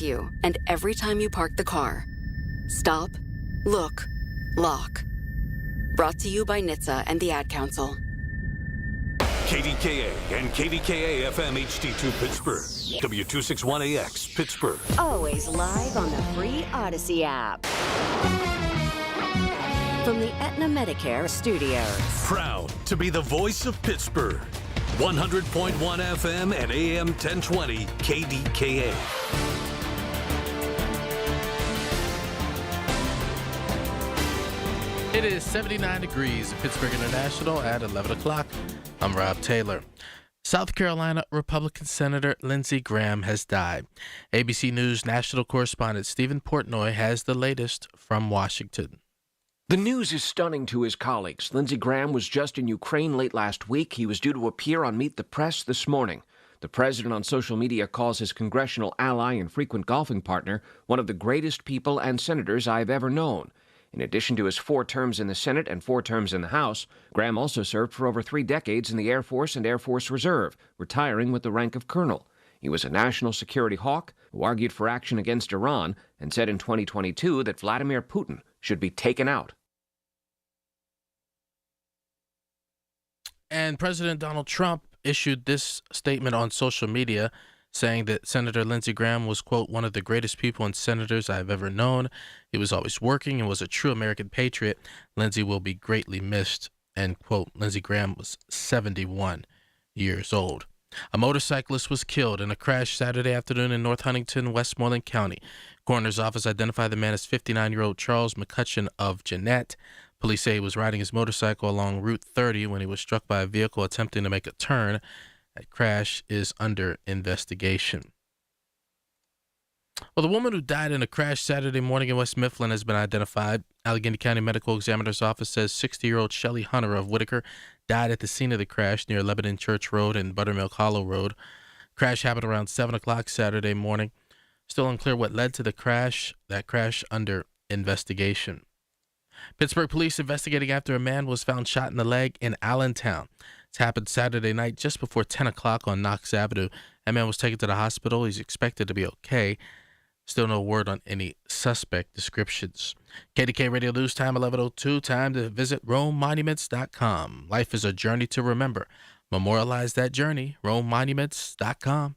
you, and every time you park the car. Stop, look, lock. Brought to you by NHTSA and the Ad Council. KDKA and KDKA-FM HD2 Pittsburgh. W261AX Pittsburgh. Always live on the free Odyssey app. From the Aetna Medicare Studios. Proud to be the voice of Pittsburgh. 100.1 FM and AM 1020 KDKA. It is 79 degrees at Pittsburgh International at 11 o'clock. I'm Rob Taylor. South Carolina Republican Senator Lindsey Graham has died. ABC News national correspondent Stephen Portnoy has the latest from Washington. The news is stunning to his colleagues. Lindsey Graham was just in Ukraine late last week. He was due to appear on Meet the Press this morning. The president on social media calls his congressional ally and frequent golfing partner one of the greatest people and senators I've ever known. In addition to his 4 terms in the Senate and 4 terms in the House, Graham also served for over 3 decades in the Air Force and Air Force Reserve, retiring with the rank of colonel. He was a national security hawk who argued for action against Iran and said in 2022 that Vladimir Putin should be taken out. And President Donald Trump issued this statement on social media, saying that Senator Lindsey Graham was, quote, one of the greatest people and senators I've ever known. He was always working and was a true American patriot. Lindsey will be greatly missed, end quote. Lindsey Graham was 71 years old. A motorcyclist was killed in a crash Saturday afternoon in North Huntington, Westmoreland County. Coroner's office identified the man as 59-year-old Charles McCutcheon of Jeanette. Police say he was riding his motorcycle along Route 30 when he was struck by a vehicle attempting to make a turn. That crash is under investigation. Well, the woman who died in a crash Saturday morning in West Mifflin has been identified. Allegheny County Medical Examiner's Office says 60-year-old Shelley Hunter of Whitaker died at the scene of the crash near Lebanon Church Road and Buttermilk Hollow Road. Crash happened around 7 o'clock Saturday morning. Still unclear what led to the crash. That crash under investigation. Pittsburgh police investigating after a man was found shot in the leg in Allentown. It's happened Saturday night just before 10 o'clock on Knox Avenue. That man was taken to the hospital. He's expected to be okay. Still no word on any suspect descriptions. KDK Radio News Time 11:02. Time to visit RomeMonuments.com. Life is a journey to remember. Memorialize that journey. RomeMonuments.com.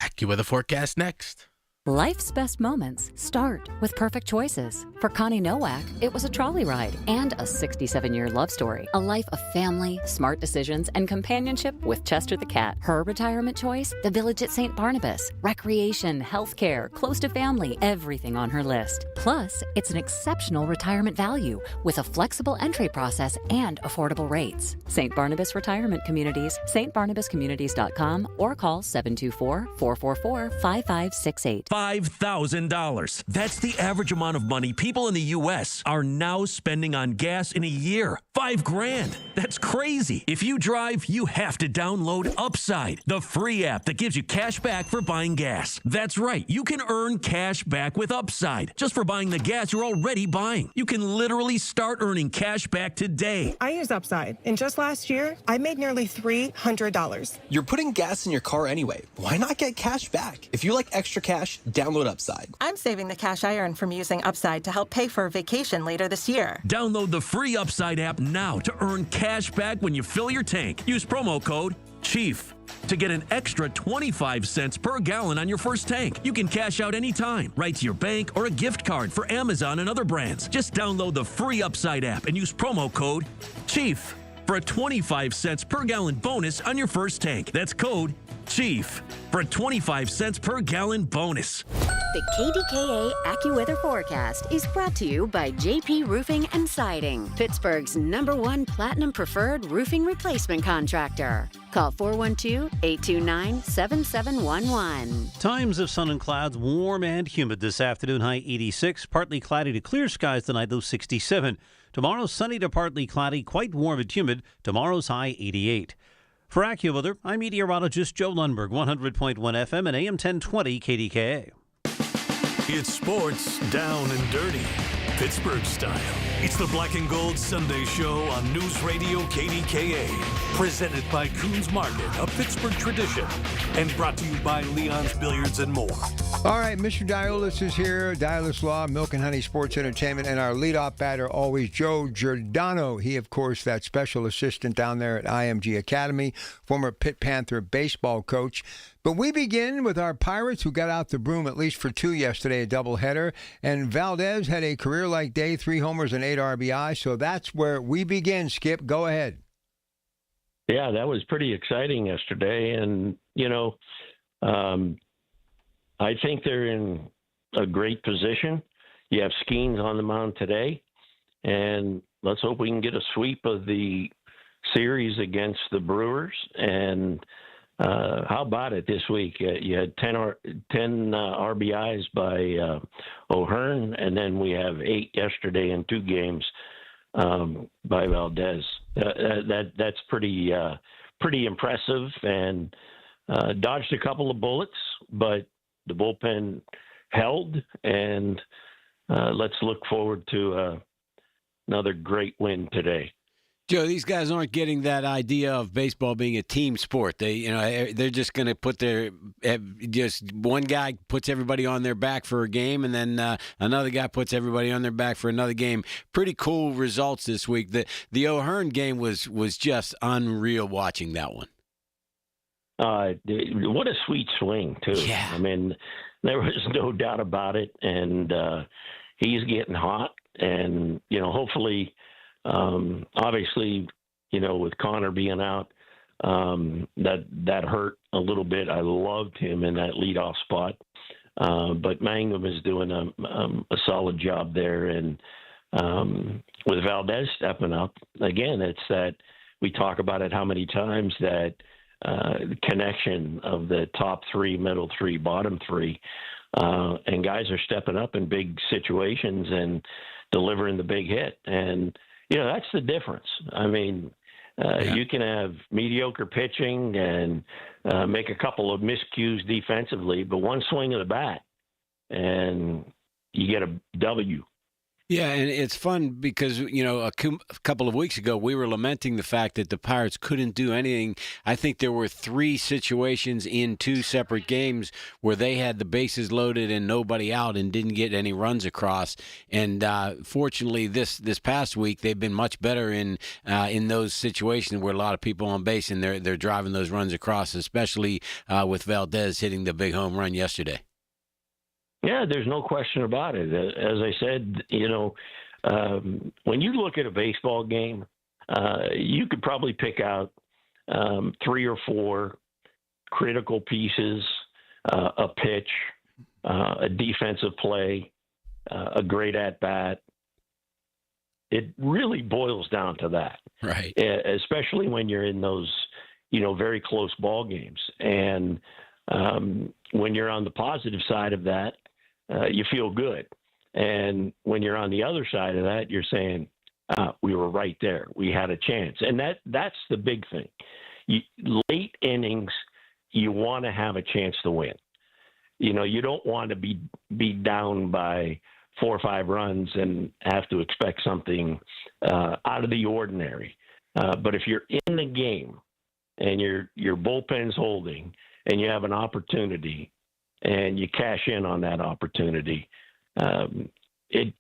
AccuWeather forecast next. Life's best moments start with perfect choices. For Connie Nowak, it was a trolley ride and a 67-year love story. A life of family, smart decisions, and companionship with Chester the cat. Her retirement choice? The Village at St. Barnabas. Recreation, healthcare, close to family, everything on her list. Plus, it's an exceptional retirement value with a flexible entry process and affordable rates. St. Barnabas Retirement Communities, stbarnabascommunities.com, or call 724-444-5568. $5,000. That's the average amount of money people in the U.S. are now spending on gas in a year. $5,000. That's crazy. If you drive, you have to download Upside, the free app that gives you cash back for buying gas. That's right. You can earn cash back with Upside just for buying the gas you're already buying. You can literally start earning cash back today. I use Upside, and just last year, I made nearly $300. You're putting gas in your car anyway. Why not get cash back? If you like extra cash, download Upside. I'm saving the cash I earn from using Upside to help pay for a vacation later this year. Download the free Upside app now to earn cash back when you fill your tank. Use promo code CHIEF to get an extra 25 cents per gallon on your first tank. You can cash out anytime, right to your bank or a gift card for Amazon and other brands. Just download the free Upside app and use promo code CHIEF for a 25 cents per gallon bonus on your first tank. That's code CHIEF for a 25 cents per gallon bonus. The KDKA AccuWeather forecast is brought to you by JP Roofing and Siding, Pittsburgh's #1 Platinum Preferred Roofing Replacement Contractor. Call 412-829-7711. Times of sun and clouds, warm and humid this afternoon, high 86. Partly cloudy to clear skies tonight, low 67. Tomorrow, sunny to partly cloudy, quite warm and humid. Tomorrow's high 88. For AccuWeather, I'm meteorologist Joe Lundberg, 100.1 FM and AM 1020 KDKA. It's sports down and dirty, Pittsburgh style. It's the Black and Gold Sunday Show on News Radio KDKA, presented by Coons Market, a Pittsburgh tradition, and brought to you by Leon's Billiards and more. All right, Mr. Diolis is here. Diolis Law, Milk and Honey Sports Entertainment, and our leadoff batter always, Joe Giordano. He, of course, that special assistant down there at IMG Academy, former Pitt Panther baseball coach. But we begin with our Pirates, who got out the broom at least for 2 yesterday, a doubleheader. And Valdez had a career-like day, 3 homers and 8 RBI. So that's where we begin. Skip, go ahead. Yeah, that was pretty exciting yesterday. And, I think they're in a great position. You have Skeens on the mound today. And let's hope we can get a sweep of the series against the Brewers. And how about it this week? You had 10 RBIs by O'Hearn, and then we have 8 yesterday in 2 games by Valdez. That's pretty impressive, and dodged a couple of bullets, but the bullpen held, and let's look forward to another great win today. Joe, these guys aren't getting that idea of baseball being a team sport. They're just going to put just one guy puts everybody on their back for a game, and then another guy puts everybody on their back for another game. Pretty cool results this week. The O'Hearn game was just unreal watching that one. What a sweet swing, too. Yeah. I mean, there was no doubt about it, and he's getting hot, and, hopefully – obviously, with Connor being out, that hurt a little bit. I loved him in that leadoff spot. But Mangum is doing a solid job there. And with Valdez stepping up, again, it's that we talk about it how many times, that the connection of the top 3, middle 3, bottom 3. And guys are stepping up in big situations and delivering the big hit. And that's the difference. I mean, you can have mediocre pitching and make a couple of miscues defensively, but one swing of the bat and you get a W. Yeah, and it's fun because, a couple of weeks ago, we were lamenting the fact that the Pirates couldn't do anything. I think there were 3 situations in 2 separate games where they had the bases loaded and nobody out and didn't get any runs across. And fortunately, this past week, they've been much better in those situations where a lot of people on base and they're driving those runs across, especially with Valdez hitting the big home run yesterday. Yeah, there's no question about it. As I said, when you look at a baseball game, you could probably pick out 3 or 4 critical pieces, a pitch, a defensive play, a great at-bat. It really boils down to that. Right. Especially when you're in those, very close ball games. And when you're on the positive side of that, you feel good. And when you're on the other side of that, you're saying, we were right there. We had a chance. And that's the big thing. Late innings, you want to have a chance to win. You don't want to be down by 4 or 5 runs and have to expect something out of the ordinary. But if you're in the game and your bullpen's holding and you have an opportunity and you cash in on that opportunity, it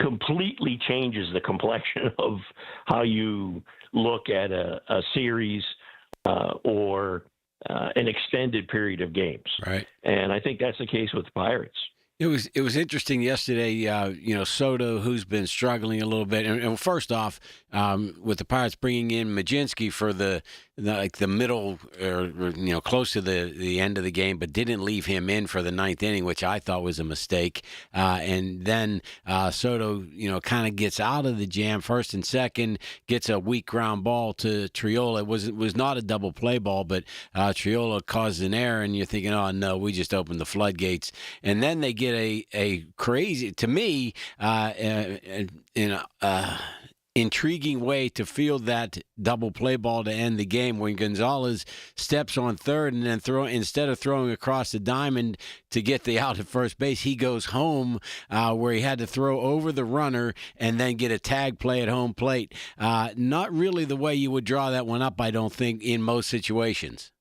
completely changes the complexion of how you look at a series or an extended period of games. Right. And I think that's the case with the Pirates. It was interesting yesterday. Soto, who's been struggling a little bit, and first off, with the Pirates bringing in Majinski for the middle or close to the end of the game, but didn't leave him in for the 9th inning, which I thought was a mistake. And then Soto, kind of gets out of the jam, first and second, gets a weak ground ball to Triola. It was not a double play ball, but Triola caused an error, and you're thinking, oh no, we just opened the floodgates. And then they get a crazy, to me, intriguing way to field that double play ball to end the game when Gonzalez steps on third and then instead of throwing across the diamond to get the out at first base, he goes home where he had to throw over the runner and then get a tag play at home plate. Not really the way you would draw that one up, I don't think, in most situations.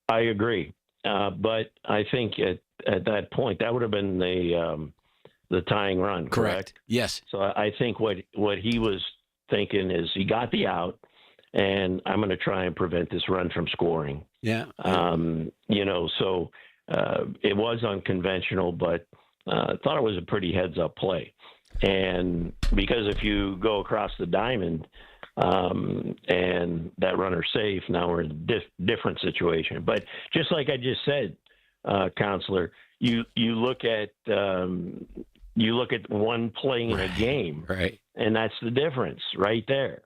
I agree. But I think at that point, that would have been the tying run, correct? Yes. So I think what he was thinking is he got the out, and I'm going to try and prevent this run from scoring. Yeah. So it was unconventional, but I thought it was a pretty heads-up play. And because if you go across the diamond and that runner's safe, now we're in a different situation. But just like I just said, Counselor, you look at one play in a game, right, and that's the difference right there.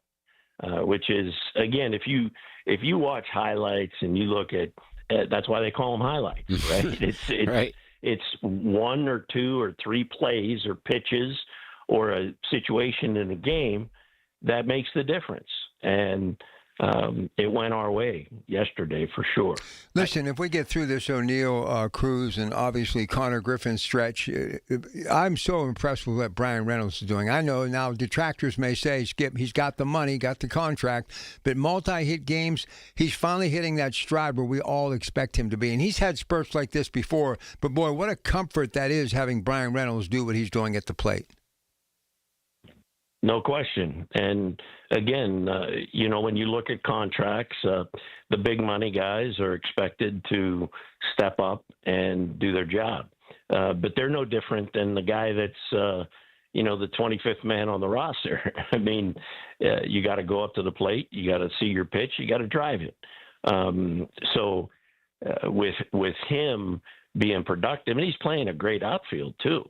Which is, again, if you watch highlights and you look at that's why they call them highlights, right? It's right. It's one or two or three plays or pitches or a situation in a game that makes the difference. And it went our way yesterday for sure. Listen, if we get through this O'Neill, Cruz, and obviously Connor Griffin stretch, I'm so impressed with what Brian Reynolds is doing. I know now detractors may say, Skip, he's got the money, got the contract, but multi-hit games, he's finally hitting that stride where we all expect him to be. And he's had spurts like this before, but boy, what a comfort that is having Brian Reynolds do what he's doing at the plate. No question. And again, when you look at contracts, the big money guys are expected to step up and do their job. But they're no different than the guy that's, the 25th man on the roster. I mean, you got to go up to the plate. You got to see your pitch. You got to drive it. So with him being productive, and he's playing a great outfield too.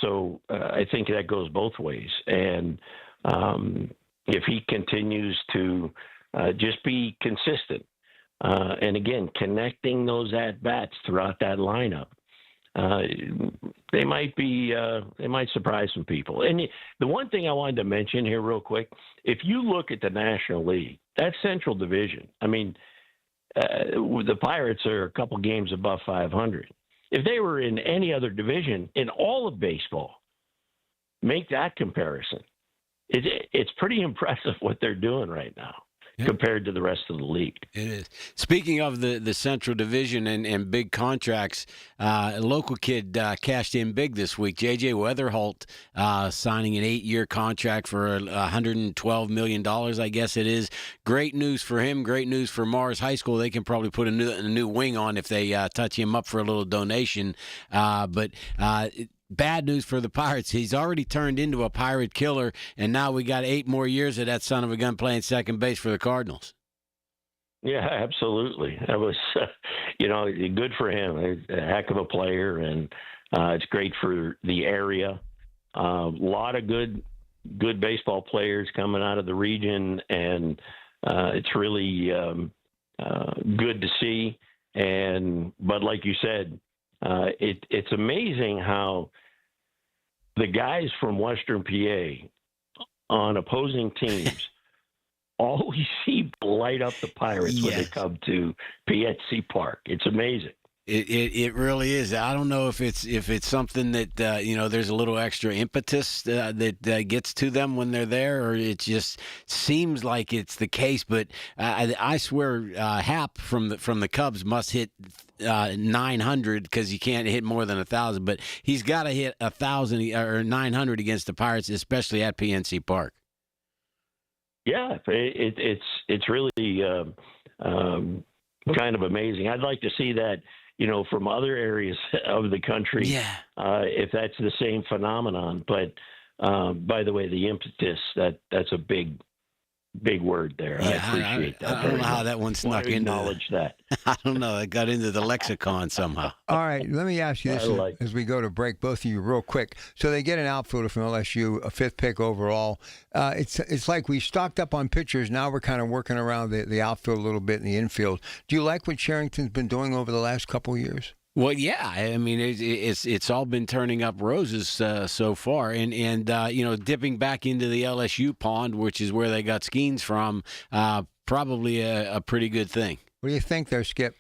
So I think that goes both ways. And if he continues to just be consistent, and again, connecting those at-bats throughout that lineup, they might surprise some people. And the one thing I wanted to mention here real quick, if you look at the National League, that Central Division, I mean, the Pirates are a couple games above 500. If they were in any other division in all of baseball, make that comparison. It's pretty impressive what they're doing right now compared to the rest of the league. It is. Speaking of the Central Division and big contracts, a local kid cashed in big this week. J.J. Weatherholt signing an 8-year contract for $112 million, I guess it is. Great news for him. Great news for Mars High School. They can probably put a new wing on if they touch him up for a little donation. But bad news for the Pirates. He's already turned into a Pirate killer, and now we got 8 more years of that son of a gun playing second base for the Cardinals. Yeah, absolutely. That was, good for him. A heck of a player, and it's great for the area. A lot of good baseball players coming out of the region, and it's really good to see. But like you said, it's amazing how the guys from Western PA on opposing teams always seem to light up the Pirates when they come to PNC Park. It's amazing. It really is. I don't know if it's something that there's a little extra impetus that gets to them when they're there, or it just seems like it's the case. But I swear, Happ from the Cubs must hit 900 because you can't hit more than 1,000. But he's got to hit 1,000 or 900 against the Pirates, especially at PNC Park. Yeah, it's really kind of amazing. I'd like to see that. From other areas of the country, if that's the same phenomenon. But by the way, the impetus, that's a big word there. Yeah, I appreciate that. I don't know how that one snuck into. Acknowledge that. I don't know. It got into the lexicon somehow. All right, let me ask you this as we go to break, both of you, real quick. So they get an outfielder from LSU, a 5th pick overall. It's like we stocked up on pitchers. Now we're kind of working around the outfield a little bit in the infield. Do you like what Sherrington's been doing over the last couple of years? Well, yeah. I mean, it's all been turning up roses so far, and dipping back into the LSU pond, which is where they got Skeens from, probably a pretty good thing. What do you think there, Skip?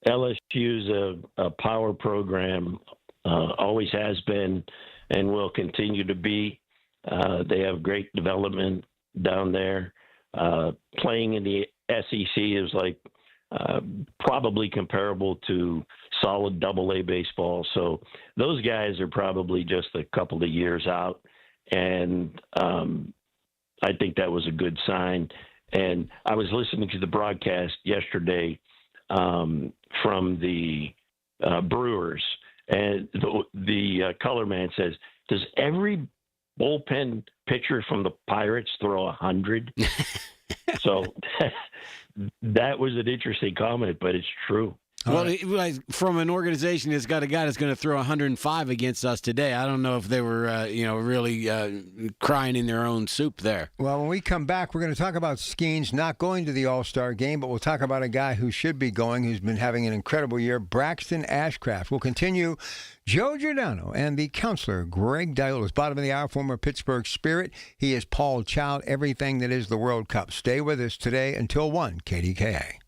LSU's a power program, always has been, and will continue to be. They have great development down there. Playing in the SEC is like probably comparable to solid AA baseball. So those guys are probably just a couple of years out. And I think that was a good sign. And I was listening to the broadcast yesterday from the Brewers, and the color man says, does every bullpen pitcher from the Pirates throw 100? So that was an interesting comment, but it's true. Well, from an organization that's got a guy that's going to throw 105 against us today, I don't know if they were, really crying in their own soup there. Well, when we come back, we're going to talk about Skeens not going to the All-Star game, but we'll talk about a guy who should be going, who's been having an incredible year, Braxton Ashcraft. We'll continue. Joe Giordano and the counselor, Greg Diolis, bottom of the hour, former Pittsburgh Spirit. He is Paul Child, everything that is the World Cup. Stay with us today until 1, KDKA.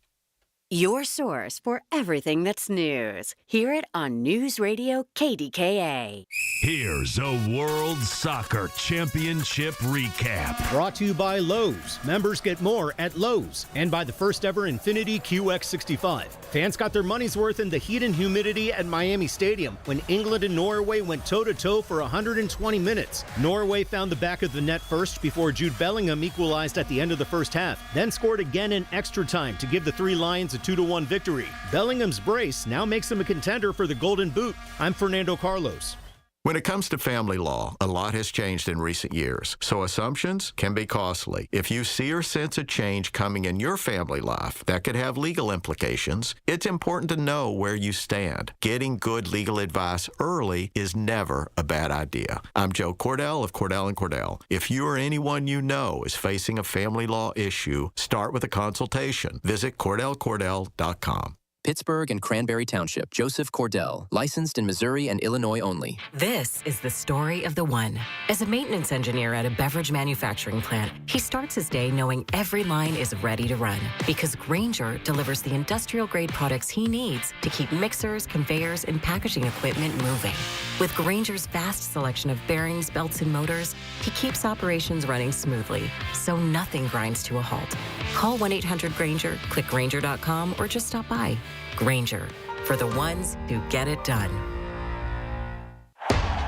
Your source for everything that's news. Hear it on News Radio KDKA. Here's a World Soccer Championship recap. Brought to you by Lowe's. Members get more at Lowe's. And by the first ever Infiniti QX65. Fans got their money's worth in the heat and humidity at Miami Stadium when England and Norway went toe-to-toe for 120 minutes. Norway found the back of the net first before Jude Bellingham equalized at the end of the first half, then scored again in extra time to give the Three Lions a 2-1 victory. Bellingham's brace now makes him a contender for the Golden Boot. I'm Fernando Carlos. When it comes to family law, a lot has changed in recent years, so assumptions can be costly. If you see or sense a change coming in your family life that could have legal implications, it's important to know where you stand. Getting good legal advice early is never a bad idea. I'm Joe Cordell of Cordell & Cordell. If you or anyone you know is facing a family law issue, start with a consultation. Visit CordellCordell.com. Pittsburgh and Cranberry Township. Joseph Cordell, licensed in Missouri and Illinois only. This is the story of the one. As a maintenance engineer at a beverage manufacturing plant, he starts his day knowing every line is ready to run because Grainger delivers the industrial-grade products he needs to keep mixers, conveyors, and packaging equipment moving. With Grainger's vast selection of bearings, belts, and motors, he keeps operations running smoothly, so nothing grinds to a halt. Call 1-800-GRAINGER, click Grainger.com, or just stop by. Grainger, for the ones who get it done.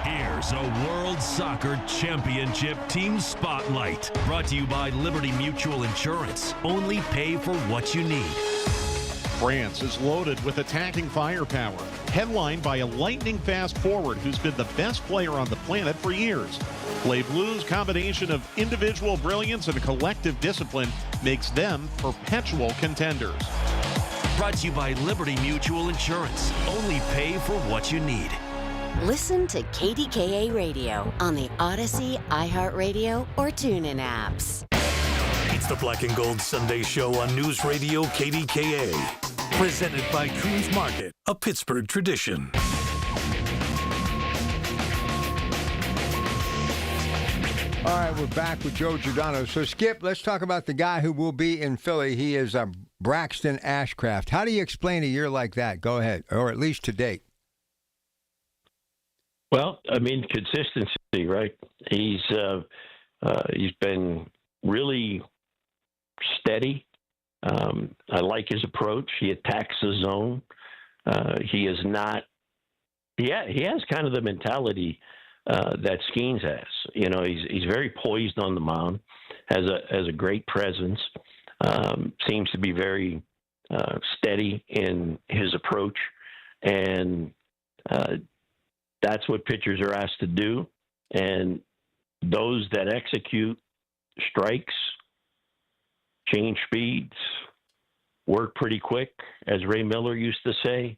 Here's a World Soccer Championship Team Spotlight, brought to you by Liberty Mutual Insurance. Only pay for what you need. France is loaded with attacking firepower, headlined by a lightning-fast forward who's been the best player on the planet for years. Play Blues' combination of individual brilliance and collective discipline makes them perpetual contenders. Brought to you by Liberty Mutual Insurance. Only pay for what you need. Listen to KDKA Radio on the Odyssey, iHeartRadio, or TuneIn apps. It's the Black and Gold Sunday Show on News Radio KDKA. Presented by Coons Market, a Pittsburgh tradition. All right, we're back with Joe Giordano. So, Skip, let's talk about the guy who will be in Philly. He is Braxton Ashcraft. How do you explain a year like that? Go ahead, or at least to date. Well, I mean, consistency, right? He's been really steady. I like his approach. He attacks the zone. He is not. He has kind of the mentality that Skeens has. You know, he's very poised on the mound. Has a great presence. Seems to be very steady in his approach, and that's what pitchers are asked to do. And those that execute strikes, change speeds, work pretty quick, as Ray Miller used to say,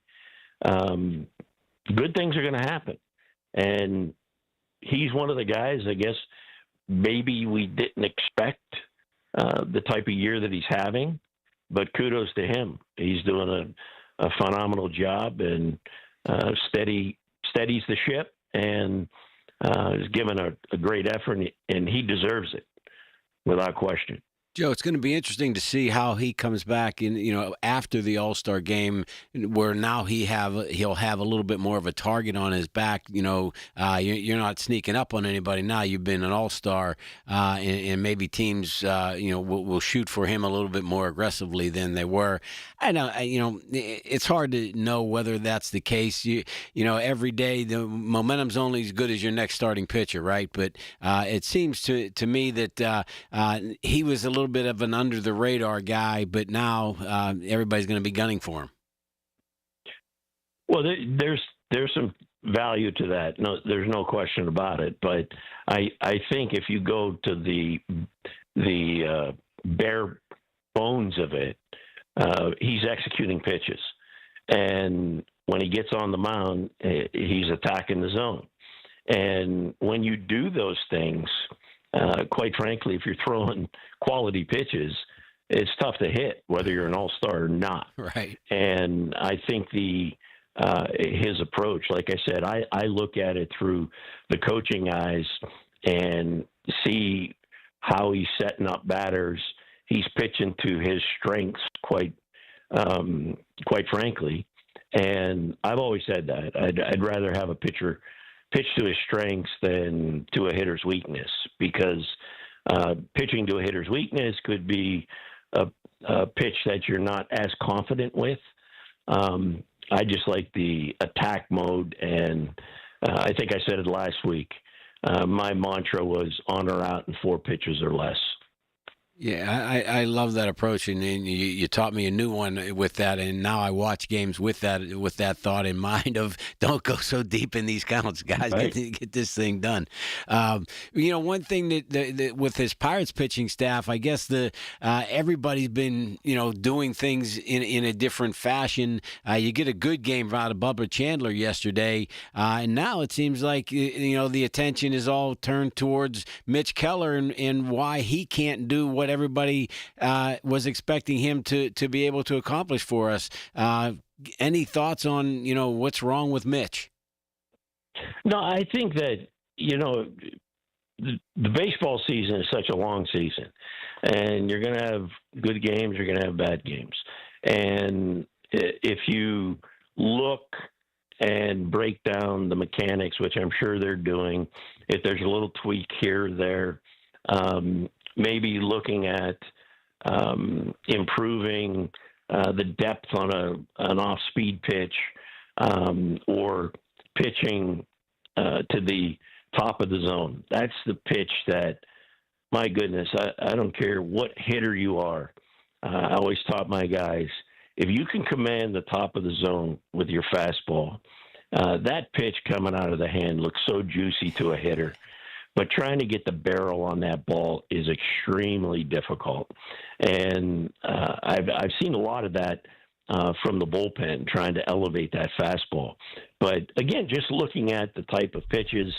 good things are going to happen. And he's one of the guys, I guess, maybe we didn't expect the type of year that he's having, but kudos to him. He's doing a phenomenal job and steadies the ship and is given a great effort, and he deserves it without question. Joe, it's going to be interesting to see how he comes back in, after the All-Star game, where now he'll have a little bit more of a target on his back. You're not sneaking up on anybody now. You've been an All-Star, and maybe teams, will shoot for him a little bit more aggressively than they were. I know, it's hard to know whether that's the case. Every day the momentum's only as good as your next starting pitcher, right? But it seems to me that he was a little bit of an under the radar guy, but now everybody's going to be gunning for him. Well, there's some value to that. No, there's no question about it. But I think if you go to the bare bones of it, he's executing pitches, and when he gets on the mound, he's attacking the zone. And when you do those things, quite frankly, if you're throwing quality pitches, it's tough to hit, whether you're an all-star or not. Right. And I think his approach, like I said, I look at it through the coaching eyes and see how he's setting up batters. He's pitching to his strengths, quite frankly. And I've always said that I'd rather have a pitcher pitch to his strengths than to a hitter's weakness, because pitching to a hitter's weakness could be a pitch that you're not as confident with. I just like the attack mode, and I think I said it last week. My mantra was on or out in 4 pitches or less. Yeah, I love that approach, and you taught me a new one with that, and now I watch games with that thought in mind of don't go so deep in these counts, guys. Right. Get this thing done. One thing that with his Pirates pitching staff, I guess everybody's been doing things in a different fashion. You get a good game out of Bubba Chandler yesterday, and now it seems like the attention is all turned towards Mitch Keller and why he can't do what everybody was expecting him to be able to accomplish for us. Any thoughts on, what's wrong with Mitch? No, I think that, the baseball season is such a long season, and you're going to have good games, you're going to have bad games. And if you look and break down the mechanics, which I'm sure they're doing, if there's a little tweak here or there, maybe looking at improving the depth on an off-speed pitch, or pitching to the top of the zone. That's the pitch that, my goodness, I don't care what hitter you are. I always taught my guys, if you can command the top of the zone with your fastball, that pitch coming out of the hand looks so juicy to a hitter. But trying to get the barrel on that ball is extremely difficult. And I've seen a lot of that from the bullpen, trying to elevate that fastball. But, again, just looking at the type of pitches,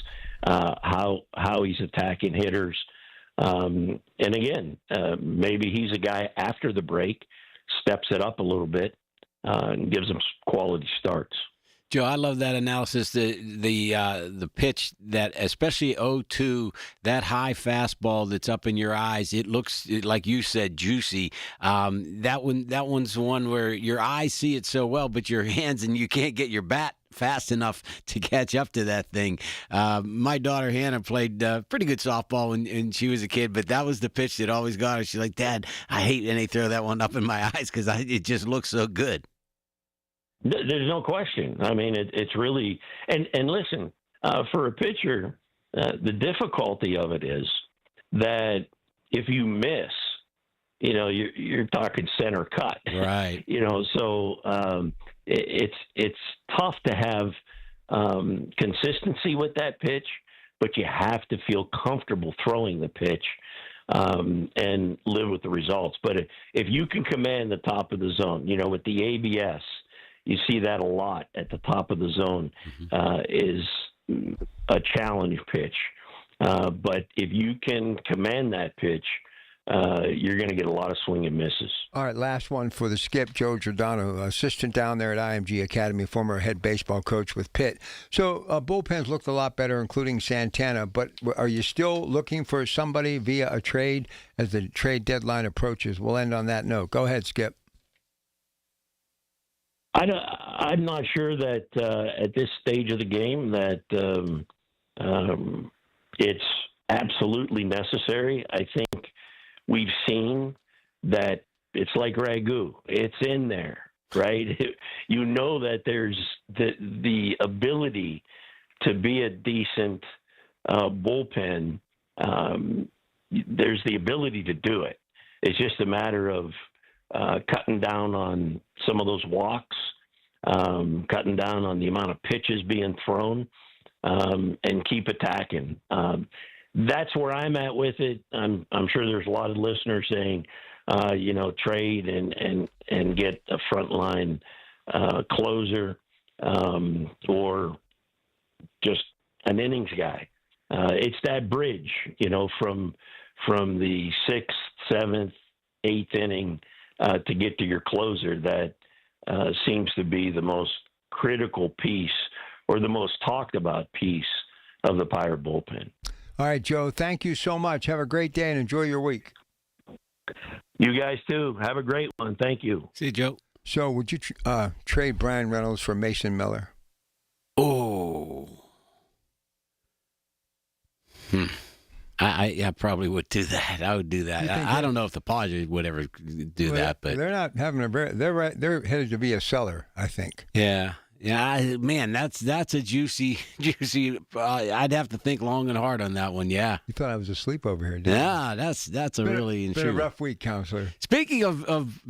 how he's attacking hitters. And, again, maybe he's a guy after the break, steps it up a little bit, and gives them quality starts. Joe, I love that analysis. The pitch that, especially 0-2, that high fastball that's up in your eyes, it looks like you said juicy. That one's one where your eyes see it so well, but your hands and you can't get your bat fast enough to catch up to that thing. My daughter Hannah played pretty good softball when she was a kid, but that was the pitch that always got her. She's like, "Dad, I hate when they throw that one up in my eyes because it just looks so good." There's no question. I mean, it's really – and listen, for a pitcher, the difficulty of it is that if you miss, you're talking center cut. Right. So it's tough to have consistency with that pitch, but you have to feel comfortable throwing the pitch and live with the results. But if you can command the top of the zone, with the ABS – you see that a lot at the top of the zone, is a challenge pitch. But if you can command that pitch, you're going to get a lot of swing and misses. All right, last one for the skip, Joe Giordano, assistant down there at IMG Academy, former head baseball coach with Pitt. So bullpens looked a lot better, including Santana, but are you still looking for somebody via a trade as the trade deadline approaches? We'll end on that note. Go ahead, Skip. I'm not sure that at this stage of the game that it's absolutely necessary. I think we've seen that it's like ragu. It's in there, right? You know that there's the ability to be a decent bullpen. There's the ability to do it. It's just a matter of cutting down on some of those walks, cutting down on the amount of pitches being thrown, and keep attacking. That's where I'm at with it. I'm sure there's a lot of listeners saying, trade and get a frontline closer or just an innings guy. It's that bridge, from the 6th, 7th, 8th inning to get to your closer that seems to be the most critical piece or the most talked about piece of the Pirate bullpen. All right, Joe, thank you so much. Have a great day and enjoy your week. You guys too. Have a great one. Thank you. See you, Joe. So would you trade Brian Reynolds for Mason Miller? Oh. I probably would do that. I would do that. I don't know if the Padres would ever do that, but they're not having they're headed to be a seller, I think. Yeah. Yeah, man, that's a juicy. I'd have to think long and hard on that one. Yeah, you thought I was asleep over here, didn't you? Yeah, that's a really been a rough week, counselor. Speaking of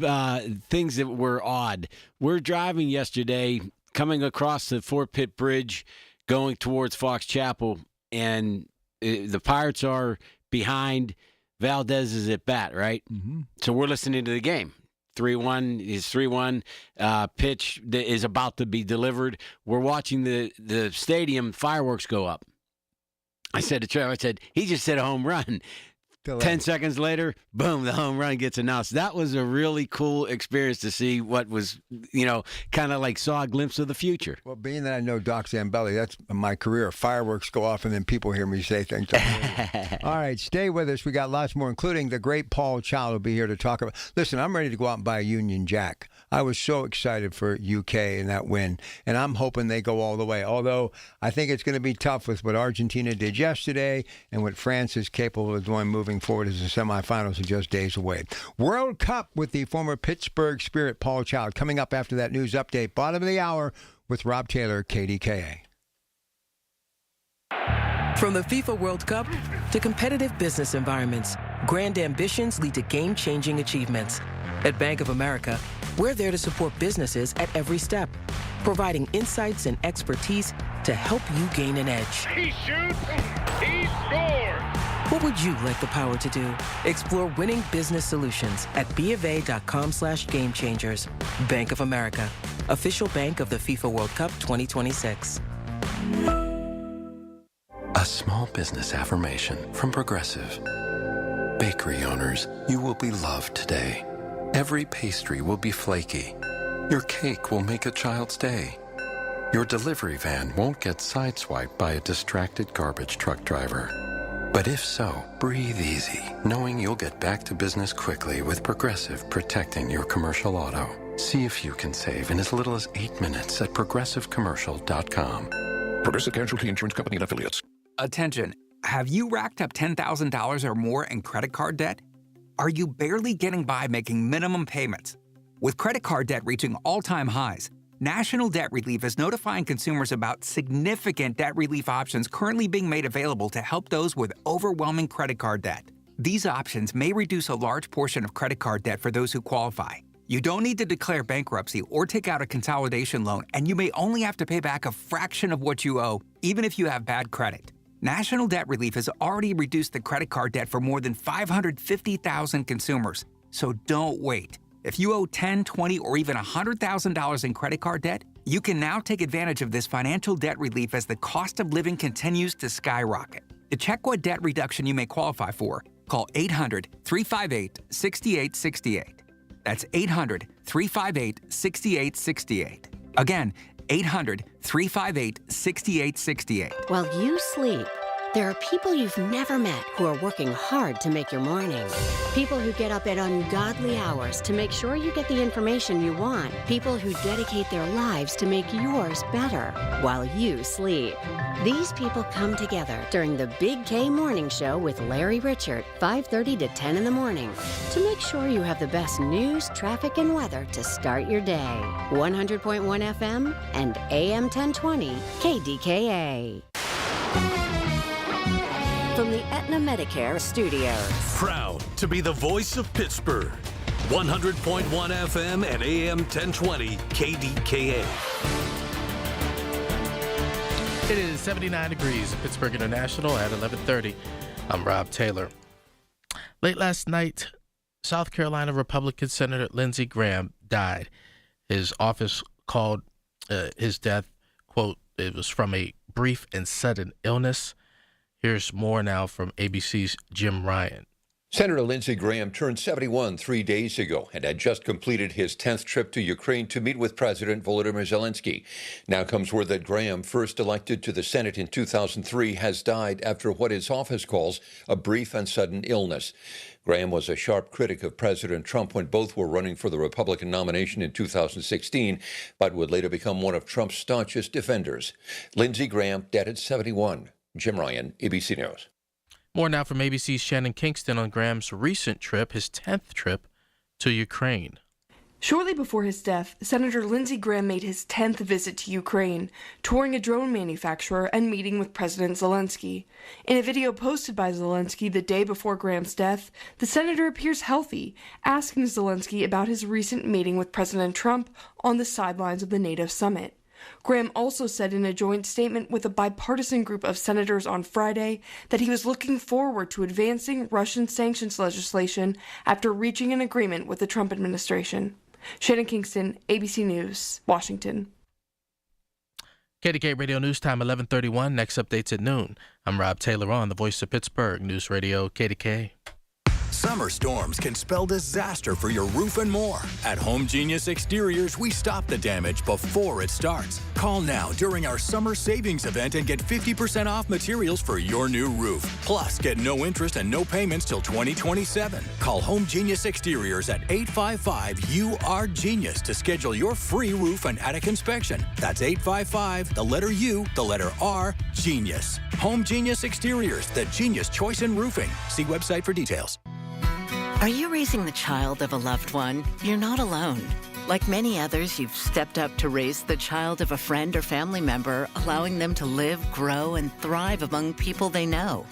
things that were odd, we're driving yesterday, coming across the Fort Pitt Bridge, going towards Fox Chapel, and the Pirates are behind. Valdez is at bat, right? Mm-hmm. So we're listening to the game. 3-1 is 3-1. Pitch that is about to be delivered. We're watching the stadium. Fireworks go up. I said to Trevor, he just hit a home run. 10 seconds later, boom, the home run gets announced. That was a really cool experience to see what was, kind of like saw a glimpse of the future. Well, being that I know Doc Zambelli, that's my career. Fireworks go off and then people hear me say things. All right, stay with us. We got lots more, including the great Paul Child will be here to talk about. Listen, I'm ready to go out and buy a Union Jack. I was so excited for UK in that win, and I'm hoping they go all the way. Although I think it's going to be tough with what Argentina did yesterday and what France is capable of doing moving forward as the semifinals are just days away. World Cup with the former Pittsburgh Spirit Paul Child coming up after that news update. Bottom of the hour with Rob Taylor, KDKA. From the FIFA World Cup to competitive business environments, grand ambitions lead to game-changing achievements. At Bank of America, we're there to support businesses at every step, providing insights and expertise to help you gain an edge. He shoots, he scores! What would you like the power to do? Explore winning business solutions at BofA.com/gamechangers. Bank of America, official bank of the FIFA World Cup 2026. A small business affirmation from Progressive. Bakery owners, you will be loved today. Every pastry will be flaky. Your cake will make a child's day. Your delivery van won't get sideswiped by a distracted garbage truck driver. But if so, breathe easy, knowing you'll get back to business quickly with Progressive protecting your commercial auto. See if you can save in as little as 8 minutes at progressivecommercial.com. Progressive Casualty Insurance Company and Affiliates. Attention, have you racked up $10,000 or more in credit card debt? Are you barely getting by making minimum payments? With credit card debt reaching all-time highs, National Debt Relief is notifying consumers about significant debt relief options currently being made available to help those with overwhelming credit card debt. These options may reduce a large portion of credit card debt for those who qualify. You don't need to declare bankruptcy or take out a consolidation loan, and you may only have to pay back a fraction of what you owe, even if you have bad credit. National Debt Relief has already reduced the credit card debt for more than 550,000 consumers. So don't wait. If you owe $10,000, $20,000, or even $100,000 in credit card debt, you can now take advantage of this financial debt relief as the cost of living continues to skyrocket. To check what debt reduction you may qualify for, Call 800-358-6868. That's 800-358-6868. Again, 800-358-6868. While you sleep, there are people you've never met who are working hard to make your morning. People who get up at ungodly hours to make sure you get the information you want. People who dedicate their lives to make yours better while you sleep. These people come together during the Big K Morning Show with Larry Richert, 5:30 to 10 in the morning, to make sure you have the best news, traffic, and weather to start your day. 100.1 FM and AM 1020 KDKA. From the Aetna Medicare Studios. Proud to be the voice of Pittsburgh. 100.1 FM and AM 1020 KDKA. It is 79 degrees at Pittsburgh International at 11:30. I'm Rob Taylor. Late last night, South Carolina Republican Senator Lindsey Graham died. His office called his death, quote, it was from a brief and sudden illness. Here's more now from ABC's Jim Ryan. Senator Lindsey Graham turned 71 3 days ago and had just completed his 10th trip to Ukraine to meet with President Volodymyr Zelensky. Now comes word that Graham, first elected to the Senate in 2003, has died after what his office calls a brief and sudden illness. Graham was a sharp critic of President Trump when both were running for the Republican nomination in 2016, but would later become one of Trump's staunchest defenders. Lindsey Graham, dead at 71. Jim Ryan, ABC News. More now from ABC's Shannon Kingston on Graham's recent trip, his 10th trip to Ukraine. Shortly before his death, Senator Lindsey Graham made his 10th visit to Ukraine, touring a drone manufacturer and meeting with President Zelensky. In a video posted by Zelensky the day before Graham's death, the senator appears healthy, asking Zelensky about his recent meeting with President Trump on the sidelines of the NATO summit. Graham also said in a joint statement with a bipartisan group of senators on Friday that he was looking forward to advancing Russian sanctions legislation after reaching an agreement with the Trump administration. Shannon Kingston, ABC News, Washington. KDKA Radio News Time, 11:31. Next updates at noon. I'm Rob Taylor on the Voice of Pittsburgh News Radio KDKA. Summer storms can spell disaster for your roof and more. At Home Genius Exteriors, we stop the damage before it starts. Call now during our summer savings event and get 50% off materials for your new roof. Plus, get no interest and no payments till 2027. Call Home Genius Exteriors at 855-UR-GENIUS to schedule your free roof and attic inspection. That's 855, the letter U, the letter R, Genius. Home Genius Exteriors, the genius choice in roofing. See website for details. Are you raising the child of a loved one? You're not alone. Like many others, you've stepped up to raise the child of a friend or family member, allowing them to live, grow, and thrive among people they know.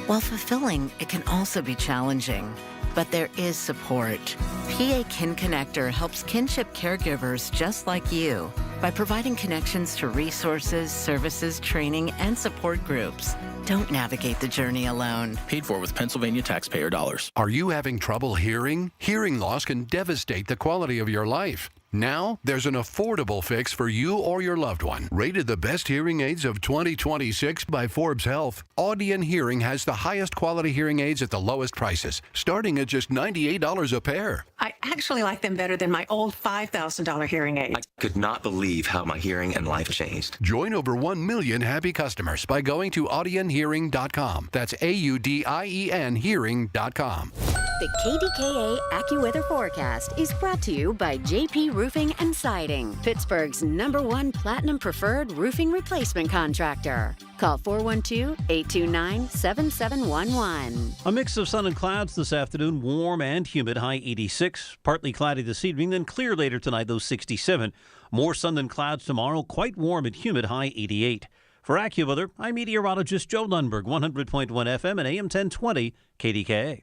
While fulfilling, it can also be challenging. But there is support. PA Kin Connector helps kinship caregivers just like you by providing connections to resources, services, training, and support groups. Don't navigate the journey alone. Paid for with Pennsylvania taxpayer dollars. Are you having trouble hearing? Hearing loss can devastate the quality of your life. Now, there's an affordable fix for you or your loved one. Rated the best hearing aids of 2026 by Forbes Health, Audion Hearing has the highest quality hearing aids at the lowest prices, starting at just $98 a pair. I actually like them better than my old $5,000 hearing aid. I could not believe how my hearing and life changed. Join over 1 million happy customers by going to audionhearing.com. That's AUDIEN hearing.com. The KDKA AccuWeather forecast is brought to you by JP Roofing and Siding, Pittsburgh's #1 Platinum Preferred Roofing Replacement Contractor. Call 412-829-7711. A mix of sun and clouds this afternoon, warm and humid, high 86. Partly cloudy this evening, then clear later tonight, low 67. More sun than clouds tomorrow, quite warm and humid, high 88. For AccuWeather, I'm meteorologist Joe Lundberg, 100.1 FM and AM 1020 KDKA.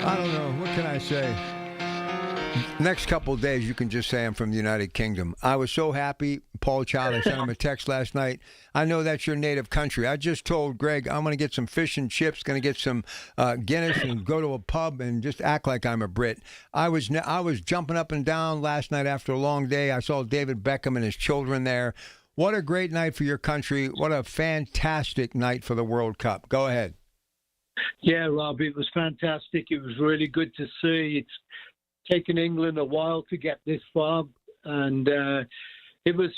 I don't know. What can I say? Next couple of days, you can just say I'm from the United Kingdom. I was so happy. Paul Child, I sent him a text last night. I know that's your native country. I just told Greg I'm going to get some fish and chips, going to get some Guinness and go to a pub and just act like I'm a Brit. I was jumping up and down last night after a long day. I saw David Beckham and his children there. What a great night for your country. What a fantastic night for the World Cup. Go ahead. Yeah, Rob, it was fantastic. It was really good to see. It's taken England a while to get this far, and it was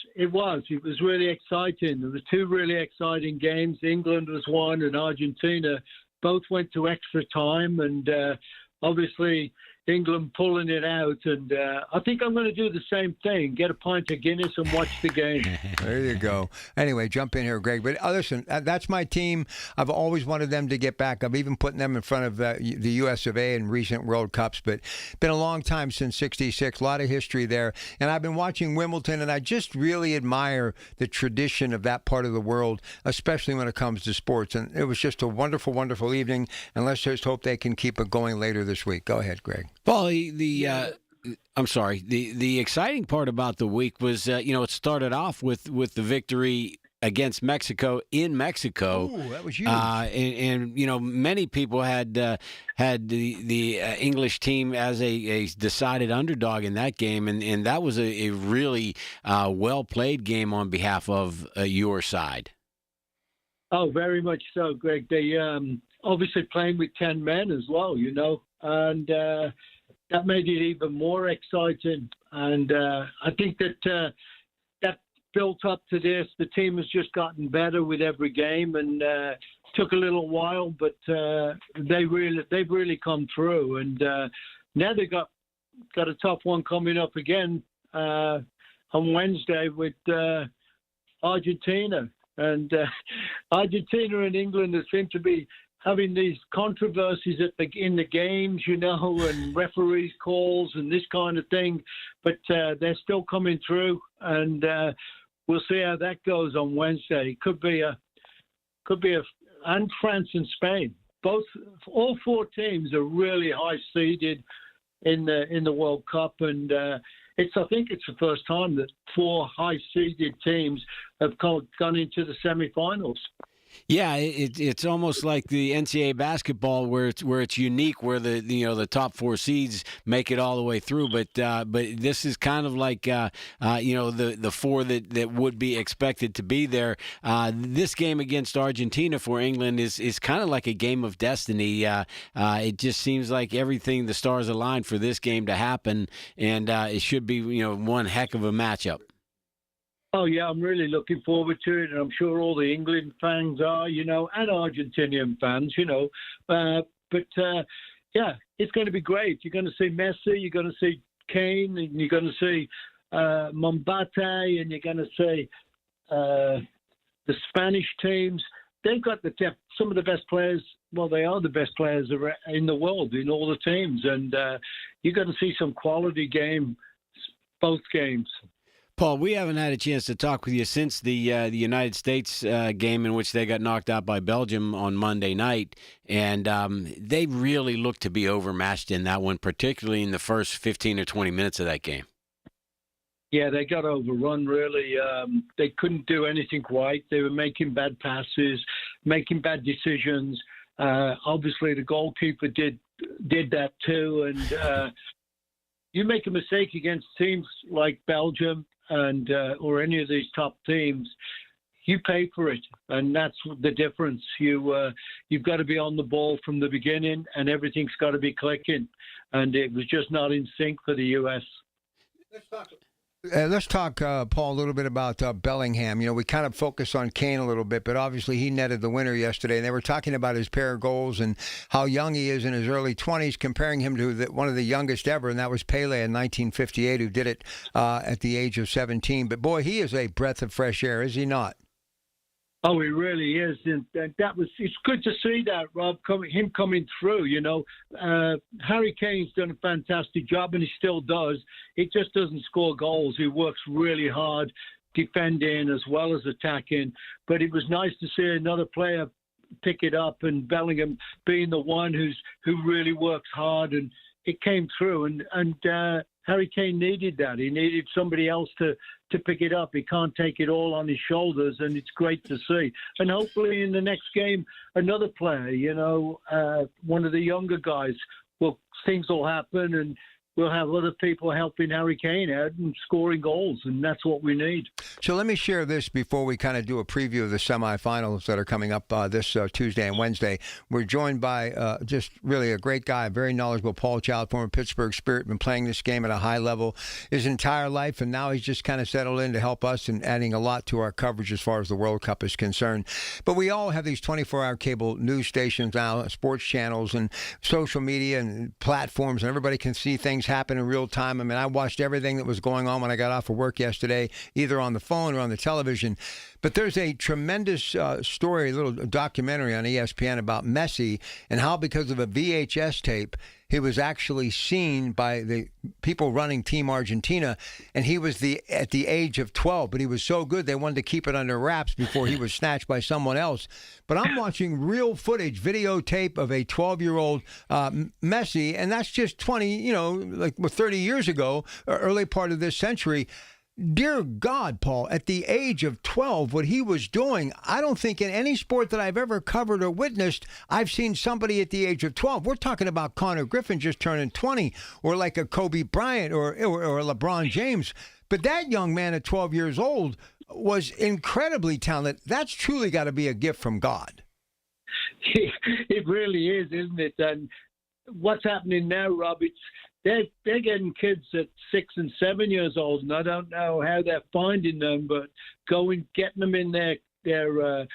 really exciting. There were two really exciting games. England was one, and Argentina both went to extra time, and obviously England pulling it out. And I think I'm going to do the same thing, get a pint of Guinness and watch the game. There you go. Anyway, jump in here, Greg. But listen, that's my team. I've always wanted them to get back. I've even put them in front of the U.S. of A. in recent World Cups. But it's been a long time since '66. A lot of history there. And I've been watching Wimbledon, and I just really admire the tradition of that part of the world, especially when it comes to sports. And it was just a wonderful, wonderful evening. And let's just hope they can keep it going later this week. Go ahead, Greg. Paul, I'm sorry. The exciting part about the week was, it started off with the victory against Mexico in Mexico. Ooh, that was huge. And many people had the English team as a decided underdog in that game, and that was a really well played game on behalf of your side. Oh, very much so, Greg. They obviously playing with 10 men as well, and that made it even more exciting. And I think that that built up to this. The team has just gotten better with every game, and took a little while, but they've really come through. And now they've got a tough one coming up again on Wednesday with Argentina. And Argentina and England seem to be having these controversies in the games, and referees calls and this kind of thing, but they're still coming through, and we'll see how that goes on Wednesday. It could be and France and Spain. All four teams are really high seeded in the World Cup, and I think it's the first time that four high seeded teams have gone into the semifinals. Yeah, it's almost like the NCAA basketball where it's unique, where the top four seeds make it all the way through. But this is kind of like the four that would be expected to be there. This game against Argentina for England is kind of like a game of destiny. It just seems like everything, the stars aligned for this game to happen, and it should be one heck of a matchup. Oh, yeah, I'm really looking forward to it, and I'm sure all the England fans are, and Argentinian fans, But, it's going to be great. You're going to see Messi, you're going to see Kane, and you're going to see Mbappe, and you're going to see the Spanish teams. They've got some of the best players. Well, they are the best players in the world in all the teams, and you're going to see some quality game, both games. Paul, we haven't had a chance to talk with you since the United States game in which they got knocked out by Belgium on Monday night, and they really looked to be overmatched in that one, particularly in the first 15 or 20 minutes of that game. Yeah, they got overrun, really. They couldn't do anything right. They were making bad passes, making bad decisions. Obviously, the goalkeeper did that too, and you make a mistake against teams like Belgium and or any of these top teams, you pay for it, and that's the difference. You've got to be on the ball from the beginning, and everything's got to be clicking, and it was just not in sync for the U.S. Let's talk, Paul, a little bit about Bellingham. We kind of focus on Kane a little bit, but obviously he netted the winner yesterday. And they were talking about his pair of goals and how young he is in his early 20s, comparing him to one of the youngest ever, and that was Pele in 1958, who did it at the age of 17. But, boy, he is a breath of fresh air, is he not? Oh, he really is, and it's good to see that, Rob, him coming through. Harry Kane's done a fantastic job, and he still does. He just doesn't score goals. He works really hard, defending as well as attacking. But it was nice to see another player pick it up, and Bellingham being the one who really works hard, and it came through. And Harry Kane needed that. He needed somebody else to pick it up. He can't take it all on his shoulders, and it's great to see. And hopefully in the next game, another player, one of the younger guys, things will happen, and we'll have other people helping Harry Kane out and scoring goals, and that's what we need. So let me share this before we kind of do a preview of the semifinals that are coming up this Tuesday and Wednesday. We're joined by just really a great guy, very knowledgeable, Paul Child, former Pittsburgh Spirit, been playing this game at a high level his entire life, and now he's just kind of settled in to help us and adding a lot to our coverage as far as the World Cup is concerned. But we all have these 24-hour cable news stations now, sports channels and social media and platforms, and everybody can see things happen in real time. I mean, I watched everything that was going on when I got off of work yesterday, either on the phone or on the television. But there's a tremendous story, a little documentary on ESPN about Messi and how, because of a VHS tape, he was actually seen by the people running Team Argentina, and he was at the age of 12. But he was so good, they wanted to keep it under wraps before he was snatched by someone else. But I'm watching real footage, videotape of a 12-year-old Messi, and that's just 30 years ago, early part of this century. Dear God, Paul, at the age of 12, what he was doing, I don't think in any sport that I've ever covered or witnessed, I've seen somebody at the age of 12. We're talking about Connor Griffin just turning 20, or like a Kobe Bryant or LeBron James. But that young man at 12 years old was incredibly talented. That's truly got to be a gift from God. It really is, isn't it? And what's happening now, Rob, they're getting kids at 6 and 7 years old, and I don't know how they're finding them, but getting them in their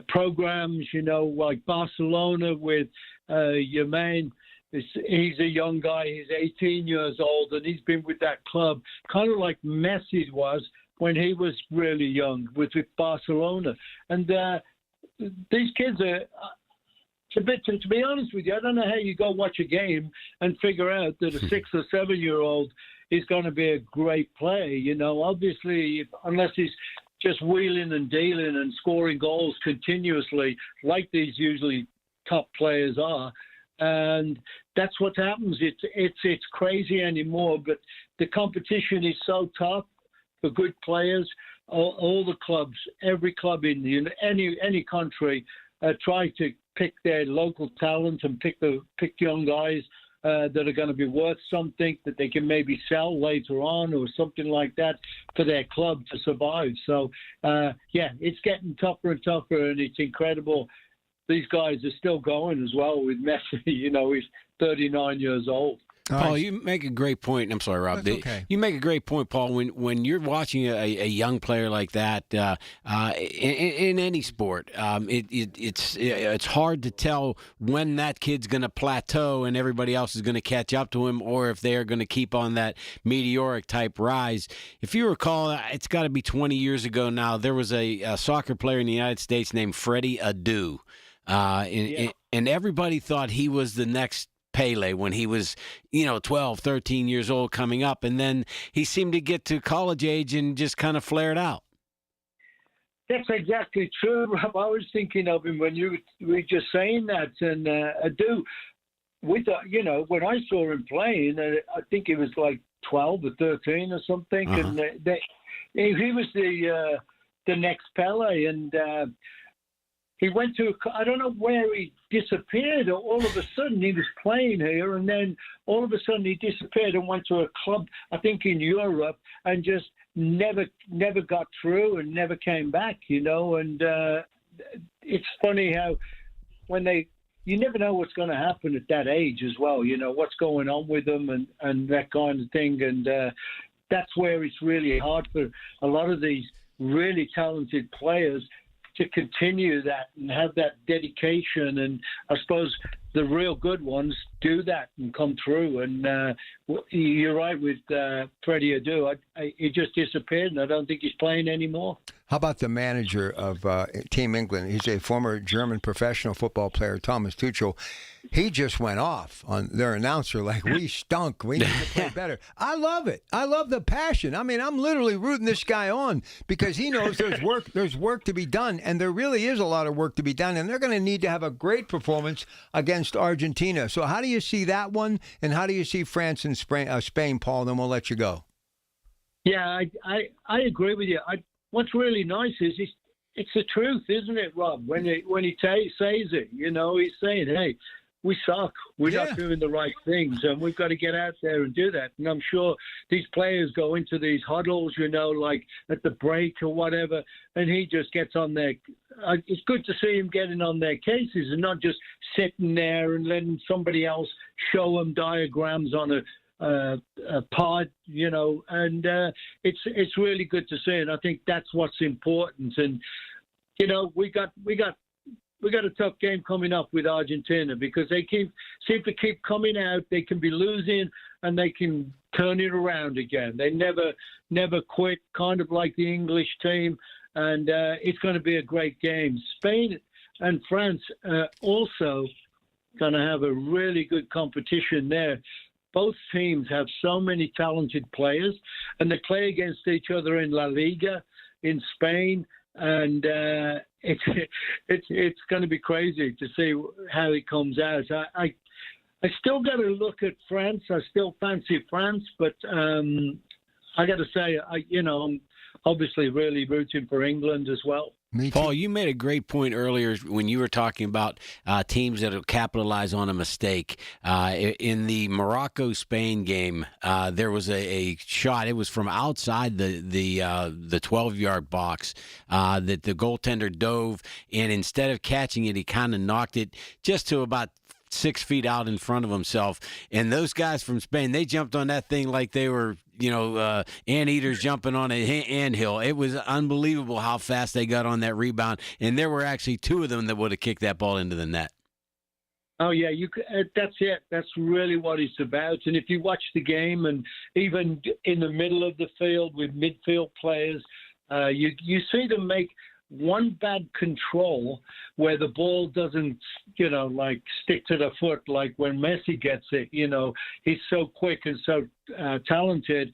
programs, like Barcelona with Jermaine. He's a young guy. He's 18 years old, and he's been with that club, kind of like Messi was when he was really young with Barcelona. And these kids are... To be honest with you, I don't know how you go watch a game and figure out that a 6 or 7 year old is going to be a great player. Obviously, unless he's just wheeling and dealing and scoring goals continuously, like these usually top players are, and that's what happens. It's crazy anymore. But the competition is so tough for good players. All the clubs, every club in any country, try to pick their local talent and pick young guys that are going to be worth something that they can maybe sell later on or something like that for their club to survive. So, it's getting tougher and tougher, and it's incredible. These guys are still going as well with Messi. He's 39 years old. Paul, you make a great point. I'm sorry, Rob. Okay. You make a great point, Paul. When you're watching a young player like that in any sport, it's hard to tell when that kid's going to plateau and everybody else is going to catch up to him, or if they are going to keep on that meteoric type rise. If you recall, it's got to be 20 years ago now. There was a soccer player in the United States named Freddie Adu, and everybody thought he was the next Pele when he was, 12, 13 years old coming up. And then he seemed to get to college age and just kind of flared out. That's exactly true, Rob. I was thinking of him when you were just saying that. And I do. When I saw him playing, I think he was like 12 or 13 or something. Uh-huh. And he was the next Pele. And he went to, I don't know where he disappeared. All of a sudden he was playing here, and then all of a sudden he disappeared and went to a club, I think in Europe, and just never got through and never came back, And it's funny how you never know what's going to happen at that age as well, what's going on with them and that kind of thing. And that's where it's really hard for a lot of these really talented players to continue that and have that dedication. And I suppose the real good ones do that and come through. And you're right with Freddie Adu. He just disappeared, and I don't think he's playing anymore. How about the manager of Team England? He's a former German professional football player, Thomas Tuchel. He just went off on their announcer like, we stunk. We need to play better. I love it. I love the passion. I mean, I'm literally rooting this guy on because he knows there's work to be done, and there really is a lot of work to be done, and they're going to need to have a great performance against Argentina. So how do you see that one, and how do you see France and Spain, Paul? Then we'll let you go. Yeah, I agree with you. What's really nice is it's the truth, isn't it, Rob? When he says it, he's saying, hey, we suck. We're not doing the right things, and we've got to get out there and do that. And I'm sure these players go into these huddles, like at the break or whatever, and he just gets on their. It's good to see him getting on their cases and not just sitting there and letting somebody else show them diagrams on a pod, and it's really good to see, and I think that's what's important. And we got a tough game coming up with Argentina because they seem to keep coming out. They can be losing and they can turn it around again. They never quit, kind of like the English team, and it's going to be a great game. Spain and France also going to have a really good competition there. Both teams have so many talented players, and they play against each other in La Liga in Spain, and it's going to be crazy to see how it comes out. I still got to look at France. I still fancy France, but I got to say, I'm obviously really rooting for England as well. Paul, you made a great point earlier when you were talking about teams that will capitalize on a mistake. In the Morocco-Spain game, there was a shot. It was from outside the 12-yard box that the goaltender dove, and instead of catching it, he kind of knocked it just to about 6 feet out in front of himself. And those guys from Spain, they jumped on that thing like they were, anteaters jumping on an anthill. It was unbelievable how fast they got on that rebound. And there were actually two of them that would have kicked that ball into the net. Oh, yeah, that's it. That's really what it's about. And if you watch the game, and even in the middle of the field with midfield players, you see them make one bad control where the ball doesn't, stick to the foot like when Messi gets it. He's so quick and so talented.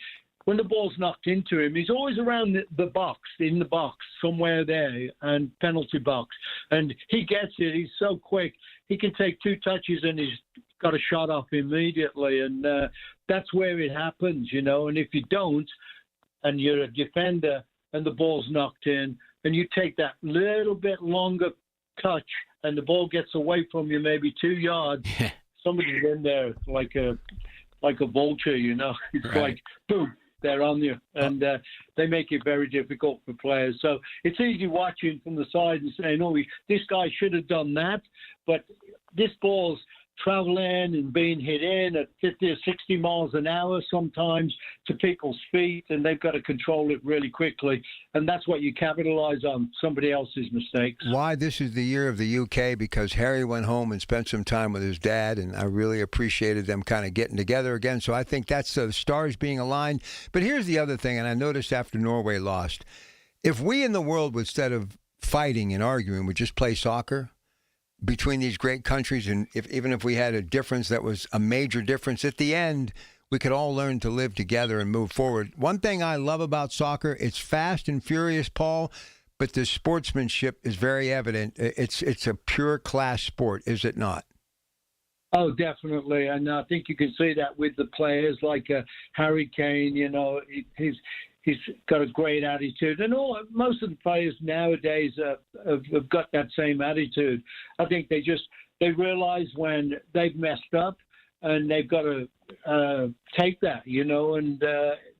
When the ball's knocked into him, he's always around the box, in the box, somewhere there, and penalty box. And he gets it. He's so quick. He can take two touches and he's got a shot off immediately. And that's where it happens, And if you don't, and you're a defender and the ball's knocked in, and you take that little bit longer touch and the ball gets away from you maybe 2 yards, somebody's in there like a vulture, It's right. like, boom, they're on you. And they make it very difficult for players. So it's easy watching from the side and saying, oh, this guy should have done that. But this ball's traveling and being hit in at 50 or 60 miles an hour sometimes to people's feet, and they've got to control it really quickly. And that's what you capitalize on, somebody else's mistakes. Why this is the year of the UK, because Harry went home and spent some time with his dad, and I really appreciated them kind of getting together again. So I think that's the stars being aligned. But here's the other thing, and I noticed after Norway lost, if we in the world, instead of fighting and arguing, would just play soccer between these great countries, and even if we had a difference that was a major difference, at the end, we could all learn to live together and move forward. One thing I love about soccer, it's fast and furious, Paul, but the sportsmanship is very evident. It's a pure class sport, is it not? Oh, definitely. And I think you can see that with the players like Harry Kane, He's got a great attitude, and most of the players nowadays have got that same attitude. I think they realize when they've messed up, and they've got to take that, and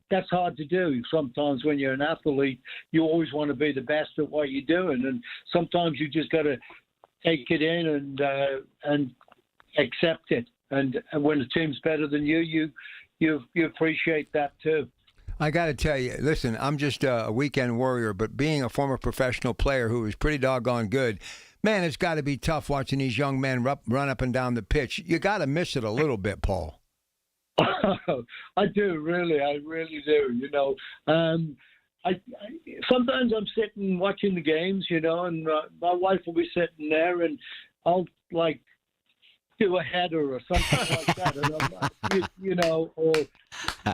that's hard to do. Sometimes when you're an athlete, you always want to be the best at what you're doing, and sometimes you just got to take it in and accept it. And when the team's better than you appreciate that too. I got to tell you, listen, I'm just a weekend warrior, but being a former professional player who was pretty doggone good, man, it's got to be tough watching these young men run up and down the pitch. You got to miss it a little bit, Paul. I do, really. I really do. sometimes I'm sitting watching the games, and my wife will be sitting there, and I'll like do a header or something like that, and I'm, or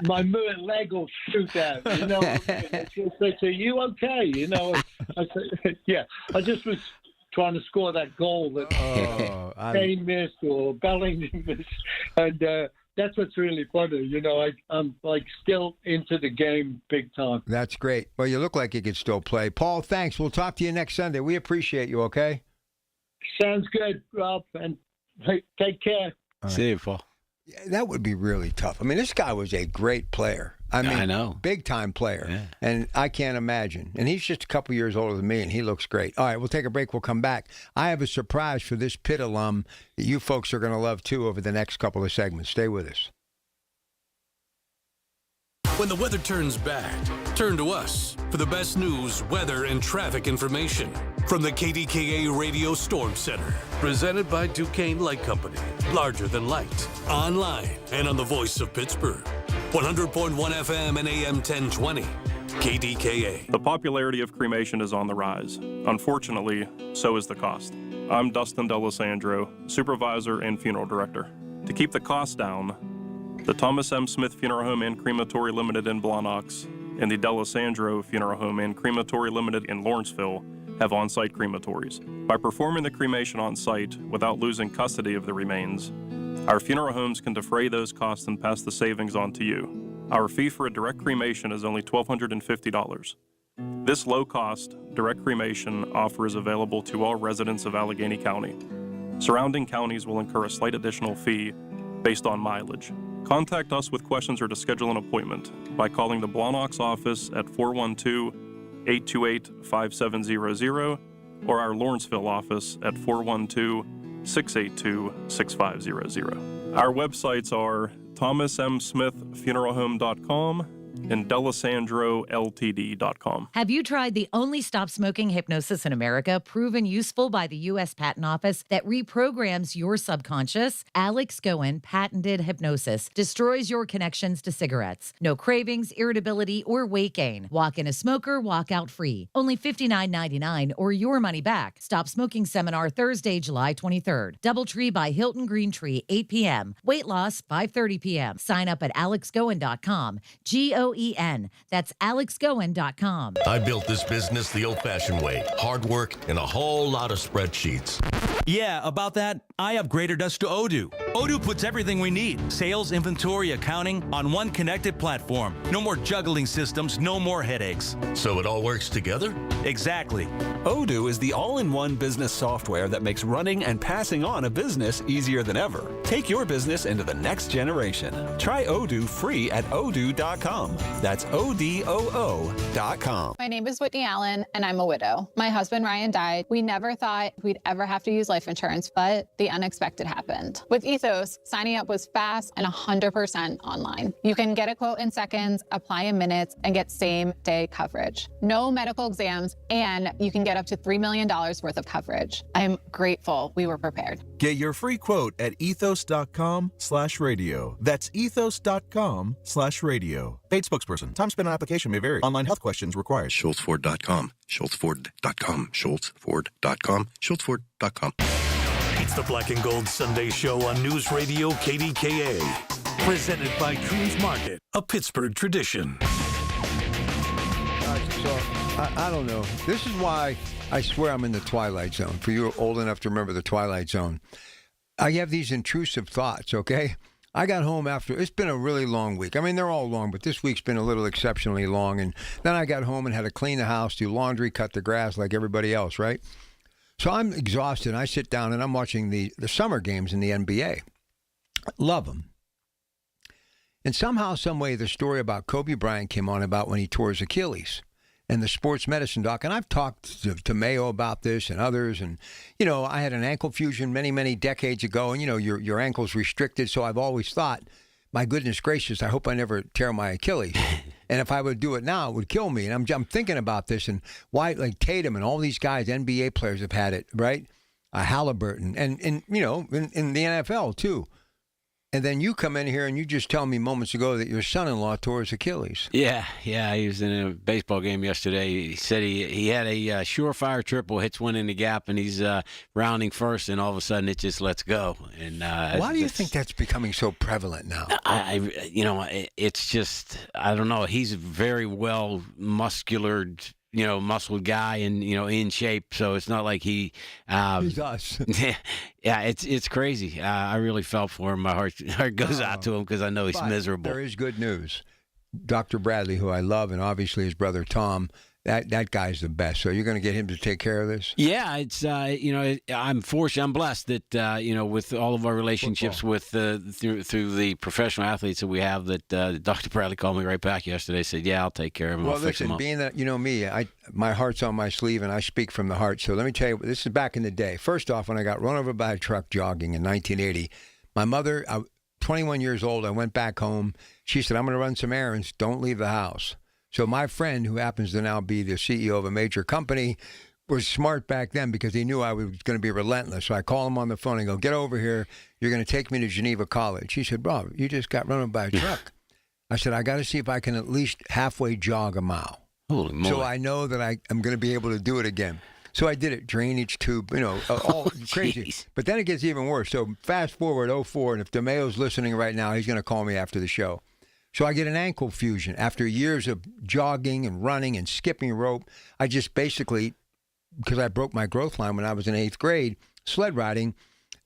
my leg will shoot out, And she'll say, "Are you okay?" I said, "Yeah, I just was trying to score that goal that Kane missed or Bellingham missed," and that's what's really funny. I'm like still into the game big time. That's great. Well, you look like you could still play. Paul, thanks. We'll talk to you next Sunday. We appreciate you, okay? Sounds good, Rob, and take care. Right. See you, Paul. Yeah, that would be really tough. I mean, this guy was a great player. I know. Big-time player. Yeah. And I can't imagine. And he's just a couple years older than me, and he looks great. All right, we'll take a break. We'll come back. I have a surprise for this Pitt alum that you folks are going to love, too, over the next couple of segments. Stay with us. When the weather turns bad, turn to us for the best news, weather, and traffic information from the KDKA Radio Storm Center. Presented by Duquesne Light Company. Larger than light. Online and on the voice of Pittsburgh. 100.1 FM and AM 1020. KDKA. The popularity of cremation is on the rise. Unfortunately, so is the cost. I'm Dustin D'Alessandro, supervisor and funeral director. To keep the cost down, the Thomas M. Smith Funeral Home and Crematory Limited in Blawnox and the D'Alessandro Funeral Home and Crematory Limited in Lawrenceville have on-site crematories. By performing the cremation on-site without losing custody of the remains, our funeral homes can defray those costs and pass the savings on to you. Our fee for a direct cremation is only $1,250. This low-cost, direct cremation offer is available to all residents of Allegheny County. Surrounding counties will incur a slight additional fee based on mileage. Contact us with questions or to schedule an appointment by calling the Blawnox office at 412-828-5700 or our Lawrenceville office at 412-682-6500. Our websites are thomasmsmithfuneralhome.com and DeLisandroLTD.com. Have you tried the only stop smoking hypnosis in America, proven useful by the U.S. Patent Office that reprograms your subconscious? Alex Goen patented hypnosis destroys your connections to cigarettes. No cravings, irritability, or weight gain. Walk in a smoker, walk out free. Only $59.99 or your money back. Stop Smoking Seminar Thursday, July 23rd. Doubletree by Hilton Green Tree, 8 p.m. Weight loss, 5:30 p.m. Sign up at alexgoen.com. GOEN. That's alexgoen.com. I built this business the old-fashioned way. Hard work and a whole lot of spreadsheets. Yeah, about that, I upgraded us to Odoo. Odoo puts everything we need, sales, inventory, accounting, on one connected platform. No more juggling systems, no more headaches. So it all works together? Exactly. Odoo is the all-in-one business software that makes running and passing on a business easier than ever. Take your business into the next generation. Try Odoo free at odoo.com. That's ODOO.com. My name is Whitney Allen, and I'm a widow. My husband, Ryan, died. We never thought we'd ever have to use life insurance, but the unexpected happened. With Ethos, signing up was fast and 100% online. You can get a quote in seconds, apply in minutes, and get same-day coverage. No medical exams, and you can get up to $3 million worth of coverage. I'm grateful we were prepared. Get your free quote at ethos.com/radio. That's ethos.com/radio. Paid spokesperson. Time spent on application may vary. Online health questions required. SchultzFord.com. SchultzFord.com. SchultzFord.com. SchultzFord.com. It's the Black and Gold Sunday Show on News Radio KDKA. Presented by Coons Market, a Pittsburgh tradition. I don't know. This is why I swear I'm in the Twilight Zone. For you old enough to remember the Twilight Zone. I have these intrusive thoughts, okay? I got home after, it's been a really long week. I mean, they're all long, but this week's been a little exceptionally long. And then I got home and had to clean the house, do laundry, cut the grass like everybody else, right? So I'm exhausted. I sit down and I'm watching the summer games in the NBA. Love them. And somehow, some way, the story about Kobe Bryant came on about when he tore his Achilles. And the sports medicine doc, and I've talked to Mayo about this and others, and, you know, I had an ankle fusion many, many decades ago, and, you know, your ankle's restricted, so I've always thought, my goodness gracious, I hope I never tear my Achilles. And if I would do it now, it would kill me. And I'm thinking about this, and why, like Tatum and all these guys, NBA players have had it, right? Halliburton, and you know, in the NFL, too. And then you come in here and you just tell me moments ago that your son-in-law tore his Achilles. Yeah. He was in a baseball game yesterday. He said he had a surefire triple, hits one in the gap, and he's rounding first, and all of a sudden it just lets go. And why do you think that's becoming so prevalent now? It's just, I don't know. He's a very well muscular, muscled guy and, in shape. So it's not like he... He's us. Yeah, it's crazy. I really felt for him. My heart goes out to him because I know he's miserable. There is good news. Dr. Bradley, who I love, and obviously his brother Tom, that guy's the best. So you're going to get him to take care of this? Yeah, it's I'm fortunate, I'm blessed that with all of our relationships with through the professional athletes that we have, that Dr. Bradley called me right back yesterday. Said, "Yeah, I'll take care of him. Well, I'll fix him listen, up." being that you know me, my heart's on my sleeve, and I speak from the heart. So let me tell you, this is back in the day. First off, when I got run over by a truck jogging in 1980, my mother, 21 years old, I went back home. She said, "I'm going to run some errands. Don't leave the house." So my friend, who happens to now be the CEO of a major company, was smart back then because he knew I was going to be relentless. So I call him on the phone and go, "Get over here. You're going to take me to Geneva College." He said, "Rob, you just got run over by a truck." I said, "I got to see if I can at least halfway jog a mile." Holy moly. So I know that I'm going to be able to do it again. So I did it, drainage tube, all crazy. Jeez. But then it gets even worse. So fast forward 04, and if DeMayo's listening right now, he's going to call me after the show. So I get an ankle fusion. After years of jogging and running and skipping rope, I just basically, because I broke my growth line when I was in 8th grade, sled riding,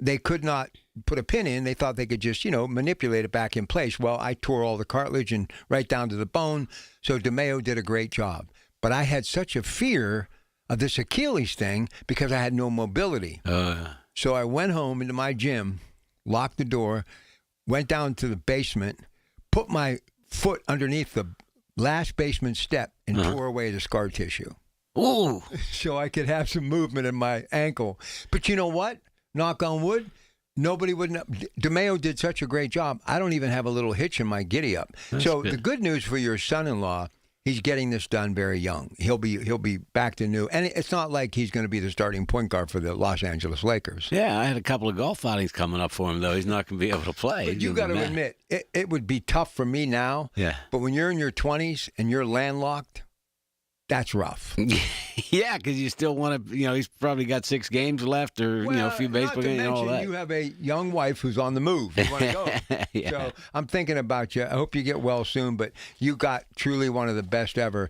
they could not put a pin in. They thought they could just, manipulate it back in place. Well, I tore all the cartilage and right down to the bone. So DeMayo did a great job. But I had such a fear of this Achilles thing because I had no mobility. So I went home into my gym, locked the door, went down to the basement, put my foot underneath the last basement step and tore away the scar tissue. Ooh. So I could have some movement in my ankle. But you know what? Knock on wood, nobody would know. DeMayo did such a great job. I don't even have a little hitch in my giddy up. That's so good. The good news for your son-in-law, he's getting this done very young. He'll be back to new. And it's not like he's going to be the starting point guard for the Los Angeles Lakers. Yeah, I had a couple of golf outings coming up for him, though. He's not going to be able to play. But you got to admit, it would be tough for me now. Yeah. But when you're in your 20s and you're landlocked, that's rough. Yeah, because you still want to, he's probably got 6 games left or, a few baseball games and all that. You have a young wife who's on the move. You want to go. Yeah. So I'm thinking about you. I hope you get well soon, but you got truly one of the best ever.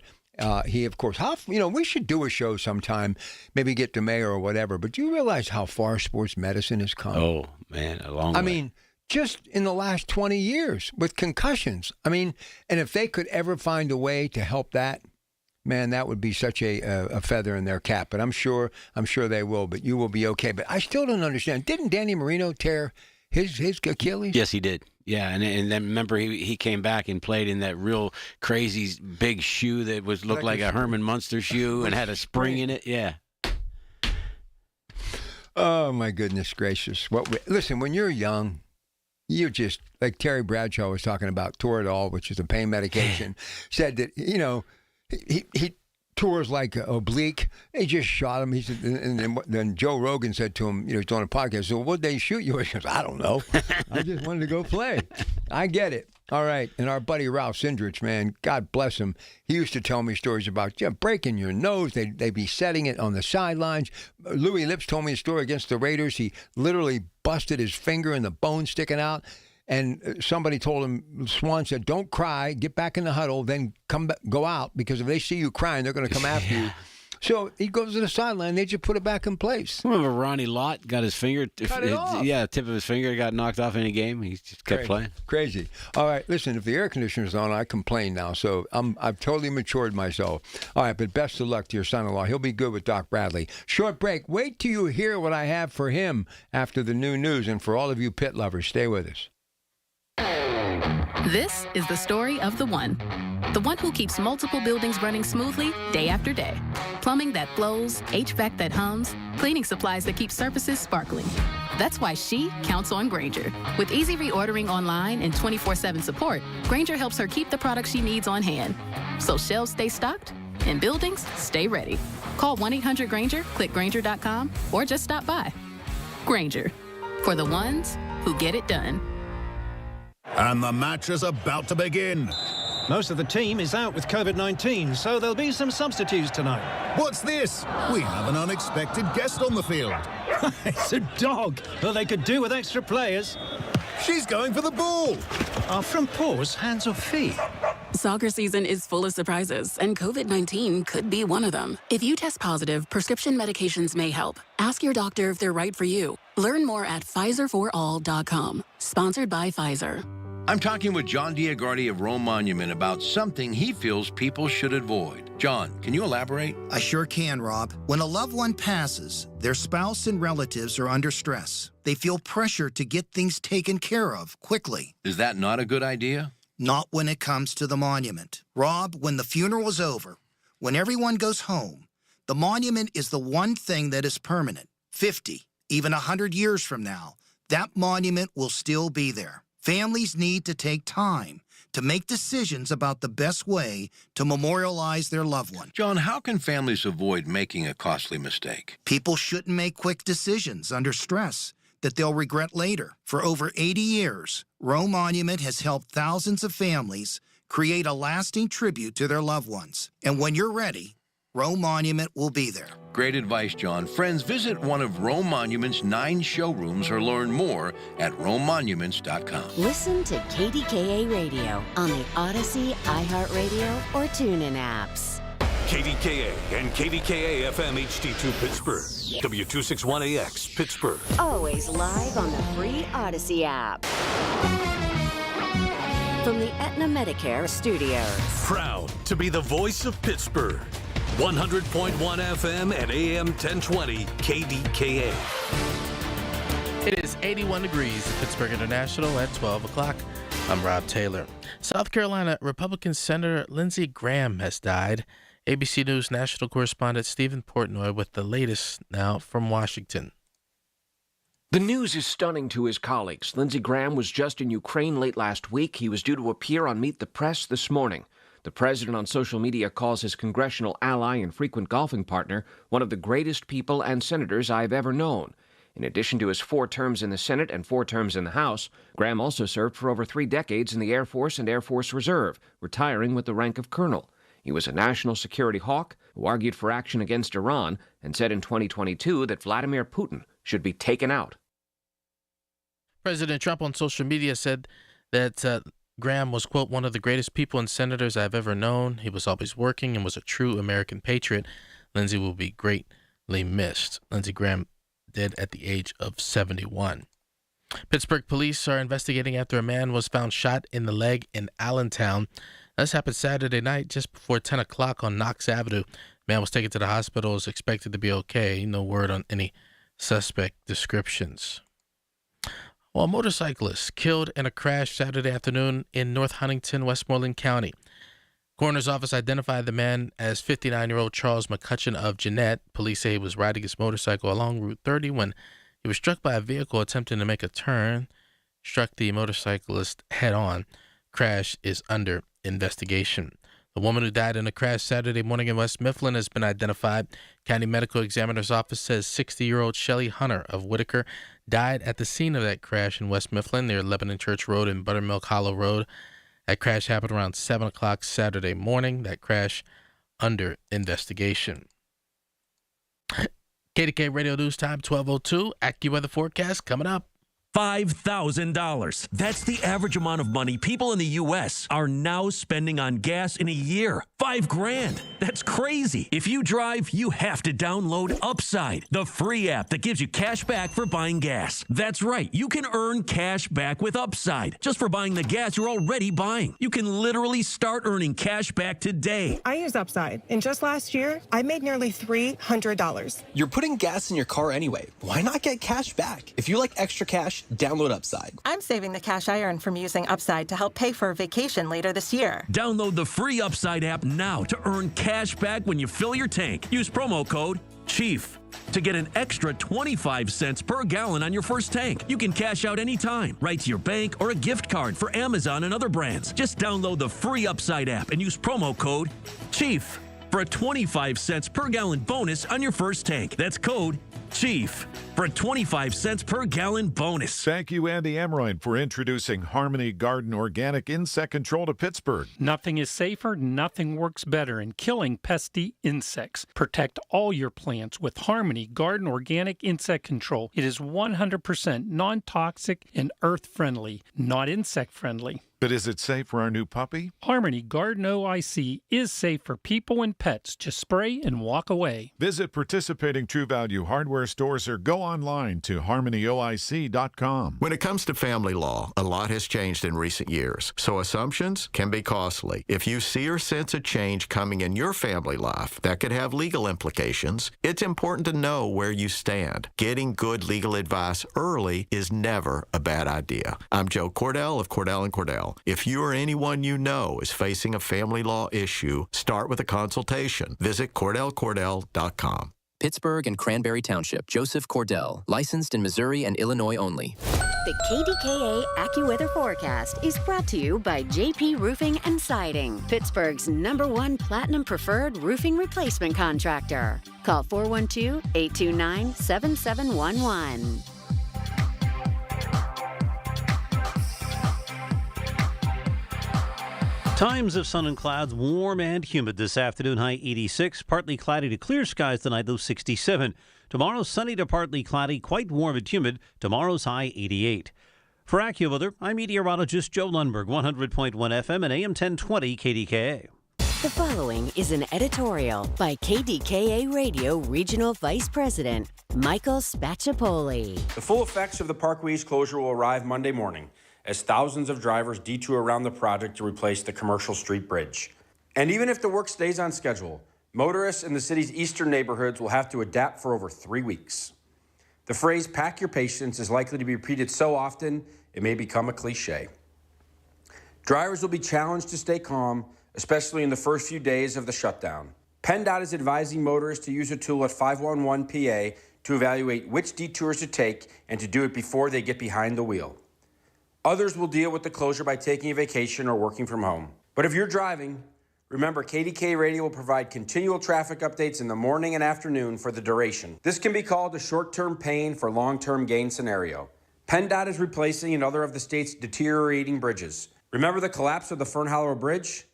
He, of course, we should do a show sometime, maybe get DeMayo or whatever, but do you realize how far sports medicine has come? Oh, man, a long way. I mean, just in the last 20 years with concussions. I mean, and if they could ever find a way to help that, man, that would be such a feather in their cap. But I'm sure they will. But you will be okay. But I still don't understand. Didn't Danny Marino tear his Achilles? Yes, he did. Yeah, and then remember he came back and played in that real crazy big shoe that looked like a Herman Munster shoe and had a spring in it. Yeah. Oh my goodness gracious! Listen, when you're young, you just like Terry Bradshaw was talking about Toradol, which is a pain medication. Said that he tours like oblique. They just shot him. He said, and then Joe Rogan said to him, he's doing a podcast. So what'd they shoot you? He goes, I don't know. I just wanted to go play. I get it. All right. And our buddy Ralph Sindrich, man, God bless him. He used to tell me stories about breaking your nose. They'd be setting it on the sidelines. Louis Lips told me a story against the Raiders. He literally busted his finger and the bone sticking out. And somebody told him, Swan said, don't cry, get back in the huddle, then go out, because if they see you crying, they're going to come after you. So he goes to the sideline, they just put it back in place. Remember Ronnie Lott got his finger, cut it off. Yeah, tip of his finger got knocked off in a game. He just kept playing. Crazy. All right, listen, if the air conditioner's on, I complain now. So I've totally matured myself. All right, but best of luck to your son-in-law. He'll be good with Doc Bradley. Short break. Wait till you hear what I have for him after the new news. And for all of you pit lovers, stay with us. This is the story of the one who keeps multiple buildings running smoothly day after day. Plumbing that flows, HVAC that hums, cleaning supplies that keep surfaces sparkling. That's why she counts on Grainger. With easy reordering online and 24/7 support, Grainger helps her keep the products she needs on hand. So shelves stay stocked and buildings stay ready. Call 1-800-GRAINGER, click Grainger.com, or just stop by. Grainger, for the ones who get it done. And the match is about to begin. Most of the team is out with COVID-19, so there'll be some substitutes tonight. What's this? We have an unexpected guest on the field. It's a dog. Well, they could do with extra players. She's going for the ball. Are front paws hands or feet? Soccer season is full of surprises, and COVID-19 could be one of them. If you test positive, prescription medications may help. Ask your doctor if they're right for you. Learn more at PfizerForAll.com. Sponsored by Pfizer. I'm talking with John Diagardi of Rome Monument about something he feels people should avoid. John, can you elaborate? I sure can, Rob. When a loved one passes, their spouse and relatives are under stress. They feel pressure to get things taken care of quickly. Is that not a good idea? Not when it comes to the monument. Rob, when the funeral is over, when everyone goes home, the monument is the one thing that is permanent. 50, even 100 years from now, that monument will still be there. Families need to take time to make decisions about the best way to memorialize their loved one. John, how can families avoid making a costly mistake? People shouldn't make quick decisions under stress that they'll regret later. For over 80 years, Rome Monument has helped thousands of families create a lasting tribute to their loved ones. And when you're ready, Rome Monument will be there. Great advice, John. Friends, visit one of Rome Monument's 9 showrooms or learn more at RomeMonuments.com. Listen to KDKA Radio on the Odyssey, iHeartRadio, or TuneIn apps. KDKA and KDKA-FM HD2 Pittsburgh. W261AX Pittsburgh. Always live on the free Odyssey app. From the Aetna Medicare Studios. Proud to be the voice of Pittsburgh. 100.1 FM and AM 1020 KDKA. It is 81 degrees at Pittsburgh International at 12 o'clock. I'm Rob Taylor. South Carolina Republican Senator Lindsey Graham has died. ABC News national correspondent Stephen Portnoy with the latest now from Washington. The news is stunning to his colleagues. Lindsey Graham was just in Ukraine late last week. He was due to appear on Meet the Press this morning. The president on social media calls his congressional ally and frequent golfing partner one of the greatest people and senators I've ever known. In addition to his 4 terms in the Senate and 4 terms in the House, Graham also served for over 3 decades in the Air Force and Air Force Reserve, retiring with the rank of colonel. He was a national security hawk who argued for action against Iran and said in 2022 that Vladimir Putin should be taken out. President Trump on social media said that Graham was, quote, one of the greatest people and senators I've ever known. He was always working and was a true American patriot. Lindsey will be greatly missed. Lindsey Graham dead at the age of 71. Pittsburgh police are investigating after a man was found shot in the leg in Allentown. This happened Saturday night just before 10 o'clock on Knox Avenue. The man was taken to the hospital, is expected to be okay. No word on any suspect descriptions. Well, a motorcyclist killed in a crash Saturday afternoon in North Huntington, Westmoreland County. Coroner's office identified the man as 59-year-old Charles McCutcheon of Jeanette. Police say he was riding his motorcycle along Route 30 when he was struck by a vehicle attempting to make a turn, struck the motorcyclist head-on. Crash is under investigation. The woman who died in a crash Saturday morning in West Mifflin has been identified. County Medical Examiner's Office says 60-year-old Shelley Hunter of Whitaker died at the scene of that crash in West Mifflin near Lebanon Church Road and Buttermilk Hollow Road. That crash happened around 7 o'clock Saturday morning. That crash under investigation. KDK Radio News Time, 12:02. AccuWeather forecast coming up. $5,000. That's the average amount of money people in the U.S. are now spending on gas in a year. $5,000. That's crazy. If you drive, you have to download Upside, the free app that gives you cash back for buying gas. That's right. You can earn cash back with Upside just for buying the gas you're already buying. You can literally start earning cash back today. I use Upside, and just last year, I made nearly $300. You're putting gas in your car anyway. Why not get cash back? If you like extra cash, download Upside. I'm saving the cash I earn from using Upside to help pay for a vacation later this year. Download the free Upside app now to earn cash back when you fill your tank. Use promo code CHIEF to get an extra 25 cents per gallon on your first tank. You can cash out anytime, right to your bank or a gift card for Amazon and other brands. Just download the free Upside app and use promo code CHIEF for a 25 cents per gallon bonus on your first tank. That's code Chief for a 25 cents per gallon bonus. Thank you, Andy Emroyd, for introducing Harmony Garden Organic Insect Control to Pittsburgh. Nothing is safer, nothing works better in killing pesky insects. Protect all your plants with Harmony Garden Organic Insect Control. It is 100% non-toxic and earth-friendly, not insect-friendly. But is it safe for our new puppy? Harmony Garden OIC is safe for people and pets. Just spray and walk away. Visit participating True Value hardware stores or go online to harmonyoic.com. When it comes to family law, a lot has changed in recent years, so assumptions can be costly. If you see or sense a change coming in your family life that could have legal implications, it's important to know where you stand. Getting good legal advice early is never a bad idea. I'm Joe Cordell of Cordell & Cordell. If you or anyone you know is facing a family law issue, start with a consultation. Visit CordellCordell.com. Pittsburgh and Cranberry Township. Joseph Cordell. Licensed in Missouri and Illinois only. The KDKA AccuWeather forecast is brought to you by JP Roofing and Siding, Pittsburgh's #1 Platinum Preferred Roofing Replacement Contractor. Call 412-829-7711. Times of sun and clouds, warm and humid this afternoon, high 86. Partly cloudy to clear skies tonight, low 67. Tomorrow, sunny to partly cloudy, quite warm and humid. Tomorrow's high 88. For AccuWeather, I'm meteorologist Joe Lundberg, 100.1 FM and AM 1020 KDKA. The following is an editorial by KDKA Radio Regional Vice President Michael Spacciapoli. The full effects of the Parkway East closure will arrive Monday morning, as thousands of drivers detour around the project to replace the Commercial Street Bridge. And even if the work stays on schedule, motorists in the city's eastern neighborhoods will have to adapt for over 3 weeks. The phrase, "pack your patience," is likely to be repeated so often it may become a cliche. Drivers will be challenged to stay calm, especially in the first few days of the shutdown. PennDOT is advising motorists to use a tool at 511 PA to evaluate which detours to take and to do it before they get behind the wheel. Others will deal with the closure by taking a vacation or working from home. But if you're driving, remember KDKA Radio will provide continual traffic updates in the morning and afternoon for the duration. This can be called a short-term pain for long-term gain scenario. PennDOT is replacing another of the state's deteriorating bridges. Remember the collapse of the Fernhollow Bridge?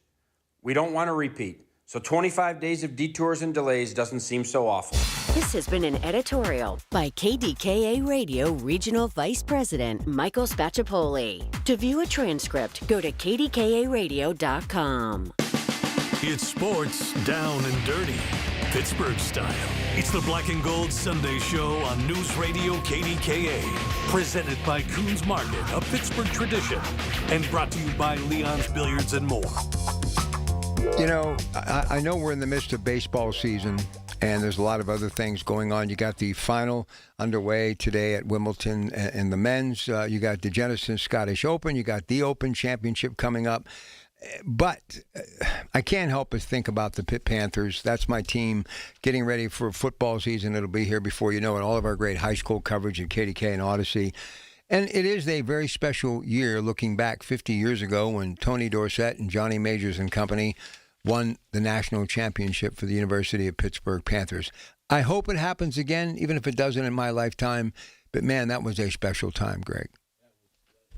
We don't want to repeat. So 25 days of detours and delays doesn't seem so awful. This has been an editorial by KDKA Radio Regional Vice President Michael Spacciapoli. To view a transcript, go to kdkaradio.com. It's sports down and dirty, Pittsburgh style. It's the Black and Gold Sunday Show on News Radio KDKA. Presented by Coons Market, a Pittsburgh tradition. And brought to you by Leon's Billiards and more. You know, I know we're in the midst of baseball season, and there's a lot of other things going on. You got the final underway today at Wimbledon in the men's. You got the Genesis Scottish Open. You got the Open Championship coming up. But I can't help but think about the Pitt Panthers. That's my team getting ready for football season. It'll be here before you know it. All of our great high school coverage at KDK and Odyssey. And it is a very special year looking back 50 years ago when Tony Dorsett and Johnny Majors and company won the national championship for the University of Pittsburgh Panthers. I hope it happens again, even if it doesn't in my lifetime. But, man, that was a special time, Greg.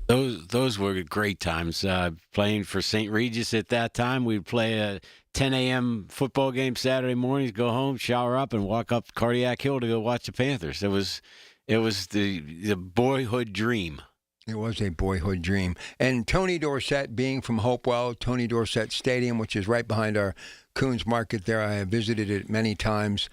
Those were great times. Playing for St. Regis at that time, we'd play a 10 a.m. football game Saturday mornings, go home, shower up, and walk up Cardiac Hill to go watch the Panthers. It was the boyhood dream. It was a boyhood dream. And Tony Dorsett, being from Hopewell, Tony Dorsett Stadium, which is right behind our Coons Market there, I have visited it many times.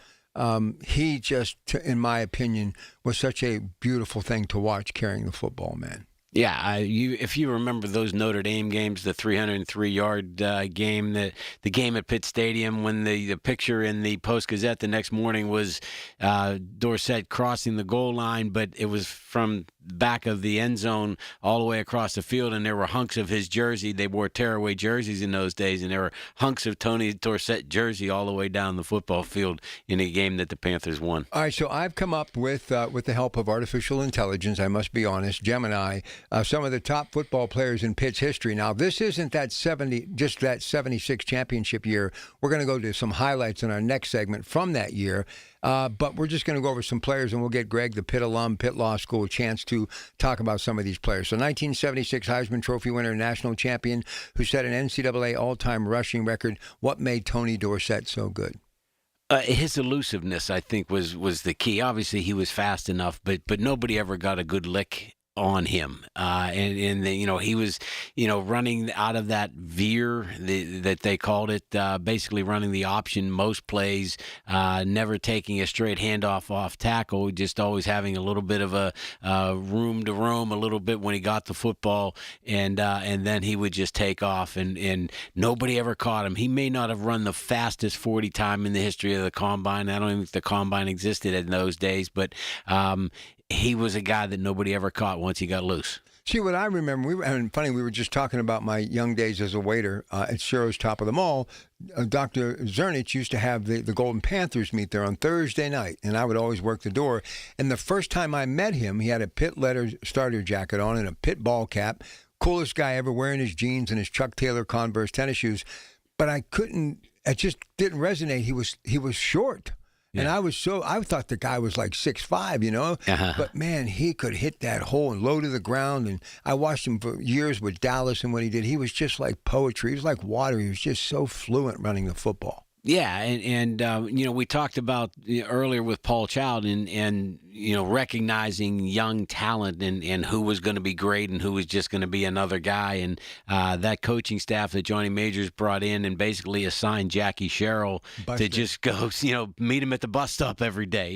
He just, in my opinion, was such a beautiful thing to watch carrying the football, man. Yeah, if you remember those Notre Dame games, the 303-yard game, the game at Pitt Stadium, when the picture in the Post-Gazette the next morning was Dorsett crossing the goal line, but it was from back of the end zone all the way across the field, and there were hunks of his jersey. They wore tearaway jerseys in those days, and there were hunks of Tony Dorsett jersey all the way down the football field in a game that the Panthers won. All right, so I've come up with the help of artificial intelligence, I must be honest, Gemini, some of the top football players in Pitt's history. Now, this isn't that 76 championship year. We're going to go to some highlights in our next segment from that year. But we're just going to go over some players, and we'll get Greg, the Pitt alum, Pitt Law School, a chance to talk about some of these players. So 1976 Heisman Trophy winner, national champion, who set an NCAA all-time rushing record. What made Tony Dorsett so good? His elusiveness, I think, was the key. Obviously, he was fast enough, but nobody ever got a good lick on him, and he was running out of that veer that they called it, basically running the option most plays, never taking a straight handoff off tackle, just always having a little bit of a room to roam a little bit when he got the football, and then he would just take off, and nobody ever caught him. He may not have run the fastest 40 time in the history of the combine. I don't even think the combine existed in those days, but he was a guy that nobody ever caught once he got loose. See, what I remember, we were just talking about my young days as a waiter at Ciro's Top of the Mall. Dr. Zernich used to have the Golden Panthers meet there on Thursday night, and I would always work the door. And the first time I met him, he had a Pitt letter starter jacket on and a Pitt ball cap. Coolest guy ever, wearing his jeans and his Chuck Taylor Converse tennis shoes. But it just didn't resonate. He was short. Yeah. And I thought the guy was like 6'5", But man, he could hit that hole and low to the ground. And I watched him for years with Dallas and what he did. He was just like poetry. He was like water. He was just so fluent running the football. Yeah, and we talked about earlier with Paul Child and recognizing young talent and who was going to be great and who was just going to be another guy, and that coaching staff that Johnny Majors brought in and basically assigned Jackie Sherrill to just go meet him at the bus stop every day.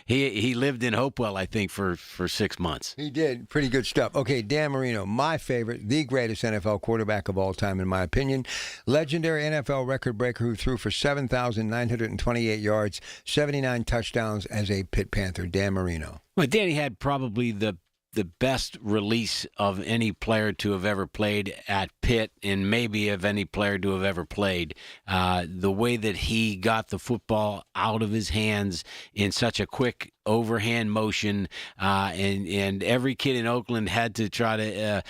He lived in Hopewell, I think, for 6 months. He did pretty good stuff. Okay, Dan Marino, my favorite, the greatest NFL quarterback of all time in my opinion, legendary NFL record breaker who threw for 7,928 yards, 79 touchdowns as a Pitt Panther, Dan Marino. Well, Danny had probably the best release of any player to have ever played at Pitt, and maybe of any player to have ever played. The way that he got the football out of his hands in such a quick overhand motion, and every kid in Oakland had to try to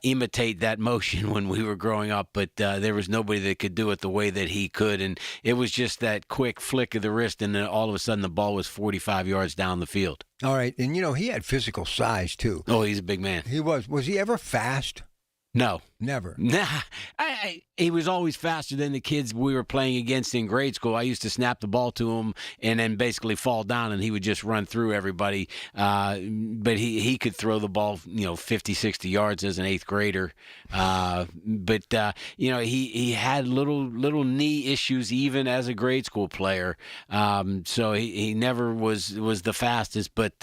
imitate that motion when we were growing up, but there was nobody that could do it the way that he could, and it was just that quick flick of the wrist, and then all of a sudden the ball was 45 yards down the field. All right, and he had physical size too. Oh, he's a big man. He was. Was he ever fast? No. Never. Nah. He was always faster than the kids we were playing against in grade school. I used to snap the ball to him and then basically fall down, and he would just run through everybody. But he could throw the ball, 50, 60 yards as an eighth grader. But he had little knee issues even as a grade school player. So he never was the fastest, but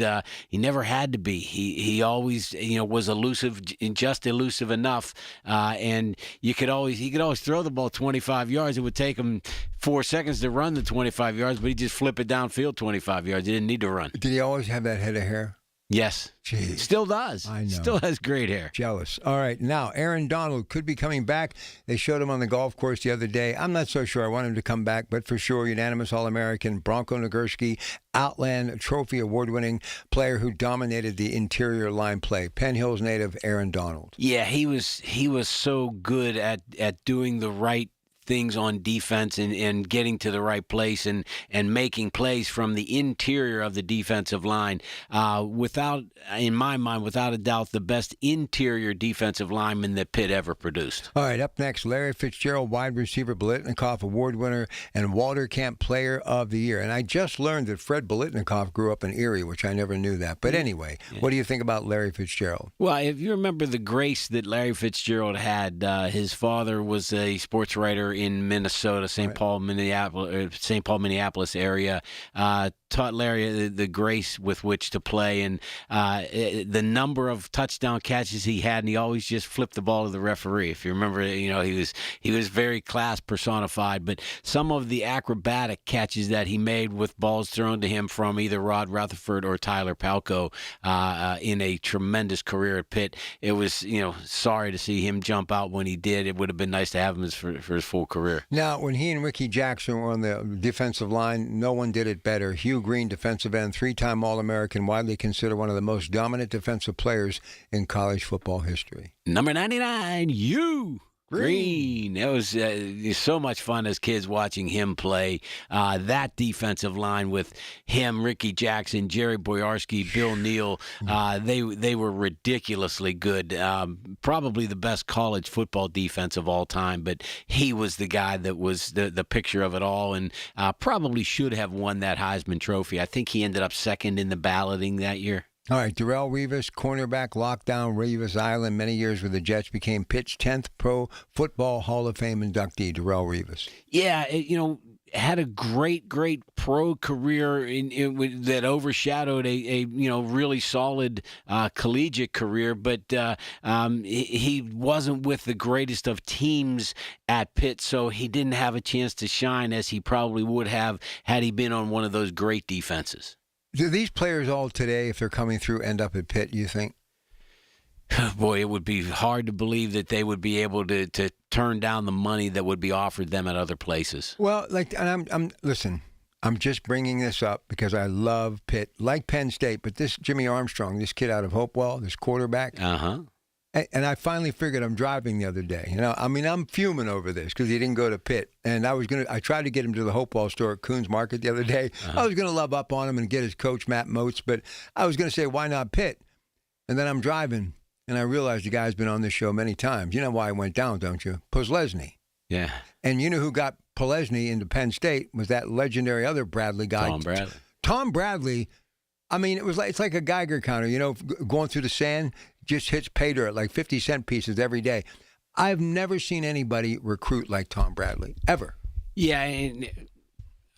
he never had to be. He always was elusive, just elusive enough. And he could always throw the ball 25 yards. It would take him 4 seconds to run the 25 yards, but he'd just flip it downfield 25 yards. He didn't need to run. Did he always have that head of hair? Yes. Jeez. Still does. I know. Still has great hair. Jealous. All right. Now, Aaron Donald could be coming back. They showed him on the golf course the other day. I'm not so sure I want him to come back, but for sure, unanimous All-American, Bronco Nagurski, Outland Trophy award-winning player who dominated the interior line play. Penn Hills native Aaron Donald. Yeah, he was so good at doing the right things on defense and getting to the right place and making plays from the interior of the defensive line. In my mind, without a doubt, the best interior defensive lineman that Pitt ever produced. All right, up next, Larry Fitzgerald, wide receiver, Biletnikoff Award winner, and Walter Camp Player of the Year. And I just learned that Fred Biletnikoff grew up in Erie, which I never knew that. But anyway, What do you think about Larry Fitzgerald? Well, if you remember the grace that Larry Fitzgerald had, his father was a sports writer in Minnesota, St. Paul, Minneapolis area. Taught Larry the grace with which to play, and the number of touchdown catches he had, and he always just flipped the ball to the referee. If you remember, he was very class personified. But some of the acrobatic catches that he made with balls thrown to him from either Rod Rutherford or Tyler Palko in a tremendous career at Pitt. It was sorry to see him jump out when he did. It would have been nice to have him for his full career. Now, when he and Ricky Jackson were on the defensive line, no one did it better. Hugh Green, defensive end, three-time All-American, widely considered one of the most dominant defensive players in college football history. Number 99, Hugh Green. It was so much fun as kids watching him play. That defensive line with him, Ricky Jackson, Jerry Boyarsky, Bill Neal, they were ridiculously good. Probably the best college football defense of all time, but he was the guy that was the picture of it all, and probably should have won that Heisman Trophy. I think he ended up second in the balloting that year. All right, Darrelle Revis, cornerback, lockdown, Revis Island, many years with the Jets, became Pitt's 10th Pro Football Hall of Fame inductee, Darrelle Revis. Yeah, had a great pro career that overshadowed a really solid collegiate career, but he wasn't with the greatest of teams at Pitt, so he didn't have a chance to shine as he probably would have had he been on one of those great defenses. Do these players all today, if they're coming through, end up at Pitt, you think? Boy, it would be hard to believe that they would be able to turn down the money that would be offered them at other places. Well, and listen, I'm just bringing this up because I love Pitt, like Penn State, but this Jimmy Armstrong, this kid out of Hopewell, this quarterback. And I finally figured, I'm driving the other day. I'm fuming over this because he didn't go to Pitt. And I tried to get him to the Hopewell store at Coons Market the other day. I was going to love up on him and get his coach, Matt Moats, but I was going to say, why not Pitt? And then I'm driving, and I realized the guy's been on this show many times. You know why I went down, don't you? Postlesny. Yeah. And you know who got Postlesny into Penn State was that legendary other Bradley guy. Tom Bradley. Tom Bradley, it's like a Geiger counter, going through the sand, just hits pay dirt like 50-cent pieces every day. I've never seen anybody recruit like Tom Bradley, ever. Yeah, and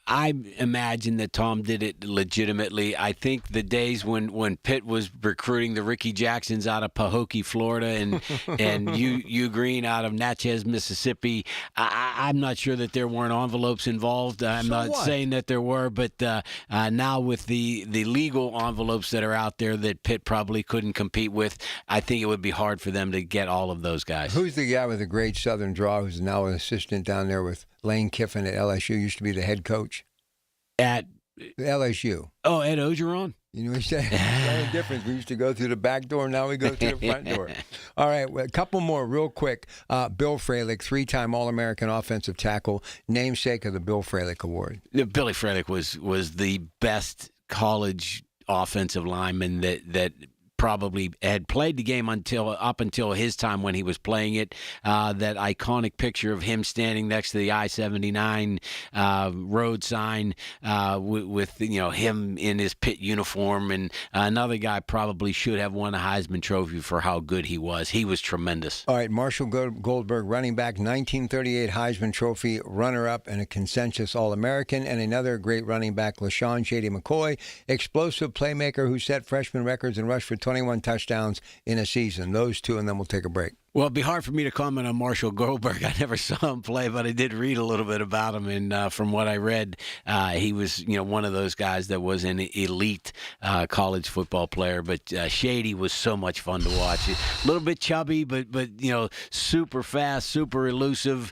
I imagine that Tom did it legitimately. I think the days when Pitt was recruiting the Ricky Jacksons out of Pahokee, Florida, and Hugh Green out of Natchez, Mississippi, I'm not sure that there weren't envelopes involved. I'm not saying that there were, but now with the legal envelopes that are out there that Pitt probably couldn't compete with, I think it would be hard for them to get all of those guys. Who's the guy with the great Southern draw who's now an assistant down there with Lane Kiffin at LSU, used to be the head coach? At LSU. Oh, Ed Ogeron? You know what I'm saying? The only difference, we used to go through the back door, now we go through the front door. All right, well, a couple more real quick. Bill Fralick, 3-time All-American offensive tackle, namesake of the Bill Fralick Award. Billy Fralick was the best college offensive lineman that probably had played the game up until his time when he was playing it. That iconic picture of him standing next to the I-79 road sign with him in his Pitt uniform, and another guy probably should have won a Heisman Trophy for how good he was. He was tremendous. All right, Marshall Goldberg, running back, 1938 Heisman Trophy runner-up and a consensus All-American, and another great running back, LaShawn Shady McCoy, explosive playmaker who set freshman records and rushed for 21 touchdowns in a season. Those two, and then we'll take a break. Well, it'd be hard for me to comment on Marshall Goldberg. I never saw him play, but I did read a little bit about him, and from what I read, he was, one of those guys that was an elite college football player. But Shady was so much fun to watch. A little bit chubby, but super fast, super elusive.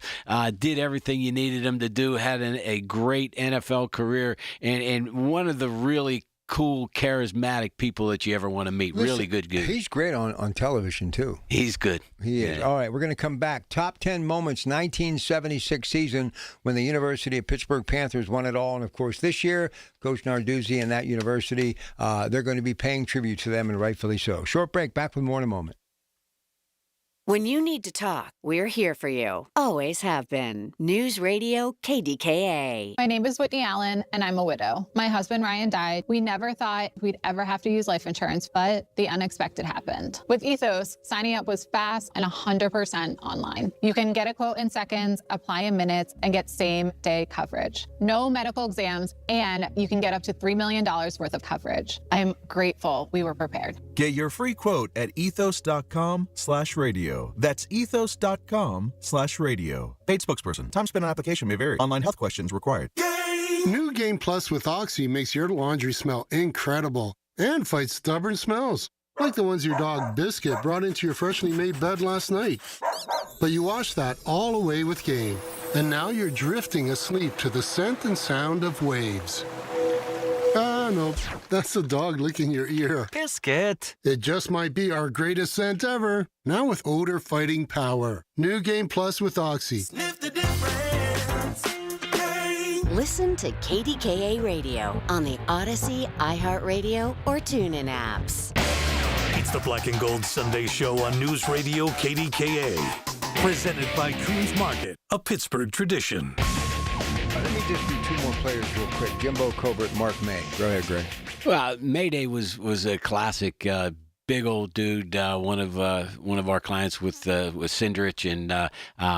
Did everything you needed him to do. Had a great NFL career, and one of the really cool, charismatic people that you ever want to meet. Listen, really good. He's great on television, too. He's good. He is. All right, we're going to come back. Top 10 moments, 1976 season when the University of Pittsburgh Panthers won it all. And, of course, this year, Coach Narduzzi and that university, they're going to be paying tribute to them, and rightfully so. Short break. Back with more in a moment. When you need to talk, we're here for you. Always have been. News Radio KDKA. My name is Whitney Allen, and I'm a widow. My husband, Ryan, died. We never thought we'd ever have to use life insurance, but the unexpected happened. With Ethos, signing up was fast and 100% online. You can get a quote in seconds, apply in minutes, and get same-day coverage. No medical exams, and you can get up to $3 million worth of coverage. I'm grateful we were prepared. Get your free quote at ethos.com/radio. That's ethos.com/radio. Paid spokesperson. Time spent on application may vary. Online health questions required. New Game Plus with Oxy makes your laundry smell incredible and fights stubborn smells, like the ones your dog Biscuit brought into your freshly made bed last night. But you wash that all away with Game, and now you're drifting asleep to the scent and sound of waves. Nope, that's the dog licking your ear. Biscuit. It just might be our greatest scent ever. Now with odor fighting power. New Game Plus with Oxy. Sniff the difference. Hey. Listen to KDKA Radio on the Odyssey, iHeartRadio, or TuneIn apps. It's the Black and Gold Sunday Show on News Radio KDKA. Presented by Coons Market, a Pittsburgh tradition. Let me just do two more players real quick. Jimbo Covert, Mark May. Go ahead, Greg. Well, Mayday was a classic. Big old dude, one of our clients with Cindrich, and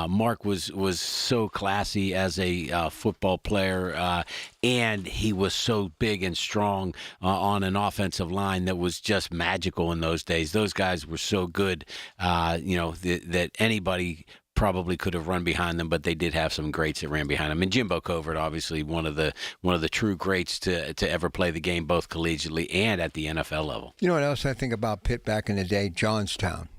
Mark was so classy as a football player, and he was so big and strong on an offensive line that was just magical in those days. Those guys were so good, that anybody probably could have run behind them, but they did have some greats that ran behind them. And Jimbo Covert, obviously one of the true greats to ever play the game, both collegiately and at the NFL level. You know what else I think about Pitt back in the day? Johnstown.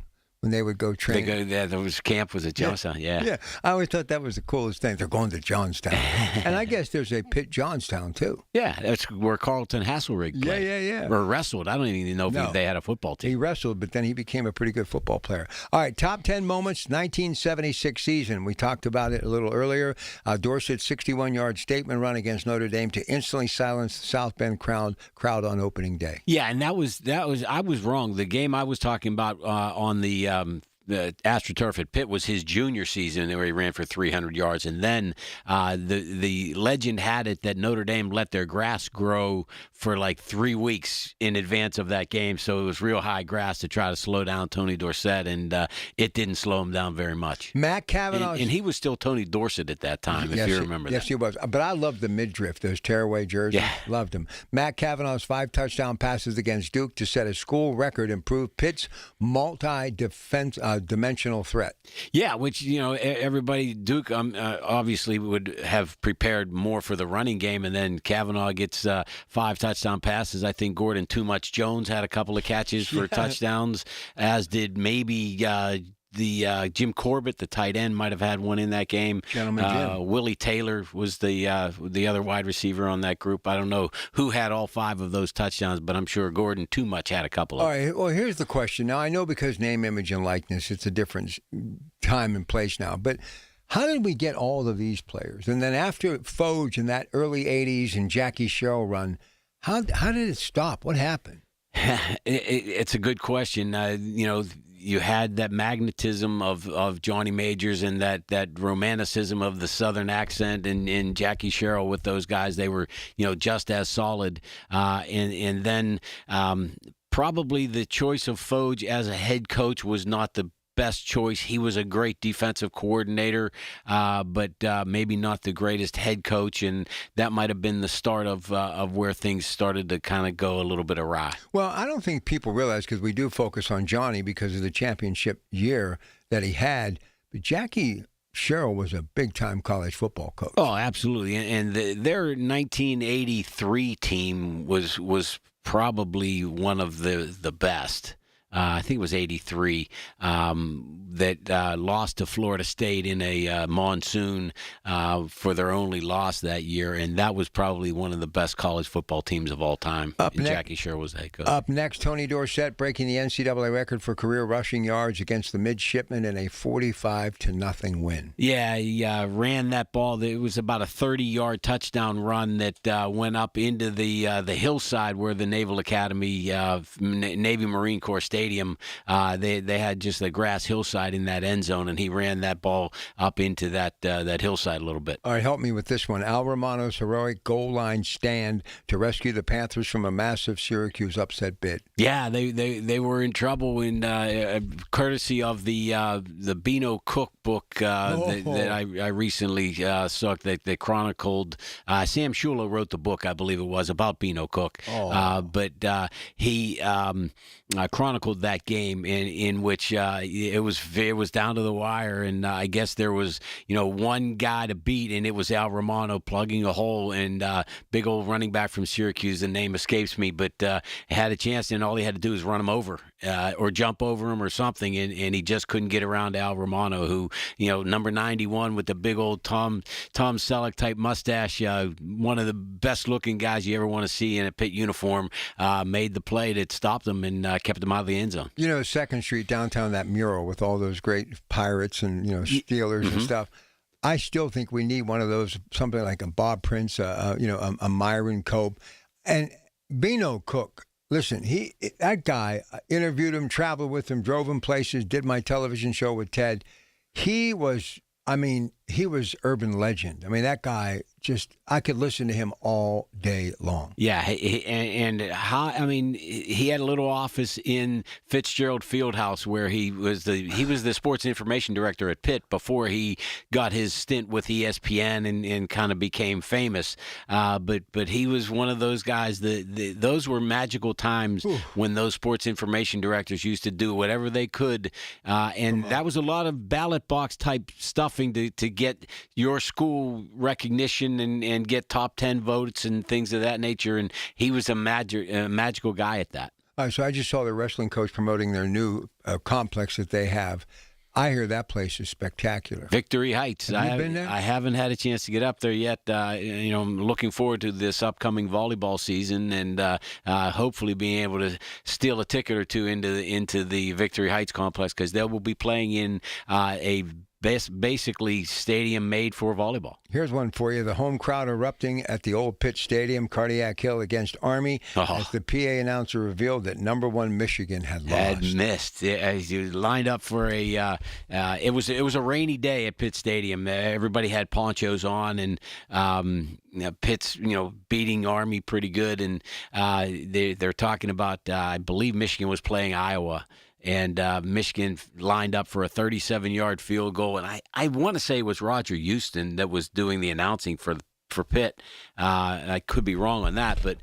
When they would go train. There was camp was at Johnstown, yeah. Yeah, I always thought that was the coolest thing. They're going to Johnstown. And I guess there's a Pitt Johnstown, too. Yeah, that's where Carlton Hasselrig played. Yeah. Or wrestled. I don't even know if they had a football team. He wrestled, but then he became a pretty good football player. All right, top 10 moments, 1976 season. We talked about it a little earlier. Dorsett's 61-yard statement run against Notre Dame to instantly silence the South Bend crowd on opening day. Yeah, and that was I was wrong. The game I was talking about on the AstroTurf at Pitt was his junior season where he ran for 300 yards. And then the legend had it that Notre Dame let their grass grow for like 3 weeks in advance of that game. So it was real high grass to try to slow down Tony Dorsett, and it didn't slow him down very much. Matt Kavanaugh. And he was still Tony Dorsett at that time, if you remember that. Yes, he was. But I loved the midriff, those tearaway jerseys. Yeah. Loved them. Matt Kavanaugh's 5 touchdown passes against Duke to set a school record and prove Pitt's multi-dimensional threat. Yeah, which, everybody, Duke obviously would have prepared more for the running game, and then Kavanaugh gets 5 touchdown passes. I think Gordon Too Much Jones had a couple of catches for touchdowns, as did maybe Jim Corbett, the tight end, might have had one in that game. Gentleman Jim. Willie Taylor was the other wide receiver on that group. I don't know who had all 5 of those touchdowns, but I'm sure Gordon Too Much had a couple of them. All right, well, here's the question. Now, I know because name, image, and likeness, it's a different time and place now, but how did we get all of these players? And then after Foge in that early 80s and Jackie Sherrill run, how did it stop? What happened? It's a good question. You had that magnetism of Johnny Majors and that romanticism of the Southern accent and Jackie Sherrill with those guys. They were, just as solid. And then probably the choice of Foge as a head coach was not the best choice. He was a great defensive coordinator, but maybe not the greatest head coach, and that might have been the start of where things started to kind of go a little bit awry. Well, I don't think people realize, because we do focus on Johnny because of the championship year that he had, but Jackie Sherrill was a big-time college football coach. Oh, absolutely, and their 1983 team was probably one of the best. I think it was 83, that lost to Florida State in a monsoon for their only loss that year, and that was probably one of the best college football teams of all time. Jackie Sherrill was the head coach. Up next, Tony Dorsett breaking the NCAA record for career rushing yards against the Midshipmen in a 45-0 win. Yeah, he ran that ball. It was about a 30-yard touchdown run that went up into the hillside where the Naval Academy, Navy Marine Corps Stadium, they had just a grass hillside in that end zone, and he ran that ball up into that hillside a little bit. All right, help me with this one. Al Romano's heroic goal line stand to rescue the Panthers from a massive Syracuse upset bid. Yeah, they were in trouble in courtesy of the Beano Cook book that I recently saw that chronicled. Sam Shula wrote the book, I believe it was, about Beano Cook. But he chronicled chronicled that game in which it was down to the wire, and I guess there was one guy to beat, and it was Al Romano plugging a hole, and big old running back from Syracuse, the name escapes me, but had a chance, and all he had to do was run him over or jump over him or something, and he just couldn't get around Al Romano, who number 91 with the big old Tom Selleck type mustache, one of the best looking guys you ever want to see in a Pitt uniform, made the play that stopped them and kept them out of the end zone. 2nd Street downtown, that mural with all those great Pirates and Steelers and stuff. I still think we need one of those, something like a Bob Prince, a Myron Cope, and Beano Cook. Listen, that guy, interviewed him, traveled with him, drove him places, did my television show with Ted. He was urban legend. I mean, that guy I could listen to him all day long. Yeah, he had a little office in Fitzgerald Fieldhouse where he was the sports information director at Pitt before he got his stint with ESPN and kind of became famous. But he was one of those guys those were magical times when those sports information directors used to do whatever they could, and that was a lot of ballot box type stuffing to get your school recognition and get top 10 votes and things of that nature, and he was a magical guy at that. All right, so I just saw the wrestling coach promoting their new complex that they have. I hear that place is spectacular. Victory Heights. Have you been there? I haven't had a chance to get up there yet. I'm looking forward to this upcoming volleyball season and hopefully being able to steal a ticket or two into the Victory Heights complex, because they will be playing in a basically stadium made for volleyball. Here's one for you. The home crowd erupting at the old Pitt Stadium, Cardiac Hill against Army, as the PA announcer revealed that number 1 Michigan had lost. Had missed. He lined up for it was a rainy day at Pitt Stadium. Everybody had ponchos on, and Pitt's beating Army pretty good, and they're talking about I believe Michigan was playing Iowa. And Michigan lined up for a 37-yard field goal. And I want to say it was Roger Houston that was doing the announcing for Pitt. I could be wrong on that, but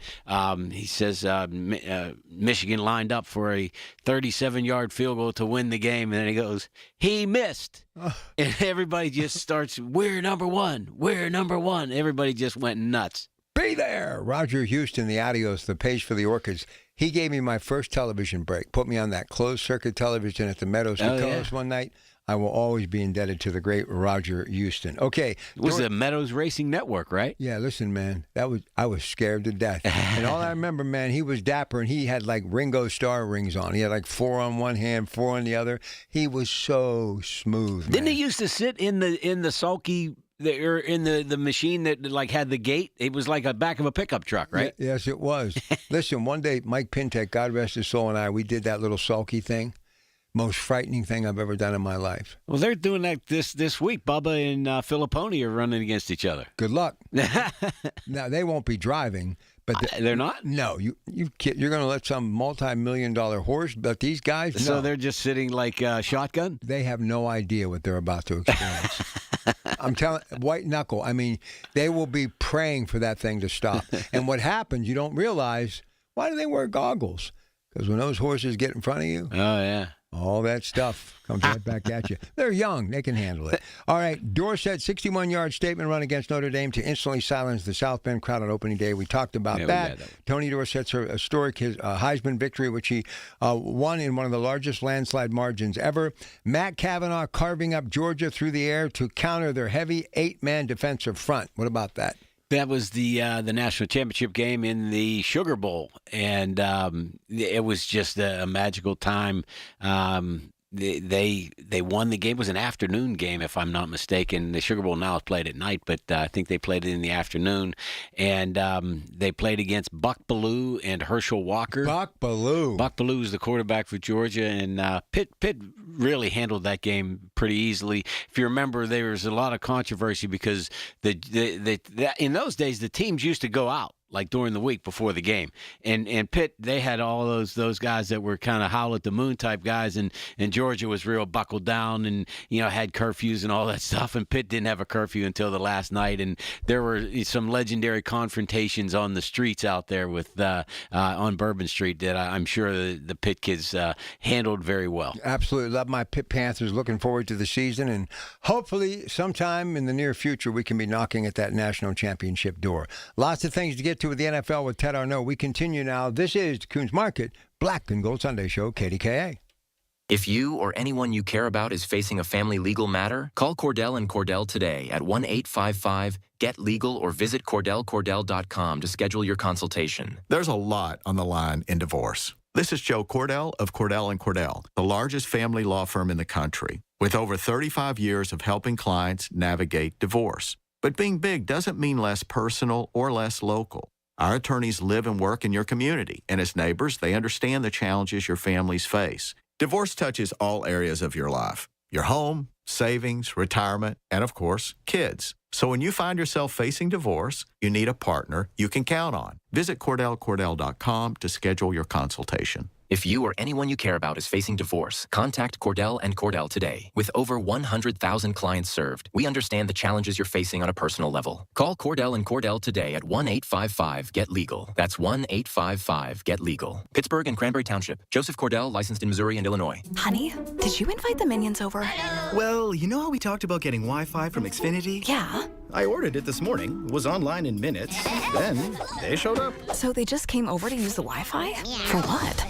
he says Michigan lined up for a 37-yard field goal to win the game. And then he goes, he missed. And everybody just starts, we're number 1. We're number 1. Everybody just went nuts. Be there. Roger Houston, the Adios, the page for the Orchids. He gave me my first television break, put me on that closed-circuit television at the Meadows one night. I will always be indebted to the great Roger Houston. Okay. It was the Meadows Racing Network, right? Yeah, listen, man, I was scared to death. And all I remember, man, he was dapper, and he had like Ringo Starr rings on. He had like 4 on one hand, 4 on the other. He was so smooth, man. Didn't he used to sit in the sulky... in the machine that like had the gate? It was like a back of a pickup truck, right? Yeah, yes, it was. Listen, one day, Mike Pintek, God rest his soul, and we did that little sulky thing. Most frightening thing I've ever done in my life. Well, they're doing that this week. Bubba and Filipponi are running against each other. Good luck. Now, they won't be driving. But they're not? No, you're going to let some multi-million-dollar horse, but these guys, So they're just sitting like shotgun? They have no idea what they're about to experience. I'm telling white knuckle. I mean, they will be praying for that thing to stop. And what happens, you don't realize, why do they wear goggles? Because when those horses get in front of you, oh yeah, all that stuff comes right back at you. They're young. They can handle it. All right. Dorsett, 61-yard statement run against Notre Dame to instantly silence the South Bend crowd on opening day. We talked about that. Tony Dorsett's historic Heisman victory, which he won in one of the largest landslide margins ever. Matt Kavanaugh carving up Georgia through the air to counter their heavy 8-man defensive front. What about that? That was the national championship game in the Sugar Bowl, and it was just a magical time. They won the game. It was an afternoon game, if I'm not mistaken. The Sugar Bowl now is played at night, but I think they played it in the afternoon. And they played against Buck Bellew and Herschel Walker. Buck Bellew is the quarterback for Georgia, and Pitt really handled that game pretty easily. If you remember, there was a lot of controversy because in those days the teams used to go out. like during the week before the game. And Pitt, they had all those guys that were kind of howl at the moon type guys, and Georgia was real buckled down and, had curfews and all that stuff. And Pitt didn't have a curfew until the last night. And there were some legendary confrontations on the streets out there with on Bourbon Street that I'm sure the Pitt kids handled very well. Absolutely. Love my Pitt Panthers. Looking forward to the season. And hopefully sometime in the near future we can be knocking at that national championship door. Lots of things to get to with the NFL with Ted Arnaud. We continue now. This is the Coons Market Black and Gold Sunday Show, KDKA. If you or anyone you care about is facing a family legal matter, call Cordell and Cordell today at 1-855-GET-LEGAL or visit CordellCordell.com to schedule your consultation. There's a lot on the line in divorce. This is Joe Cordell of Cordell & Cordell, the largest family law firm in the country, with over 35 years of helping clients navigate divorce. But being big doesn't mean less personal or less local. Our attorneys live and work in your community, and as neighbors, they understand the challenges your families face. Divorce touches all areas of your life: your home, savings, retirement, and of course, kids. So when you find yourself facing divorce, you need a partner you can count on. Visit CordellCordell.com to schedule your consultation. If you or anyone you care about is facing divorce, contact Cordell and Cordell today. With over 100,000 clients served, we understand the challenges you're facing on a personal level. Call Cordell and Cordell today at 1-855-GET-LEGAL. That's 1-855-GET-LEGAL. Pittsburgh and Cranberry Township. Joseph Cordell, licensed in Missouri and Illinois. Honey, did you invite the minions over? Well, you know how we talked about getting Wi-Fi from Xfinity? Yeah. I ordered it this morning, was online in minutes, then they showed up. So they just came over to use the Wi-Fi? For what?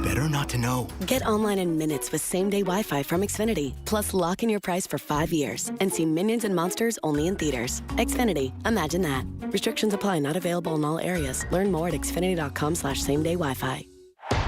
Better not to know. Get online in minutes with same-day Wi-Fi from Xfinity. Plus, lock in your price for 5 years and see Minions and Monsters only in theaters. Xfinity. Imagine that. Restrictions apply. Not available in all areas. Learn more at xfinity.com/same-day Wi-Fi.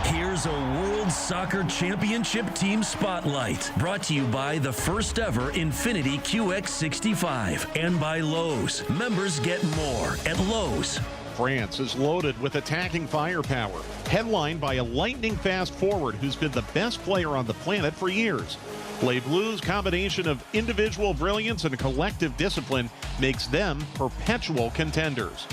Here's a World Soccer Championship Team Spotlight, brought to you by the first ever Infiniti QX65 and by Lowe's. Members get more at Lowe's. France is loaded with attacking firepower, headlined by a lightning-fast forward who's been the best player on the planet for years. Les Bleus' combination of individual brilliance and collective discipline makes them perpetual contenders.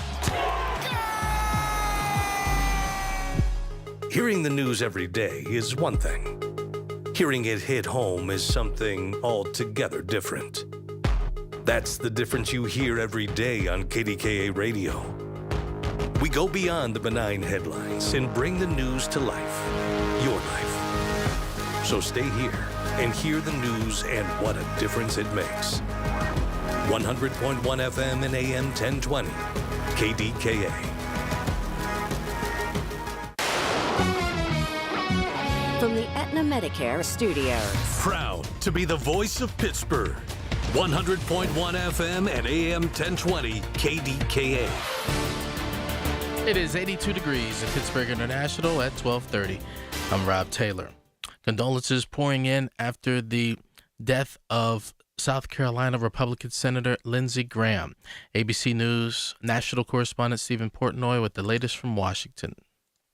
Hearing the news every day is one thing. Hearing it hit home is something altogether different. That's the difference you hear every day on KDKA Radio. We go beyond the benign headlines and bring the news to life, your life. So stay here and hear the news and what a difference it makes. 100.1 FM and AM 1020, KDKA. From the Aetna Medicare Studios. Proud to be the voice of Pittsburgh. 100.1 FM and AM 1020, KDKA. It is 82 degrees at Pittsburgh International at 12:30. I'm Rob Taylor. Condolences pouring in after the death of South Carolina Republican Senator Lindsey Graham. ABC News national correspondent Stephen Portnoy with the latest from Washington.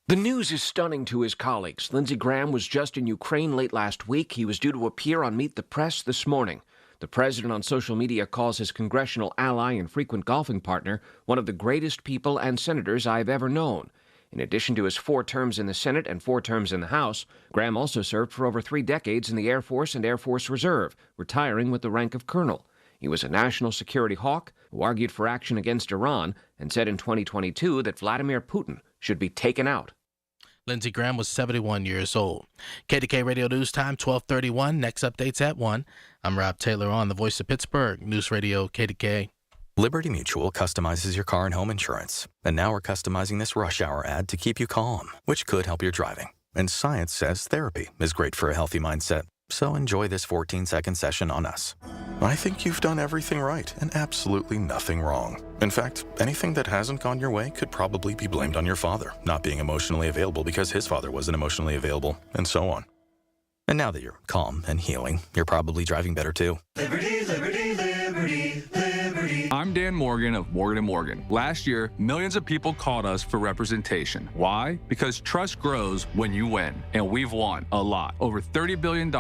The news is stunning to his colleagues. Lindsey Graham was just in Ukraine late last week. He was due to appear on Meet the Press this morning. The president on social media calls his congressional ally and frequent golfing partner one of the greatest people and senators I've ever known. In addition to his 4 terms in the Senate and 4 terms in the House, Graham also served for over 3 decades in the Air Force and Air Force Reserve, retiring with the rank of colonel. He was a national security hawk who argued for action against Iran and said in 2022 that Vladimir Putin should be taken out. Lindsey Graham was 71 years old. KDK Radio News Time, 12:31. Next updates at 1. I'm Rob Taylor on the Voice of Pittsburgh, News Radio KDK. Liberty Mutual customizes your car and home insurance. And now we're customizing this rush hour ad to keep you calm, which could help your driving. And science says therapy is great for a healthy mindset. So enjoy this 14-second session on us. I think you've done everything right and absolutely nothing wrong. In fact, anything that hasn't gone your way could probably be blamed on your father, not being emotionally available because his father wasn't emotionally available, and so on. And now that you're calm and healing, you're probably driving better too. Liberty, liberty, liberty, liberty. Our I'm Dan Morgan of Morgan & Morgan. Last year, millions of people called us for representation. Why? Because trust grows when you win, and we've won a lot. Over $30 billion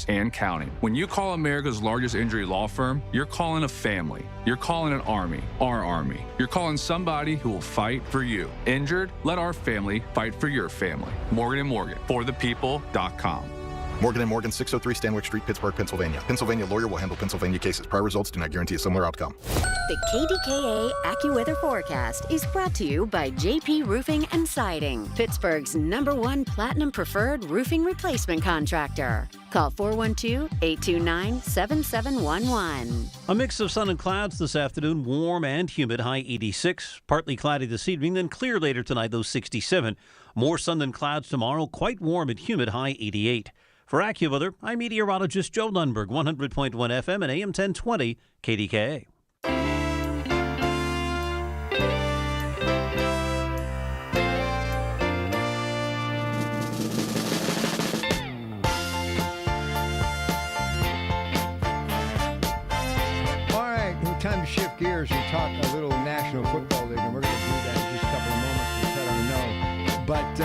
and counting. When you call America's largest injury law firm, you're calling a family. You're calling an army, our army. You're calling somebody who will fight for you. Injured? Let our family fight for your family. Morgan & Morgan, forthepeople.com. Morgan & Morgan, 603 Stanwyck Street, Pittsburgh, Pennsylvania. Pennsylvania lawyer will handle Pennsylvania cases. Prior results do not guarantee a similar outcome. The KDKA AccuWeather forecast is brought to you by JP Roofing and Siding, Pittsburgh's #1 Platinum Preferred roofing replacement contractor. Call 412-829-7711. A mix of sun and clouds this afternoon, warm and humid, high 86. Partly cloudy this evening, then clear later tonight, low 67. More sun than clouds tomorrow, quite warm and humid, high 88. For AccuWeather, I'm meteorologist Joe Lundberg, 100.1 FM and AM 1020 KDKA. All right, time to shift gears and talk a little National Football League, and we're going to do that in just a couple of moments to let them know. But,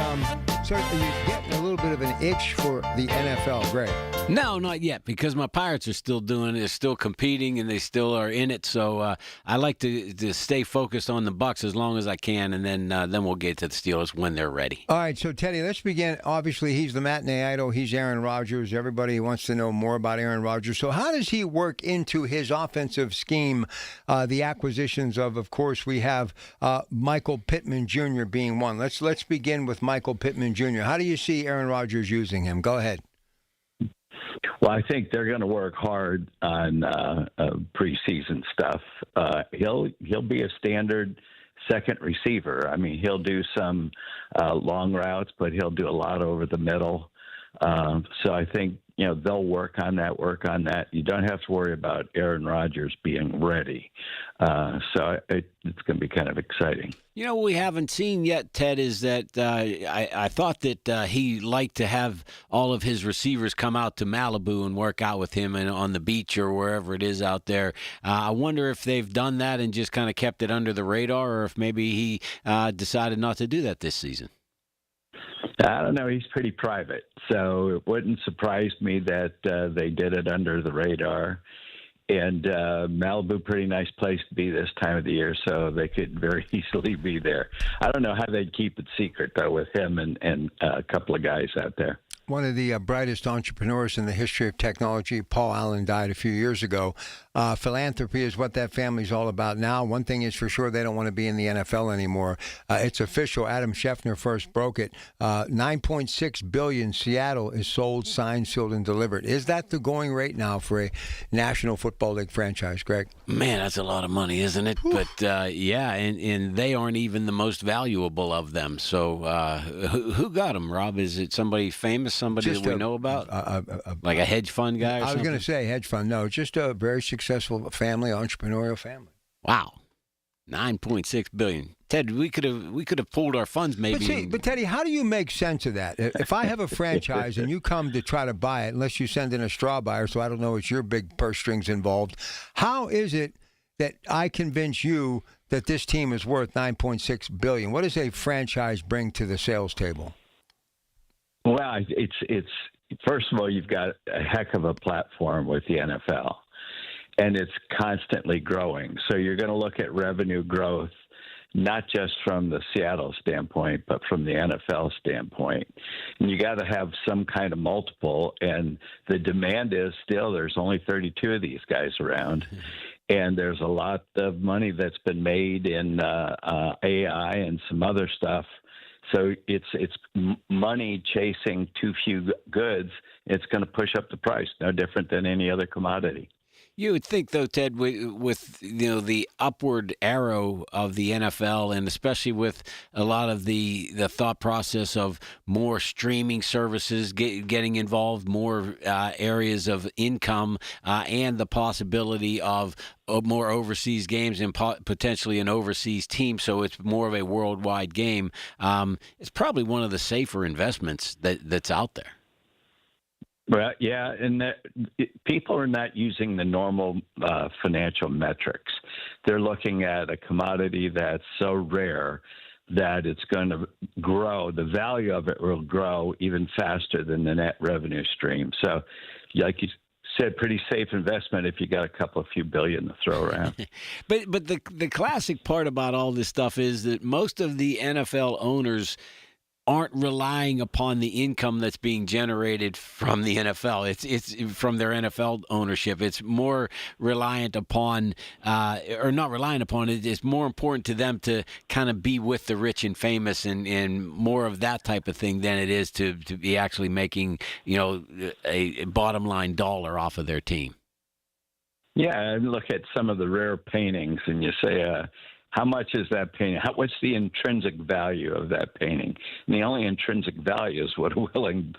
so are you getting a little bit of an itch for the NFL, Greg? No, not yet, because my Pirates are still doing it, they're still competing, and they still are in it. So I like to stay focused on the Bucs as long as I can, and then we'll get to the Steelers when they're ready. All right, so Teddy, let's begin. Obviously, he's the matinee idol. He's Aaron Rodgers. Everybody wants to know more about Aaron Rodgers. So how does he work into his offensive scheme? The acquisitions of course, we have Michael Pittman Jr. being one. Let's begin with Michael Pittman Jr. How do you see Aaron Rodgers using him? Go ahead. Well, I think they're going to work hard on preseason stuff. He'll be a standard second receiver. I mean, he'll do some long routes, but he'll do a lot over the middle. So I think they'll work on that. You don't have to worry about Aaron Rodgers being ready. So it's going to be kind of exciting. What we haven't seen yet, Ted, is that I thought that he liked to have all of his receivers come out to Malibu and work out with him and on the beach or wherever it is out there. I wonder if they've done that and just kind of kept it under the radar, or if maybe he decided not to do that this season. I don't know. He's pretty private, so it wouldn't surprise me that they did it under the radar. And Malibu, pretty nice place to be this time of the year, so they could very easily be there. I don't know how they'd keep it secret, though, with him and a couple of guys out there. One of the brightest entrepreneurs in the history of technology, Paul Allen, died a few years ago. Philanthropy is what that family's all about now. One thing is for sure, they don't want to be in the NFL anymore. It's official. Adam Schefter first broke it. $9.6 billion. Seattle is sold, signed, sealed, and delivered. Is that the going rate now for a National Football League franchise, Greg? Man, that's a lot of money, isn't it? Whew. But, yeah, and they aren't even the most valuable of them. So who got them, Rob? Is it somebody famous, somebody just that we know about? Like a hedge fund guy or something? I was going to say hedge fund. No, just a very successful family, entrepreneurial family. Wow. $9.6 billion. Ted, we could have pulled our funds maybe. But Teddy, how do you make sense of that? If I have a franchise and you come to try to buy it, unless you send in a straw buyer, so I don't know it's your big purse strings involved, how is it that I convince you that this team is worth $9.6 billion? What does a franchise bring to the sales table? Well, it's first of all, you've got a heck of a platform with the NFL, and it's constantly growing. So you're going to look at revenue growth, not just from the Seattle standpoint, but from the NFL standpoint. And you got to have some kind of multiple, and the demand is still there's only 32 of these guys around. And there's a lot of money that's been made in AI and some other stuff. So it's money chasing too few goods. It's going to push up the price, no different than any other commodity. You would think, though, Ted, with the upward arrow of the NFL, and especially with a lot of the thought process of more streaming services getting involved, more areas of income, and the possibility of more overseas games and potentially an overseas team, so it's more of a worldwide game. It's probably one of the safer investments that's out there. Well, yeah, and people are not using the normal financial metrics. They're looking at a commodity that's so rare that it's going to grow. The value of it will grow even faster than the net revenue stream. So, like you said, pretty safe investment if you got a few billion to throw around. But the classic part about all this stuff is that most of the NFL owners aren't relying upon the income that's being generated from the NFL. It's from their NFL ownership. It's more reliant upon, or not reliant upon it. It's more important to them to kind of be with the rich and famous and more of that type of thing than it is to be actually making, a bottom line dollar off of their team. Yeah, I look at some of the rare paintings and you say, how much is that painting? What's the intrinsic value of that painting? And the only intrinsic value is what a willing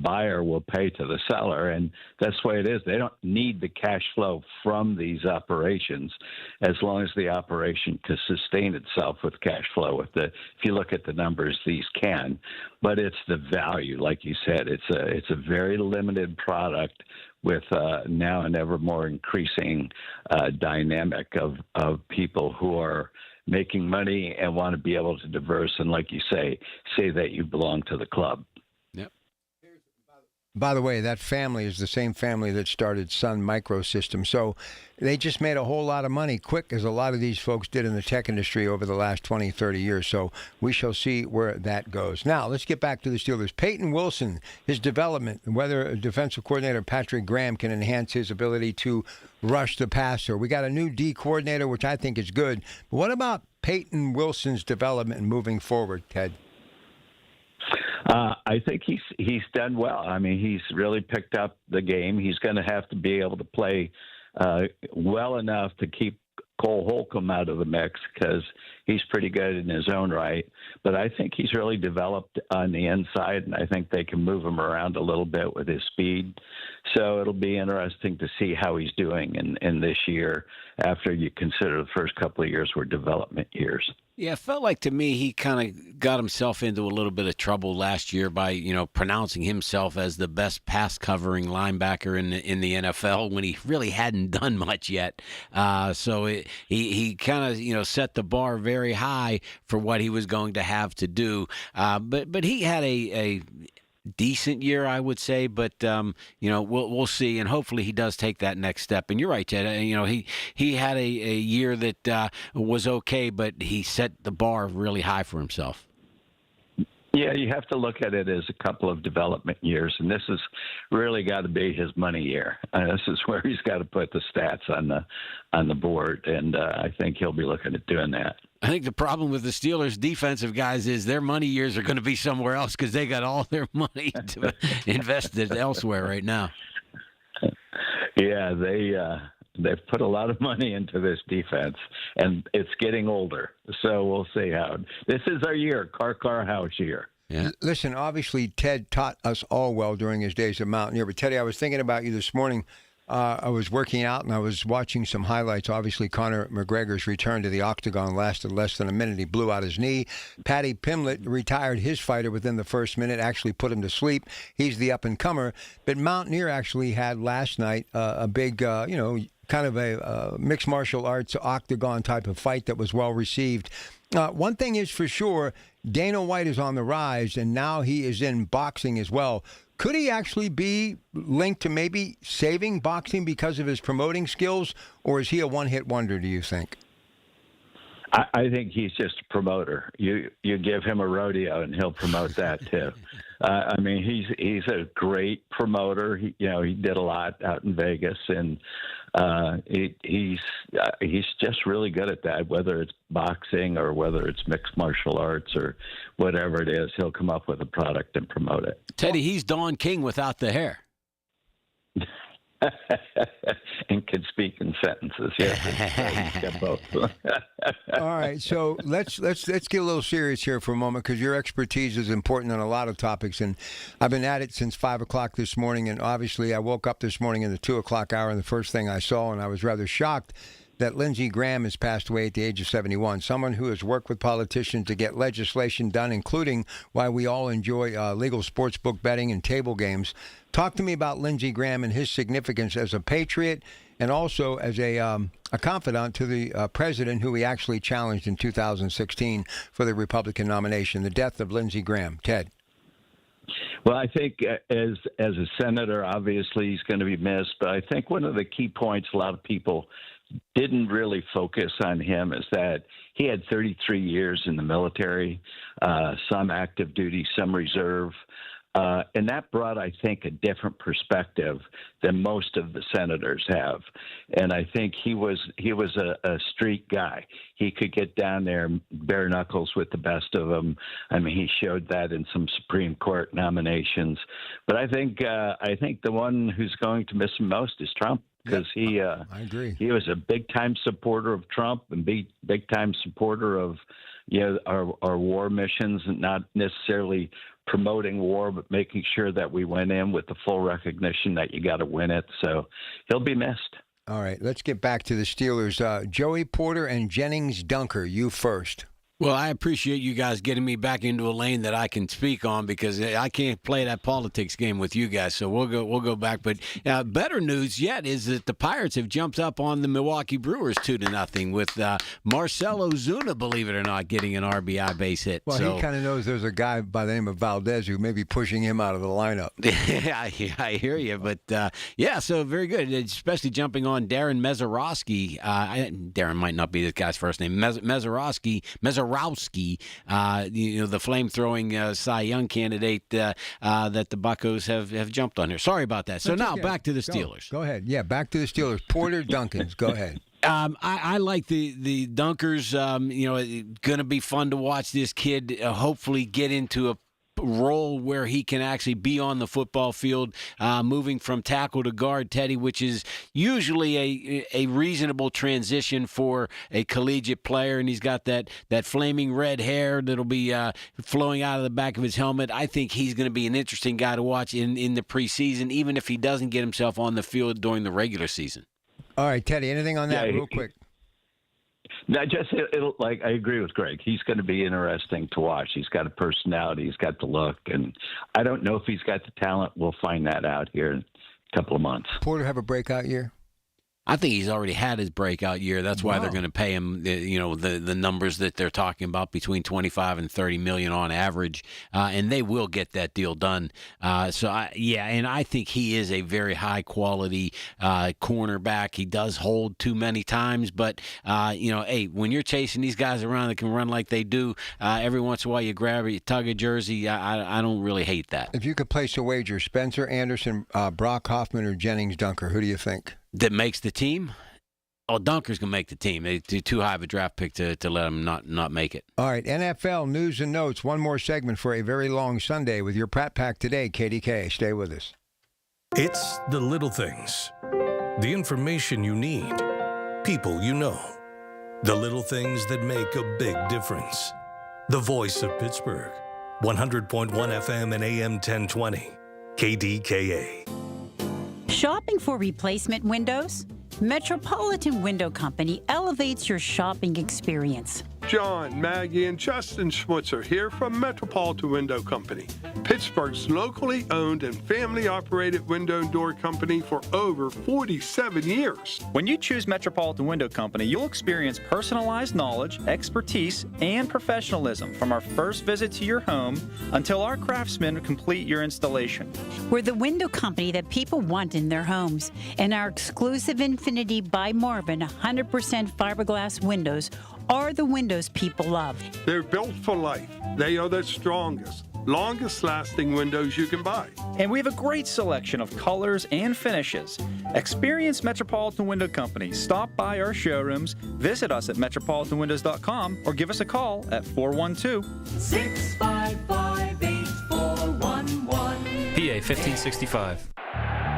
buyer will pay to the seller, and that's the way it is. They don't need the cash flow from these operations as long as the operation can sustain itself with cash flow. If you look at the numbers, these can, but it's the value, like you said. It's a very limited product with now an ever more increasing dynamic of people who are making money and want to be able to diverse and, like you say that you belong to the club. Yep. By the way, that family is the same family that started Sun Microsystems. So they just made a whole lot of money quick, as a lot of these folks did in the tech industry over the last 20, 30 years. So we shall see where that goes. Now, let's get back to the Steelers. Peyton Wilson, his development, whether defensive coordinator Patrick Graham can enhance his ability to rush the passer. We got a new D coordinator, which I think is good. But what about Peyton Wilson's development moving forward, Ted? I think he's done well. I mean, he's really picked up the game. He's going to have to be able to play well enough to keep Cole Holcomb out of the mix, because he's pretty good in his own right. But I think he's really developed on the inside, and I think they can move him around a little bit with his speed. So it'll be interesting to see how he's doing in this year, after you consider the first couple of years were development years. Yeah, it felt like to me he kind of got himself into a little bit of trouble last year by, pronouncing himself as the best pass covering linebacker in the NFL when he really hadn't done much yet. He kind of set the bar very high for what he was going to have to do. But he had a decent year, I would say, but we'll see, and hopefully he does take that next step. And you're right, Ted. He had a year that was okay, but he set the bar really high for himself. Yeah, you have to look at it as a couple of development years, and this has really got to be his money year. This is where he's got to put the stats on the board, and I think he'll be looking at doing that. I think the problem with the Steelers' defensive guys is their money years are going to be somewhere else, because they got all their money to invested elsewhere right now. Yeah, they've put a lot of money into this defense, and it's getting older. So we'll see how. This is our year, car house year. Yeah. Listen, obviously, Ted taught us all well during his days of Mountaineer. But, Teddy, I was thinking about you this morning. I was working out, and I was watching some highlights. Obviously, Conor McGregor's return to the octagon lasted less than a minute. He blew out his knee. Paddy Pimblett retired his fighter within the first minute, actually put him to sleep. He's the up-and-comer. But Mountaineer actually had last night a big, kind of a mixed martial arts octagon type of fight that was well received. One thing is for sure, Dana White is on the rise, and now he is in boxing as well. Could he actually be linked to maybe saving boxing because of his promoting skills, or is he a one-hit wonder, do you think? I think he's just a promoter. You give him a rodeo, and he'll promote that too. I mean, he's a great promoter. He did a lot out in Vegas, and he's just really good at that. Whether it's boxing or whether it's mixed martial arts or whatever it is, he'll come up with a product and promote it. Teddy, he's Don King without the hair. And can speak in sentences. Yes, he's got both. All right, so let's get a little serious here for a moment, because your expertise is important on a lot of topics, and I've been at it since 5 o'clock this morning. And obviously, I woke up this morning in the 2 o'clock hour, and the first thing I saw, and I was rather shocked, that Lindsey Graham has passed away at the age of 71, someone who has worked with politicians to get legislation done, including why we all enjoy legal sportsbook betting and table games. Talk to me about Lindsey Graham and his significance as a patriot and also as a confidant to the president who he actually challenged in 2016 for the Republican nomination, the death of Lindsey Graham. Ted. Well, I think as a senator, obviously he's going to be missed. But I think one of the key points a lot of people didn't really focus on him is that he had 33 years in the military, some active duty, some reserve. And that brought, I think, a different perspective than most of the senators have. And I think he was a street guy. He could get down there bare knuckles with the best of them. I mean, he showed that in some Supreme Court nominations. But I think the one who's going to miss him most is Trump. Because I agree. He was a big-time supporter of Trump and big-time supporter of our war missions, and not necessarily promoting war, but making sure that we went in with the full recognition that you got to win it. So he'll be missed. All right, let's get back to the Steelers. Joey Porter and Jennings Dunker, you first. Well, I appreciate you guys getting me back into a lane that I can speak on because I can't play that politics game with you guys. So we'll go back. But better news yet is that the Pirates have jumped up on the Milwaukee Brewers 2-0 with Marcell Ozuna, believe it or not, getting an RBI base hit. Well, he kind of knows there's a guy by the name of Valdez who may be pushing him out of the lineup. I hear you. But, so very good, especially jumping on Darren Mezarowski. Darren might not be this guy's first name. Mezarowski, the flame-throwing Cy Young candidate that the Buccos have jumped on here. Sorry about that. So now back to the Steelers. Go ahead. Yeah, back to the Steelers. Porter, Duncans. Go ahead. I like the Dunkers. Going to be fun to watch this kid hopefully get into a role where he can actually be on the football field, moving from tackle to guard, Teddy, which is usually a reasonable transition for a collegiate player. And he's got that flaming red hair that'll be flowing out of the back of his helmet. I think he's going to be an interesting guy to watch in the preseason, even if he doesn't get himself on the field during the regular season. All right, Teddy, anything on that real quick? No, I agree with Greg. He's going to be interesting to watch. He's got a personality. He's got the look. And I don't know if he's got the talent. We'll find that out here in a couple of months. Porter have a breakout year? I think he's already had his breakout year. That's why they're going to pay him, the numbers that they're talking about, between $25 and $30 million on average, and they will get that deal done. And I think he is a very high quality cornerback. He does hold too many times, but when you're chasing these guys around that can run like they do, every once in a while you grab it, you tug a jersey. I don't really hate that. If you could place a wager, Spencer Anderson, Brock Hoffman, or Jennings Dunker, who do you think? That makes the team? Oh, Dunker's going to make the team. They're too high of a draft pick to let him not make it. All right, NFL news and notes. One more segment for a very long Sunday with your Pratt Pack today, KDKA. Stay with us. It's the little things. The information you need. People you know. The little things that make a big difference. The voice of Pittsburgh. 100.1 FM and AM 1020. KDKA. Shopping for replacement windows? Metropolitan Window Company elevates your shopping experience. John, Maggie, and Justin Schmutzer here from Metropolitan Window Company, Pittsburgh's locally owned and family-operated window and door company for over 47 years. When you choose Metropolitan Window Company, you'll experience personalized knowledge, expertise, and professionalism from our first visit to your home until our craftsmen complete your installation. We're the window company that people want in their homes, and our exclusive Infinity by Marvin 100% fiberglass windows are the windows people love. They're built for life. They are the strongest, longest-lasting windows you can buy. And we have a great selection of colors and finishes. Experience Metropolitan Window Company. Stop by our showrooms, visit us at metropolitanwindows.com, or give us a call at 412-655-8411. PA 1565.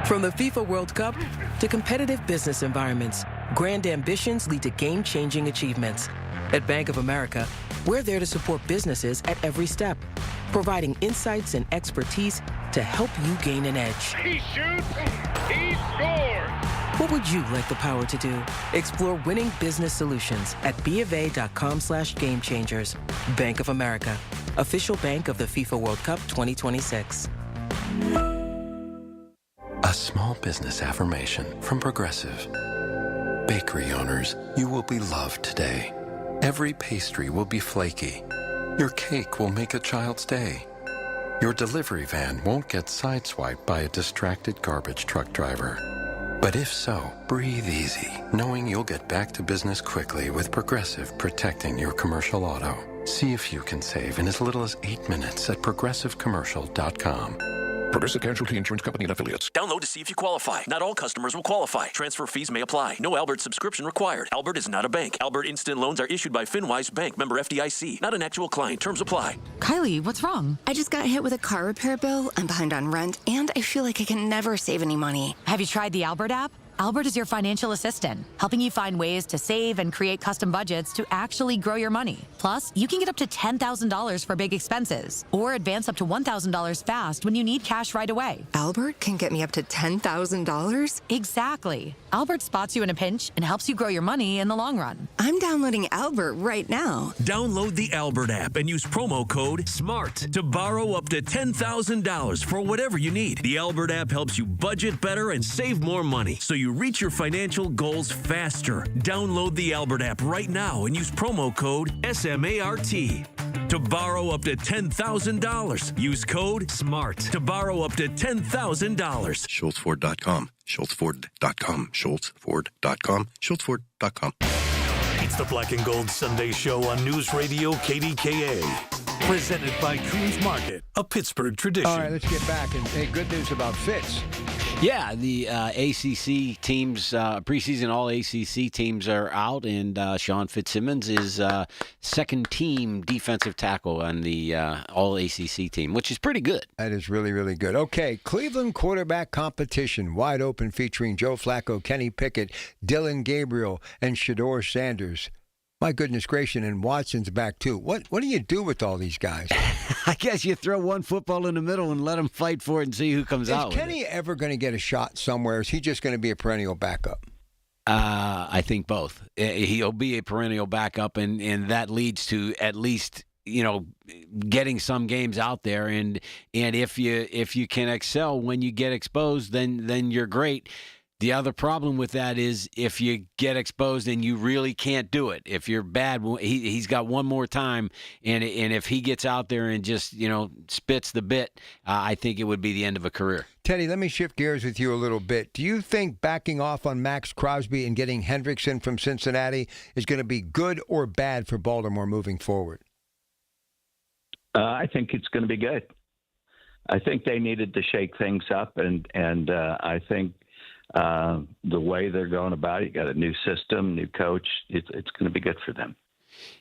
From the FIFA World Cup to competitive business environments, grand ambitions lead to game-changing achievements. At Bank of America, we're there to support businesses at every step, providing insights and expertise to help you gain an edge. He shoots, he scores! What would you like the power to do? Explore winning business solutions at BofA.com/gamechangers. Bank of America, official bank of the FIFA World Cup 2026. A small business affirmation from Progressive. Bakery owners, you will be loved today. Every pastry will be flaky. Your cake will make a child's day. Your delivery van won't get sideswiped by a distracted garbage truck driver. But if so, breathe easy, knowing you'll get back to business quickly with Progressive protecting your commercial auto. See if you can save in as little as 8 minutes at progressivecommercial.com. Progressive Casualty Insurance Company and Affiliates. Download to see if you qualify. Not all customers will qualify. Transfer fees may apply. No Albert subscription required. Albert is not a bank. Albert Instant Loans are issued by FinWise Bank, member FDIC. Not an actual client. Terms apply. Kylie, what's wrong? I just got hit with a car repair bill. I'm behind on rent, and I feel like I can never save any money. Have you tried the Albert app? Albert is your financial assistant, helping you find ways to save and create custom budgets to actually grow your money. Plus, you can get up to $10,000 for big expenses or advance up to $1,000 fast when you need cash right away. Albert can get me up to $10,000? Exactly. Albert spots you in a pinch and helps you grow your money in the long run. I'm downloading Albert right now. Download the Albert app and use promo code SMART to borrow up to $10,000 for whatever you need. The Albert app helps you budget better and save more money so you reach your financial goals faster. Download the Albert app right now and use promo code SMART to borrow up to $10,000. Use code SMART to borrow up to $10,000. SchultzFord.com. SchultzFord.com. SchultzFord.com. SchultzFord.com. It's the Black and Gold Sunday Show on News Radio KDKA. Presented by Coons Market, a Pittsburgh tradition. All right, let's get back. And hey, good news about Fitz. Yeah, the ACC teams, preseason all ACC teams are out, and Sean Fitzsimmons is second team defensive tackle on the all ACC team, which is pretty good. That is really, really good. Okay, Cleveland quarterback competition, wide open, featuring Joe Flacco, Kenny Pickett, Dylan Gabriel, and Shedeur Sanders. My goodness gracious, and Watson's back too. What do you do with all these guys? I guess you throw one football in the middle and let them fight for it and see who comes out. Is Kenny ever going to get a shot somewhere? Or is he just going to be a perennial backup? I think both. He'll be a perennial backup, and that leads to at least getting some games out there. And if you can excel when you get exposed, then you're great. The other problem with that is if you get exposed and you really can't do it. If you're bad, he's got one more time, and if he gets out there and just spits the bit, I think it would be the end of a career. Teddy, let me shift gears with you a little bit. Do you think backing off on Max Crosby and getting Hendrickson from Cincinnati is going to be good or bad for Baltimore moving forward? I think it's going to be good. I think they needed to shake things up, and I think the way they're going about it, you got a new system, new coach. It's going to be good for them.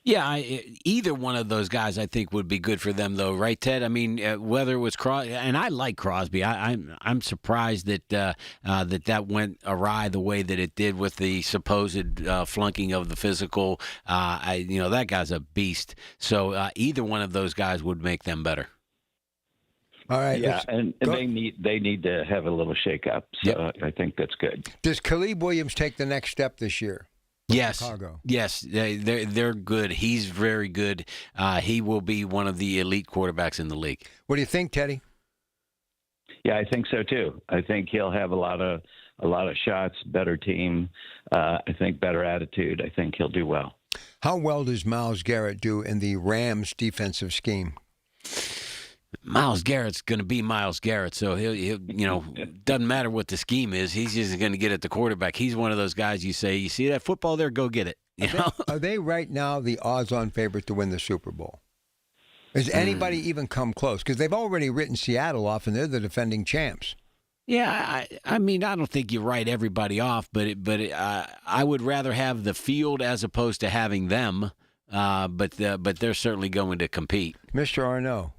Yeah, either one of those guys I think would be good for them, though, right, Ted? I mean, whether it was Crosby, and I like Crosby. I'm surprised that that went awry the way that it did with the supposed flunking of the physical. That guy's a beast. So either one of those guys would make them better. All right. Yeah, and they need to have a little shakeup. So I think that's good. Does Caleb Williams take the next step this year? Yes. Chicago. Yes, they're good. He's very good. He will be one of the elite quarterbacks in the league. What do you think, Teddy? Yeah, I think so too. I think he'll have a lot of shots, better team. I think better attitude. I think he'll do well. How well does Myles Garrett do in the Rams defensive scheme? Myles Garrett's going to be Myles Garrett, so he'll doesn't matter what the scheme is. He's just going to get at the quarterback. He's one of those guys you say, you see that football there, go get it. Are they right now the odds-on favorite to win the Super Bowl? Has anybody even come close? Because they've already written Seattle off, and they're the defending champs. Yeah, I mean, I don't think you write everybody off, but I would rather have the field as opposed to having them. But they're certainly going to compete. Mr. Arnaud.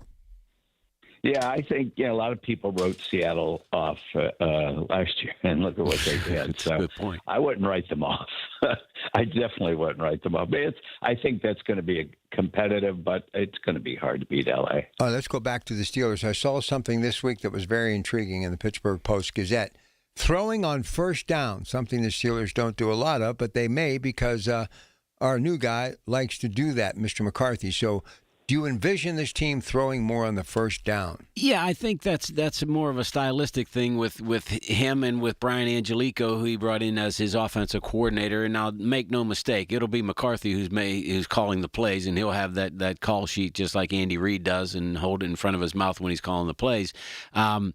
Yeah, I think a lot of people wrote Seattle off last year, and look at what they did. That's a good point. I wouldn't write them off. I definitely wouldn't write them off. But I think that's going to be competitive, but it's going to be hard to beat L.A. Let's go back to the Steelers. I saw something this week that was very intriguing in the Pittsburgh Post-Gazette. throwing on first down, something the Steelers don't do a lot of, but they may because our new guy likes to do that, Mr. McCarthy. So do you envision this team throwing more on the first down? Yeah, I think that's more of a stylistic thing with him and with Brian Angelico, who he brought in as his offensive coordinator. And now, make no mistake, it'll be McCarthy who's calling the plays, and he'll have that call sheet just like Andy Reid does and hold it in front of his mouth when he's calling the plays. But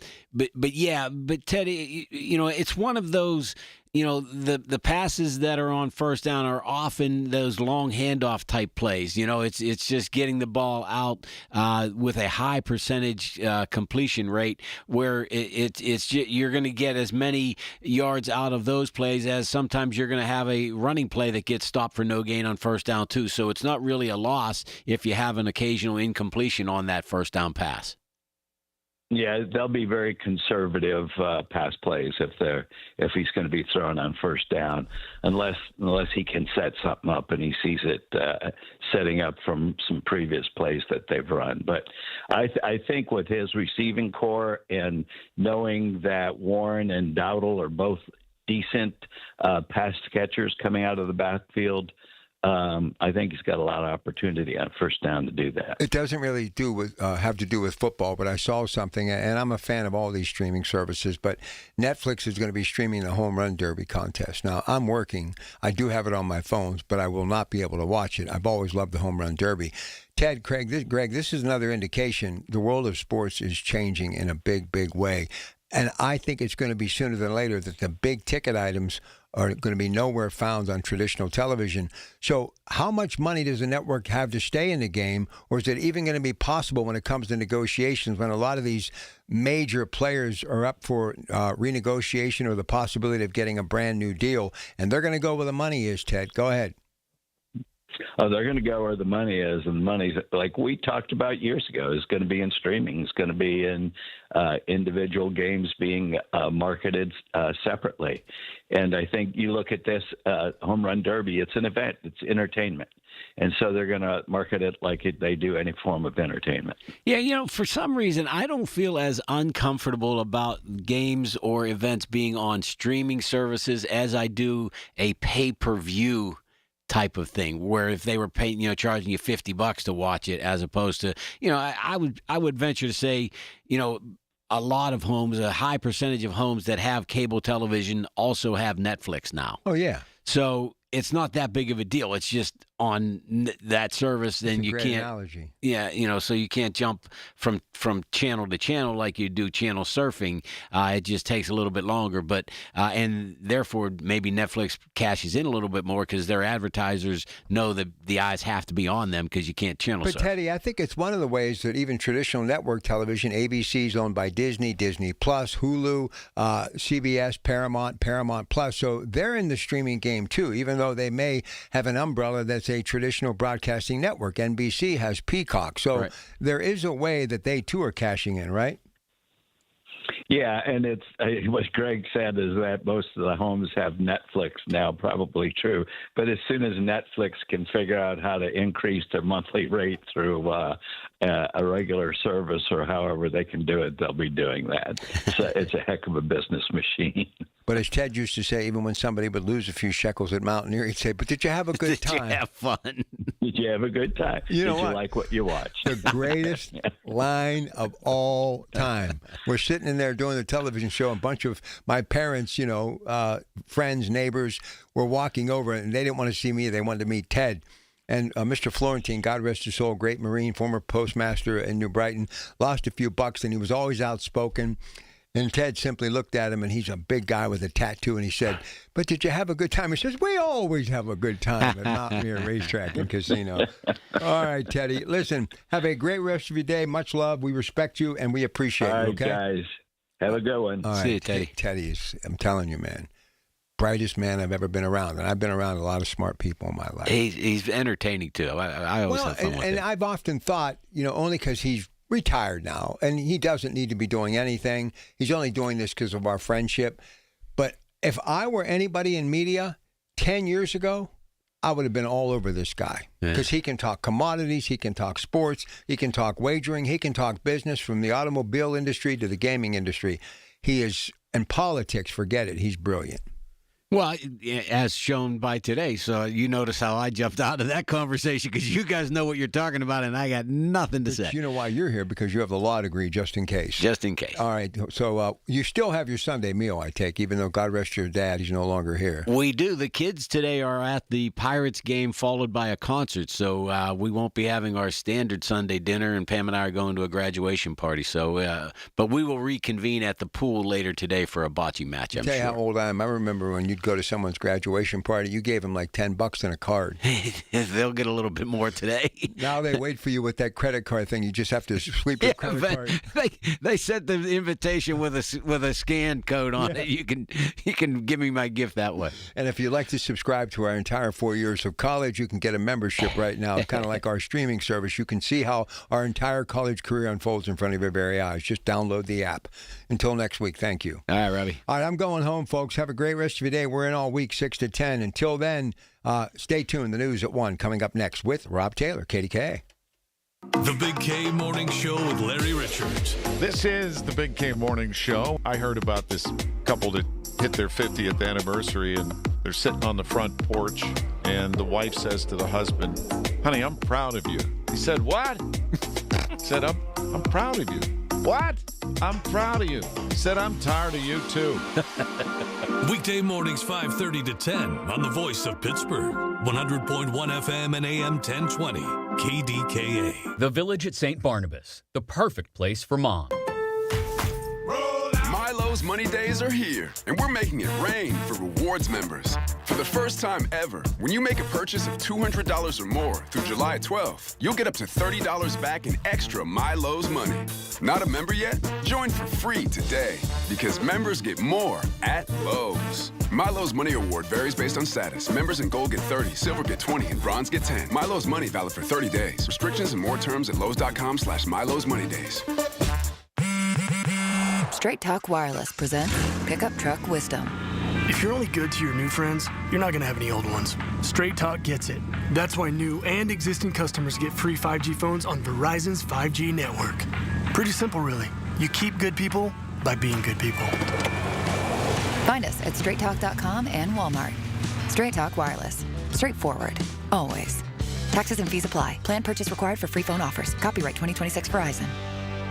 Teddy, it's one of those. The passes that are on first down are often those long handoff type plays. It's just getting the ball out with a high percentage completion rate, where you're going to get as many yards out of those plays as sometimes you're going to have a running play that gets stopped for no gain on first down too. So it's not really a loss if you have an occasional incompletion on that first down pass. Yeah, they'll be very conservative pass plays if he's going to be thrown on first down, unless he can set something up and he sees it setting up from some previous plays that they've run. But I think with his receiving core and knowing that Warren and Dowdle are both decent pass catchers coming out of the backfield, I think he's got a lot of opportunity on first down to do that. It doesn't really have to do with football, but I saw something, and I'm a fan of all these streaming services, but Netflix is going to be streaming the Home Run Derby contest. Now, I'm working. I do have it on my phones, but I will not be able to watch it. I've always loved the Home Run Derby. Ted, Greg, this is another indication the world of sports is changing in a big, big way. And I think it's going to be sooner than later that the big ticket items are going to be nowhere found on traditional television. So how much money does the network have to stay in the game, or is it even going to be possible when it comes to negotiations, when a lot of these major players are up for renegotiation or the possibility of getting a brand new deal, and they're going to go where the money is, Ted? Go ahead. Oh, they're going to go where the money is, and the money's, like we talked about years ago, is going to be in streaming. It's going to be in individual games being marketed separately. And I think you look at this Home Run Derby, it's an event, it's entertainment. And so they're going to market it like they do any form of entertainment. Yeah, for some reason, I don't feel as uncomfortable about games or events being on streaming services as I do a pay-per-view type of thing, where if they were paying, charging you $50 to watch it, as opposed to, I would venture to say, a lot of homes, a high percentage of homes that have cable television also have Netflix now. Oh, yeah. So it's not that big of a deal. It's just on that service, then you can't. Analogy. Yeah, so you can't jump from channel to channel like you do channel surfing. It just takes a little bit longer, but and therefore maybe Netflix cashes in a little bit more because their advertisers know that the eyes have to be on them because you can't channel surf. But Teddy, I think it's one of the ways that even traditional network television, ABC is owned by Disney, Disney Plus, Hulu, CBS, Paramount Plus, so they're in the streaming game too, even though they may have an umbrella that's a traditional broadcasting network. NBC has Peacock. So right. There is a way that they too are cashing in, right? Yeah, and it's what Greg said is that most of the homes have Netflix now, probably true. But as soon as Netflix can figure out how to increase their monthly rate through a regular service or however they can do it, they'll be doing that. So it's a heck of a business machine. But as Ted used to say, even when somebody would lose a few shekels at Mountaineer, he'd say, but did you have a good time? Did you have fun? Did you have a good time? You know did what? You like what you watched? The greatest line of all time. We're sitting in there doing the television show, and a bunch of my parents, friends, neighbors, were walking over, and they didn't want to see me. They wanted to meet Ted. And Mr. Florentine, God rest his soul, great Marine, former postmaster in New Brighton, lost a few bucks, and he was always outspoken. And Ted simply looked at him, and he's a big guy with a tattoo, and he said, but did you have a good time? He says, we always have a good time at Mountaineer Racetrack and Casino. All right, Teddy. Listen, have a great rest of your day. Much love. We respect you, and we appreciate it, okay? All right, guys. Have a good one. All right, see you, Teddy. Teddy is, I'm telling you, man, brightest man I've ever been around. And I've been around a lot of smart people in my life. He's entertaining, too. I always have fun with and him. I've often thought, only because he's retired now, and he doesn't need to be doing anything. He's only doing this because of our friendship. But if I were anybody in media 10 years ago, I would have been all over this guy because he can talk commodities, he can talk sports, he can talk wagering, he can talk business from the automobile industry to the gaming industry. He is And politics, forget it. He's brilliant. Well, as shown by today. So you notice how I jumped out of that conversation because you guys know what you're talking about, and I got nothing to say. You know why you're here? Because you have the law degree, just in case. Just in case. All right. So you still have your Sunday meal, I take, even though God rest your dad, he's no longer here. We do. The kids today are at the Pirates game, followed by a concert. So we won't be having our standard Sunday dinner, and Pam and I are going to a graduation party. So, but we will reconvene at the pool later today for a bocce match. I'm tell you sure. how old I am. I remember when you'd go to someone's graduation party, you gave them like $10 and a card. They'll get a little bit more today. Now they wait for you with that credit card thing. You just have to sweep your credit card. They sent the invitation with a scan code on it. You can give me my gift that way. And if you'd like to subscribe to our entire 4 years of college, you can get a membership right now. It's kind of like our streaming service. You can see how our entire college career unfolds in front of your very eyes. Just download the app. Until next week, thank you. All right, Robbie. All right, I'm going home, folks. Have a great rest of your day. We're in all week 6 to 10. Until then, stay tuned. The news at 1 coming up next with Rob Taylor, KDKA. The Big K Morning Show with Larry Richards. This is the Big K Morning Show. I heard about this couple that hit their 50th anniversary, and they're sitting on the front porch, and the wife says to the husband, "Honey, I'm proud of you." He said, "What?" He said, I'm proud of you. "What?" "I'm proud of you." He said, "I'm tired of you too." Weekday mornings 5:30 to 10 on the Voice of Pittsburgh. 100.1 FM and AM 1020. KDKA. The Village at St. Barnabas, the perfect place for mom. Milo's Money Days are here, and we're making it rain for rewards members. For the first time ever, when you make a purchase of $200 or more through July 12th, you'll get up to $30 back in extra Milo's money. Not a member yet? Join for free today, because members get more at Lowe's. Milo's Money Award varies based on status. Members in Gold get 30, Silver get 20, and Bronze get 10. Milo's Money valid for 30 days. Restrictions and more terms at Lowe's.com/Milo's Money Days. Straight Talk Wireless presents Pickup Truck Wisdom. If you're only good to your new friends, you're not going to have any old ones. Straight Talk gets it. That's why new and existing customers get free 5G phones on Verizon's 5G network. Pretty simple, really. You keep good people by being good people. Find us at straighttalk.com and Walmart. Straight Talk Wireless. Straightforward. Always. Taxes and fees apply. Plan purchase required for free phone offers. Copyright 2026 Verizon.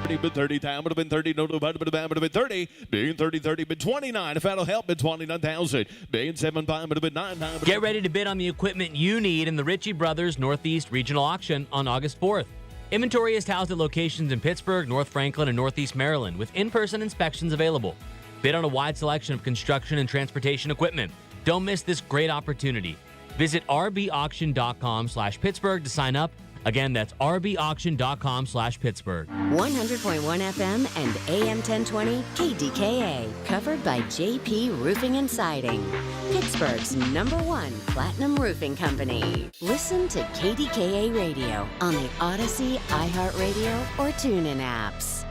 Been 30 time, would have been 30, no, would have been 30, being 30, been 29, if that'll help, been 29,000, being 7.5, would have been 9. Get ready to bid on the equipment you need in the Ritchie Brothers Northeast Regional Auction on August 4th. Inventory is housed at locations in Pittsburgh, North Franklin, and Northeast Maryland, with in-person inspections available. Bid on a wide selection of construction and transportation equipment. Don't miss this great opportunity. Visit rbauction.com/Pittsburgh to sign up. Again, that's rbauction.com/Pittsburgh. 100.1 FM and AM 1020 KDKA. Covered by JP Roofing and Siding. Pittsburgh's #1 platinum roofing company. Listen to KDKA Radio on the Odyssey, iHeartRadio, or TuneIn apps.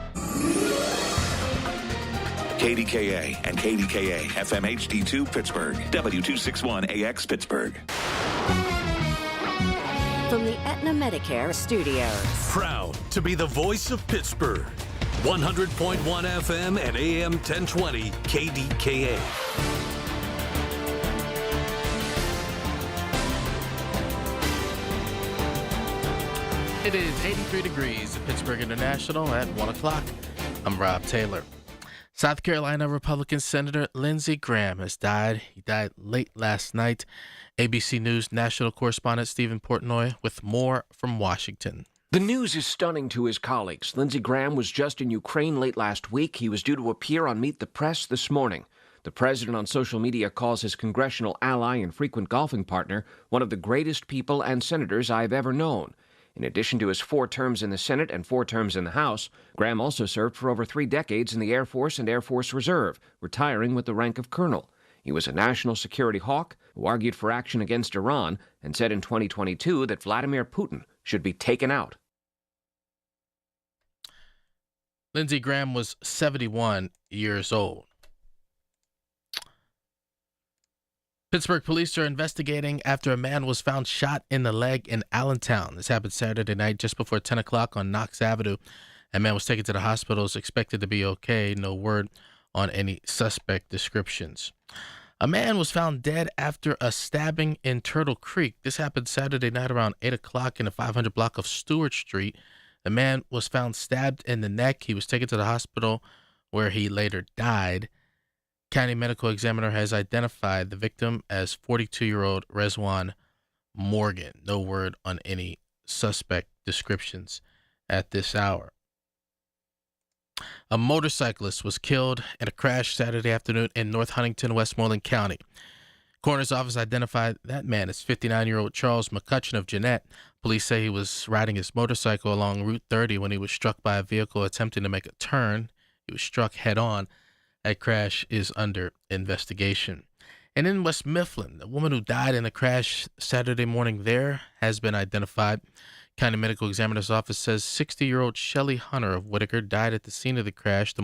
KDKA and KDKA FM HD2 Pittsburgh. W261AX Pittsburgh. From the Aetna Medicare Studios. Proud to be the voice of Pittsburgh. 100.1 FM and AM 1020 KDKA. It is 83 degrees at Pittsburgh International at 1 o'clock. I'm Rob Taylor. South Carolina Republican Senator Lindsey Graham has died. He died late last night. ABC News national correspondent Stephen Portnoy with more from Washington. The news is stunning to his colleagues. Lindsey Graham was just in Ukraine late last week. He was due to appear on Meet the Press this morning. The president on social media calls his congressional ally and frequent golfing partner one of the greatest people and senators I've ever known. In addition to his 4 terms in the Senate and 4 terms in the House, Graham also served for over 3 decades in the Air Force and Air Force Reserve, retiring with the rank of colonel. He was a national security hawk who argued for action against Iran and said in 2022 that Vladimir Putin should be taken out. Lindsey Graham was 71 years old. Pittsburgh police are investigating after a man was found shot in the leg in Allentown. This happened Saturday night just before 10 o'clock on Knox Avenue. A man was taken to the hospital, is expected to be okay. No word on any suspect descriptions. A man was found dead after a stabbing in Turtle Creek. This happened Saturday night around 8 o'clock in the 500 block of Stewart Street. The man was found stabbed in the neck. He was taken to the hospital where he later died. County medical examiner has identified the victim as 42-year-old Rezwan Morgan. No word on any suspect descriptions at this hour. A motorcyclist was killed in a crash Saturday afternoon in North Huntington, Westmoreland County. Coroner's office identified that man as 59-year-old Charles McCutcheon of Jeanette. Police say he was riding his motorcycle along Route 30 when he was struck by a vehicle attempting to make a turn. He was struck head-on. That crash is under investigation. And in West Mifflin, the woman who died in the crash Saturday morning there has been identified. County Medical Examiner's Office says 60-year-old Shelley Hunter of Whitaker died at the scene of the crash. The